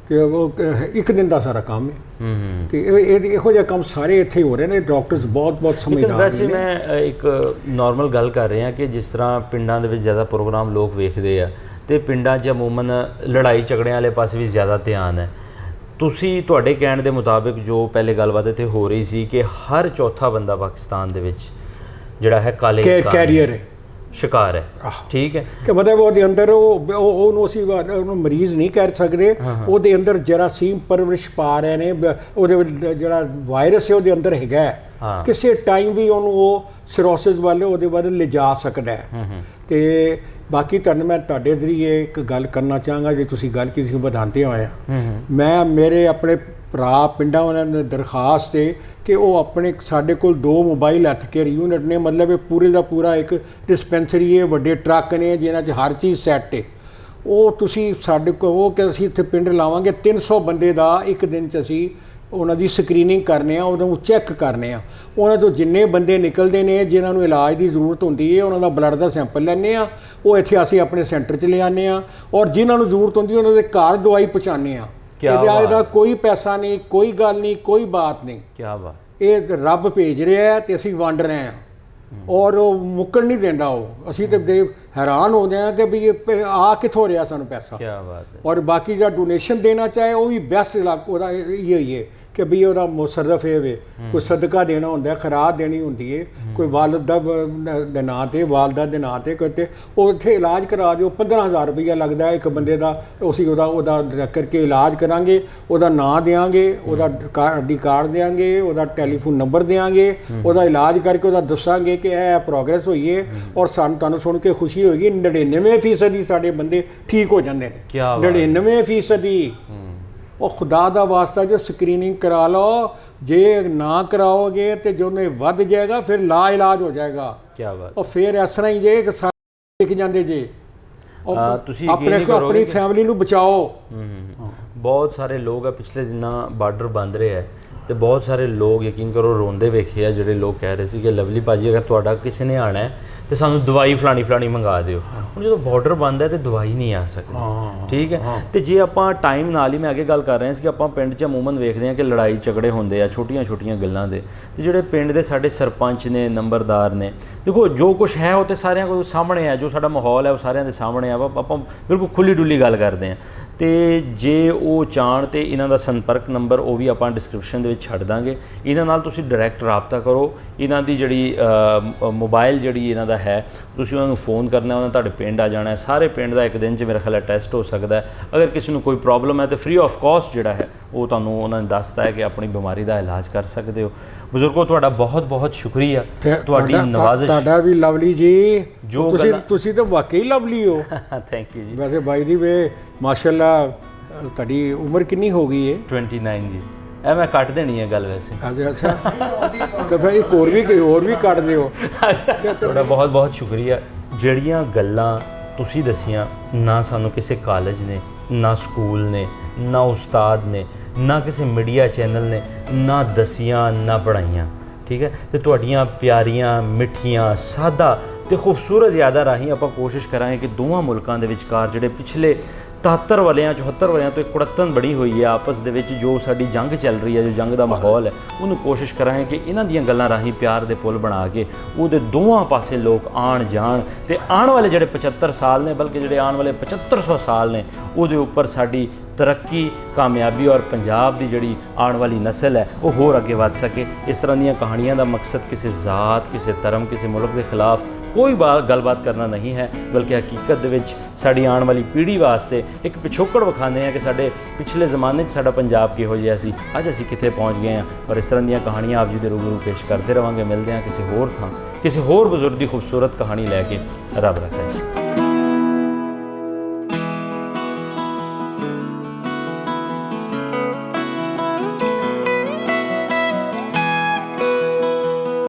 A: ਤੇ ਉਹ 1 ਦਿਨ ਦਾ ਸਾਰਾ ਕੰਮ ਹੈ। ਤੇ ਇਹੋ ਜਿਹਾ ਕੰਮ ਸਾਰੇ ਇੱਥੇ ਹੋ ਰਹੇ ਨੇ। ਡਾਕਟਰਸ ਬਹੁਤ ਸਮਝਦਾਰ ਨੇ।
B: ਵੈਸੇ ਮੈਂ ਇੱਕ ਨਾਰਮਲ ਗੱਲ ਕਰ ਰਿਹਾ ਕਿ ਜਿਸ ਤਰ੍ਹਾਂ ਪਿੰਡਾਂ ਦੇ ਵਿੱਚ ਜ਼ਿਆਦਾ ਪ੍ਰੋਗਰਾਮ ਲੋਕ ਵੇਖਦੇ ਆ ਤੇ ਪਿੰਡਾਂ 'ਚ ਅਮੂਮਨ ਲੜਾਈ ਝਗੜਿਆਂ ਵਾਲੇ ਪਾਸੇ ਵੀ ਜ਼ਿਆਦਾ ਧਿਆਨ ਹੈ। ਤੁਹਾਡੇ ਕਹਿਣ ਦੇ ਮੁਤਾਬਿਕ ਜੋ ਪਹਿਲੇ ਗੱਲਬਾਤ ਇੱਥੇ ਹੋ ਰਹੀ ਸੀ ਕਿ ਹਰ ਚੌਥਾ ਬੰਦਾ ਪਾਕਿਸਤਾਨ ਦੇ ਵਿੱਚ ਜਿਹੜਾ ਹੈ ਕਾਲੇ
A: ਕੈਰੀਅਰ ਹੈ,
B: ਸ਼ਿਕਾਰ ਹੈ। ਠੀਕ ਹੈ
A: ਕਿ ਮਤਲਬ ਉਹਦੇ ਅੰਦਰ ਉਹਨੂੰ ਅਸੀਂ ਉਹਨੂੰ ਮਰੀਜ਼ ਨਹੀਂ ਕਹਿ ਸਕਦੇ। ਉਹਦੇ ਅੰਦਰ ਜਰਾਸੀਮ ਪਰਵਰਿਸ਼ ਪਾ ਰਹੇ ਨੇ। ਉਹਦੇ ਜਿਹੜਾ ਵਾਇਰਸ ਹੈ ਉਹਦੇ ਅੰਦਰ ਹੈਗਾ। ਕਿਸੇ ਟਾਈਮ ਵੀ ਉਹਨੂੰ ਉਹ ਸਿਰੋਸਿਸ ਵਾਲੇ ਉਹਦੇ ਵੱਲ ਲਿਜਾ ਸਕਦਾ ਹੈ। ਤੇ ਬਾਕੀ ਤੁਹਾਨੂੰ ਮੈਂ ਤੁਹਾਡੇ ਜ਼ਰੀਏ ਇੱਕ ਗੱਲ ਕਰਨਾ ਚਾਹਾਂਗਾ, ਜੇ ਤੁਸੀਂ ਗੱਲ ਕਿਸੇ ਵਧਾਉਂਦੇ ਹੋਏ। ਮੈਂ ਮੇਰੇ ਆਪਣੇ ਭਰਾ ਪਿੰਡਾਂ ਉਹਨਾਂ ਨੇ ਦਰਖਾਸਤ ਹੈ ਕਿ ਉਹ ਆਪਣੇ ਸਾਡੇ ਕੋਲ 2 ਮੋਬਾਈਲ ਹੈਲਥ ਕੇਅਰ ਯੂਨਿਟ ਨੇ, ਮਤਲਬ ਇਹ ਪੂਰੇ ਦਾ ਪੂਰਾ ਇੱਕ ਡਿਸਪੈਂਸਰੀ ਹੈ, ਵੱਡੇ ਟਰੱਕ ਨੇ ਜਿਨ੍ਹਾਂ 'ਚ ਹਰ ਚੀਜ਼ ਸੈੱਟ ਹੈ। ਉਹ ਤੁਸੀਂ ਸਾਡੇ ਕੋਲ ਉਹ ਕਿ ਅਸੀਂ ਇੱਥੇ ਪਿੰਡ ਲਾਵਾਂਗੇ 300 ਬੰਦੇ ਦਾ ਇੱਕ ਦਿਨ 'ਚ ਅਸੀਂ ਉਹਨਾਂ ਦੀ ਸਕਰੀਨਿੰਗ ਕਰਨੇ ਆ, ਉਹਨਾਂ ਨੂੰ ਚੈੱਕ ਕਰਨੇ ਆ। ਉਹਨਾਂ ਤੋਂ ਜਿੰਨੇ ਬੰਦੇ ਨਿਕਲਦੇ ਨੇ ਜਿਨ੍ਹਾਂ ਨੂੰ ਇਲਾਜ ਦੀ ਜ਼ਰੂਰਤ ਹੁੰਦੀ ਹੈ ਉਹਨਾਂ ਦਾ ਬਲੱਡ ਦਾ ਸੈਂਪਲ ਲੈਂਦੇ ਆ, ਉਹ ਇੱਥੇ ਅਸੀਂ ਆਪਣੇ ਸੈਂਟਰ 'ਚ ਲਿਆਉਂਦੇ ਆ, ਔਰ ਜਿਨ੍ਹਾਂ ਨੂੰ ਜ਼ਰੂਰਤ ਹੁੰਦੀ ਉਹਨਾਂ ਦੇ ਘਰ ਦਵਾਈ ਪਹੁੰਚਾਉਂਦੇ ਆ। ਇਹਦਾ ਕੋਈ ਪੈਸਾ ਨਹੀਂ, ਕੋਈ ਗੱਲ ਨਹੀਂ, ਕੋਈ ਬਾਤ ਨਹੀਂ।
B: ਕੀ ਬਾਤ।
A: ਇਹ ਰੱਬ ਭੇਜ ਰਿਹਾ ਹੈ ਤੇ ਅਸੀਂ ਵੰਡ ਰਹੇ ਹਾਂ, ਔਰ ਉਹ ਮੁੱਕਣ ਨਹੀਂ ਦਿੰਦਾ। ਉਹ ਅਸੀਂ ਤਾਂ ਹੈਰਾਨ ਹੁੰਦੇ ਹਾਂ ਕਿ ਵੀ ਇਹ ਆ ਕਿੱਥੋਂ ਰਿਹਾ ਸਾਨੂੰ ਪੈਸਾ।
B: ਕੀ ਬਾਤ ਹੈ।
A: ਔਰ ਬਾਕੀ ਜਿਹੜਾ ਡੋਨੇਸ਼ਨ ਦੇਣਾ ਚਾਹੇ ਉਹ ਵੀ ਬੈਸਟ ਉਹਦਾ ਇਹ ਹੀ ਹੈ ਕਿ ਵੀ ਉਹਦਾ ਮੁਸਰਫ ਇਹ ਵੇ, ਕੋਈ ਸਦਕਾ ਦੇਣਾ ਹੁੰਦਾ, ਖਰਾਦ ਦੇਣੀ ਹੁੰਦੀ ਹੈ, ਕੋਈ ਵਾਲਦ ਦੇ ਨਾਂ 'ਤੇ, ਵਾਲਦਾ ਦੇ ਨਾਂ 'ਤੇ ਕਰਤੇ ਉਹ ਇੱਥੇ ਇਲਾਜ ਕਰਾ ਦਿਓ। 15,000 ਰੁਪਈਆ ਲੱਗਦਾ ਇੱਕ ਬੰਦੇ ਦਾ। ਅਸੀਂ ਉਹਦਾ ਕਰਕੇ ਇਲਾਜ ਕਰਾਂਗੇ, ਉਹਦਾ ਨਾਂ ਦੇਵਾਂਗੇ, ਉਹਦਾ ਆਈਡੀ ਕਾਰਡ ਦੇਵਾਂਗੇ, ਉਹਦਾ ਟੈਲੀਫੋਨ ਨੰਬਰ ਦੇਵਾਂਗੇ, ਉਹਦਾ ਇਲਾਜ ਕਰਕੇ ਉਹਦਾ ਦੱਸਾਂਗੇ ਕਿ ਇਹ ਪ੍ਰੋਗਰੈਸ ਹੋਈ ਹੈ, ਔਰ ਤੁਹਾਨੂੰ ਸੁਣ ਕੇ ਖੁਸ਼ੀ ਹੋਏਗੀ। 99% ਸਾਡੇ ਬੰਦੇ ਠੀਕ ਹੋ ਜਾਂਦੇ ਨੇ। 99%। ਉਹ ਖੁਦਾ ਦਾ ਵਾਸਤਾ ਜੋ ਸਕਰੀਨਿੰਗ ਕਰਾ ਲਓ, ਜੇ ਨਾ ਕਰਾਓਗੇ ਤੇ ਜੋ ਨੇ ਵੱਧ ਜਾਏਗਾ ਫਿਰ ਲਾ ਇਲਾਜ ਹੋ ਜਾਏਗਾ।
B: ਕੀ ਬਾਤ।
A: ਉਹ ਫਿਰ ਇਸ ਤਰ੍ਹਾਂ ਹੀ ਜੇ ਕਿ ਲਿਖ ਜਾਂਦੇ ਜੇ
B: ਤੁਸੀਂ
A: ਆਪਣੀ ਫੈਮਿਲੀ ਨੂੰ ਬਚਾਓ।
B: ਬਹੁਤ ਸਾਰੇ ਲੋਕ ਆ ਪਿਛਲੇ ਦਿਨਾਂ ਬਾਰਡਰ ਬੰਦ ਰਹੇ ਹੈ ਤੇ ਬਹੁਤ ਸਾਰੇ ਲੋਕ ਯਕੀਨ ਕਰੋ ਰੋਂਦੇ ਵੇਖੇ ਆ, ਜਿਹੜੇ ਲੋਕ ਕਹਿ ਰਹੇ ਸੀ ਕਿ ਲਵਲੀ ਭਾਜੀ ਅਗਰ ਤੁਹਾਡਾ ਕਿਸੇ ਨੇ ਆਉਣਾ ਹੈ ਤੇ ਸਾਨੂੰ ਦਵਾਈ ਫਲਾਣੀ ਮੰਗਾ ਦਿਓ। ਹੁਣ ਜਦੋਂ ਬਾਰਡਰ ਬੰਦ ਹੈ ਤੇ ਦਵਾਈ ਨਹੀਂ ਆ ਸਕਦੀ, ਠੀਕ ਹੈ। ਤੇ ਜੇ ਆਪਾਂ ਟਾਈਮ ਨਾਲ ਹੀ, ਮੈਂ ਅੱਗੇ ਗੱਲ ਕਰ ਰਿਹਾ ਸੀ ਕਿ ਆਪਾਂ ਪਿੰਡ 'ਚ ਅਮੂਮਨ ਵੇਖਦੇ ਹਾਂ ਕਿ ਲੜਾਈ ਝਗੜੇ ਹੁੰਦੇ ਆ ਛੋਟੀਆਂ ਗੱਲਾਂ ਦੇ, ਤੇ ਜਿਹੜੇ ਪਿੰਡ ਦੇ ਸਾਡੇ ਸਰਪੰਚ ਨੇ, ਨੰਬਰਦਾਰ ਨੇ, ਦੇਖੋ ਜੋ ਕੁਛ ਹੈ ਉਹ ਤੇ ਸਾਰਿਆਂ ਕੋਲ ਸਾਹਮਣੇ ਹੈ, ਜੋ ਸਾਡਾ ਮਾਹੌਲ ਹੈ ਉਹ ਸਾਰਿਆਂ ਦੇ ਸਾਹਮਣੇ ਆ। ਆਪਾਂ ਬਿਲਕੁਲ ਖੁੱਲੀ ਡੁੱਲੀ ਗੱਲ ਕਰਦੇ ਹਾਂ। ਤੇ ਜੇ ਉਹ ਚਾਹਣ ਤੇ ਇਹਨਾਂ ਦਾ ਸੰਪਰਕ ਨੰਬਰ ਉਹ ਵੀ ਆਪਾਂ ਡਿਸਕ੍ਰਿਪਸ਼ਨ ਦੇ ਵਿੱਚ ਛੱਡ ਦਾਂਗੇ। ਇਹਨਾਂ ਨਾਲ ਤੁਸੀਂ ਡਾਇਰੈਕਟ ਰਾਬਤਾ ਕਰੋ। ਇਹਨਾਂ ਦੀ ਜਿਹੜੀ ਮੋਬਾਈਲ ਜਿਹੜੀ ਇਹਨਾਂ ਦਾ ਹੈ, ਤੁਸੀਂ ਉਹਨਾਂ ਨੂੰ ਫੋਨ ਕਰਨਾ, ਉਹਨਾਂ ਤੁਹਾਡੇ ਪਿੰਡ ਆ ਜਾਣਾ। ਸਾਰੇ ਪਿੰਡ ਦਾ ਇੱਕ ਦਿਨ 'ਚ ਮੇਰਾ ਖਿਆਲ ਹੈ ਟੈਸਟ ਹੋ ਸਕਦਾ ਹੈ। ਅਗਰ ਕਿਸੇ ਨੂੰ ਕੋਈ ਪ੍ਰੋਬਲਮ ਹੈ ਤਾਂ ਫ੍ਰੀ ਆਫ ਕਾਸਟ ਜਿਹੜਾ ਹੈ ਉਹ ਤੁਹਾਨੂੰ ਉਹਨਾਂ ਨੇ ਦੱਸਤਾ ਹੈ ਕਿ ਆਪਣੀ ਬਿਮਾਰੀ ਦਾ ਇਲਾਜ ਕਰ ਸਕਦੇ ਹੋ। ਬਜ਼ੁਰਗੋ ਤੁਹਾਡਾ ਬਹੁਤ ਸ਼ੁਕਰੀਆ, ਤੁਹਾਡੀ ਨਵਾਜ਼ਿਸ਼। ਤੁਹਾਡਾ ਵੀ ਲਵਲੀ ਜੀ, ਜੋ ਤੁਸੀਂ ਤਾਂ ਵਾਕਈ ਲਵਲੀ ਹੋ। ਥੈਂਕ ਯੂ ਜੀ। ਵੈਸੇ ਬਾਈ ਦੀ ਵੇ ਮਾਸ਼ਾਅੱਲਾ ਤੁਹਾਡੀ ਉਮਰ ਕਿੰਨੀ ਹੋ ਗਈ ਹੈ? 29 ਜੀ। ਇਹ ਮੈਂ ਕੱਟ ਦੇਣੀ ਹੈ ਗੱਲ ਵੈਸੇ। ਅੱਛਾ ਤਾਂ ਫਿਰ ਇੱਕ ਹੋਰ ਵੀ ਕੱਟ ਦਿਓ। ਤੁਹਾਡਾ ਬਹੁਤ ਸ਼ੁਕਰੀਆ। ਜਿਹੜੀਆਂ ਗੱਲਾਂ ਤੁਸੀਂ ਦੱਸੀਆਂ, ਨਾ ਸਾਨੂੰ ਕਿਸੇ ਕਾਲਜ ਨੇ, ਨਾ ਸਕੂਲ ਨੇ, ਨਾ ਉਸਤਾਦ ਨੇ, ਨਾ ਕਿਸੇ ਮੀਡੀਆ ਚੈਨਲ ਨੇ ਨਾ ਦਸੀਆਂ, ਨਾ ਪੜ੍ਹਾਈਆਂ, ਠੀਕ ਹੈ। ਤੇ ਤੁਹਾਡੀਆਂ ਪਿਆਰੀਆਂ, ਮਿੱਠੀਆਂ, ਸਾਦਾ ਤੇ ਖੂਬਸੂਰਤ ਯਾਦਾਂ ਰਾਹੀਂ ਆਪਾਂ ਕੋਸ਼ਿਸ਼ ਕਰਾਂਗੇ ਕਿ ਦੋਵਾਂ ਮੁਲਕਾਂ ਦੇ ਵਿਚਕਾਰ ਜਿਹੜੇ ਪਿਛਲੇ 73 ਵਾਲਿਆਂ 74 ਵਾਲਿਆਂ ਤੋਂ ਇੱਕ ਕੁੜੱਤਣ ਬਣੀ ਹੋਈ ਹੈ ਆਪਸ ਦੇ ਵਿੱਚ, ਜੋ ਸਾਡੀ ਜੰਗ ਚੱਲ ਰਹੀ ਹੈ, ਜੋ ਜੰਗ ਦਾ ਮਾਹੌਲ ਹੈ, ਉਹਨੂੰ ਕੋਸ਼ਿਸ਼ ਕਰਾਂਗੇ ਕਿ ਇਹਨਾਂ ਦੀਆਂ ਗੱਲਾਂ ਰਾਹੀਂ ਪਿਆਰ ਦੇ ਪੁੱਲ ਬਣਾ ਕੇ ਉਹਦੇ ਦੋਵਾਂ ਪਾਸੇ ਲੋਕ ਆਣ ਜਾਣ, ਤੇ ਆਉਣ ਵਾਲੇ ਜਿਹੜੇ 75 ਸਾਲ ਨੇ, ਬਲਕਿ ਜਿਹੜੇ ਆਉਣ ਵਾਲੇ 7500 ਸਾਲ ਨੇ, ਉਹਦੇ ਉੱਪਰ ਸਾਡੀ ਤਰੱਕੀ, ਕਾਮਯਾਬੀ ਔਰ ਪੰਜਾਬ ਦੀ ਜਿਹੜੀ ਆਉਣ ਵਾਲੀ ਨਸਲ ਹੈ ਉਹ ਹੋਰ ਅੱਗੇ ਵੱਧ ਸਕੇ। ਇਸ ਤਰ੍ਹਾਂ ਦੀਆਂ ਕਹਾਣੀਆਂ ਦਾ ਮਕਸਦ ਕਿਸੇ ਜ਼ਾਤ, ਕਿਸੇ ਧਰਮ, ਕਿਸੇ ਮੁਲਕ ਦੇ ਖਿਲਾਫ ਕੋਈ ਗੱਲਬਾਤ ਕਰਨਾ ਨਹੀਂ ਹੈ, ਬਲਕਿ ਹਕੀਕਤ ਦੇ ਵਿੱਚ ਸਾਡੀ ਆਉਣ ਵਾਲੀ ਪੀੜ੍ਹੀ ਵਾਸਤੇ ਇੱਕ ਪਿਛੋਕੜ ਵਿਖਾਉਂਦੇ ਹਾਂ ਕਿ ਸਾਡੇ ਪਿਛਲੇ ਜ਼ਮਾਨੇ 'ਚ ਸਾਡਾ ਪੰਜਾਬ ਕਿਹੋ ਜਿਹਾ ਸੀ, ਅੱਜ ਅਸੀਂ ਕਿੱਥੇ ਪਹੁੰਚ ਗਏ ਹਾਂ। ਔਰ ਇਸ ਤਰ੍ਹਾਂ ਦੀਆਂ ਕਹਾਣੀਆਂ ਆਪ ਜੀ ਦੇ ਰੂਬਰੂ ਪੇਸ਼ ਕਰਦੇ ਰਹਾਂਗੇ। ਮਿਲਦੇ ਹਾਂ ਕਿਸੇ ਹੋਰ ਥਾਂ, ਕਿਸੇ ਹੋਰ ਬਜ਼ੁਰਗ ਦੀ ਖੂਬਸੂਰਤ ਕਹਾਣੀ ਲੈ ਕੇ। ਰੱਬ ਰੱਖਾ ਜੀ।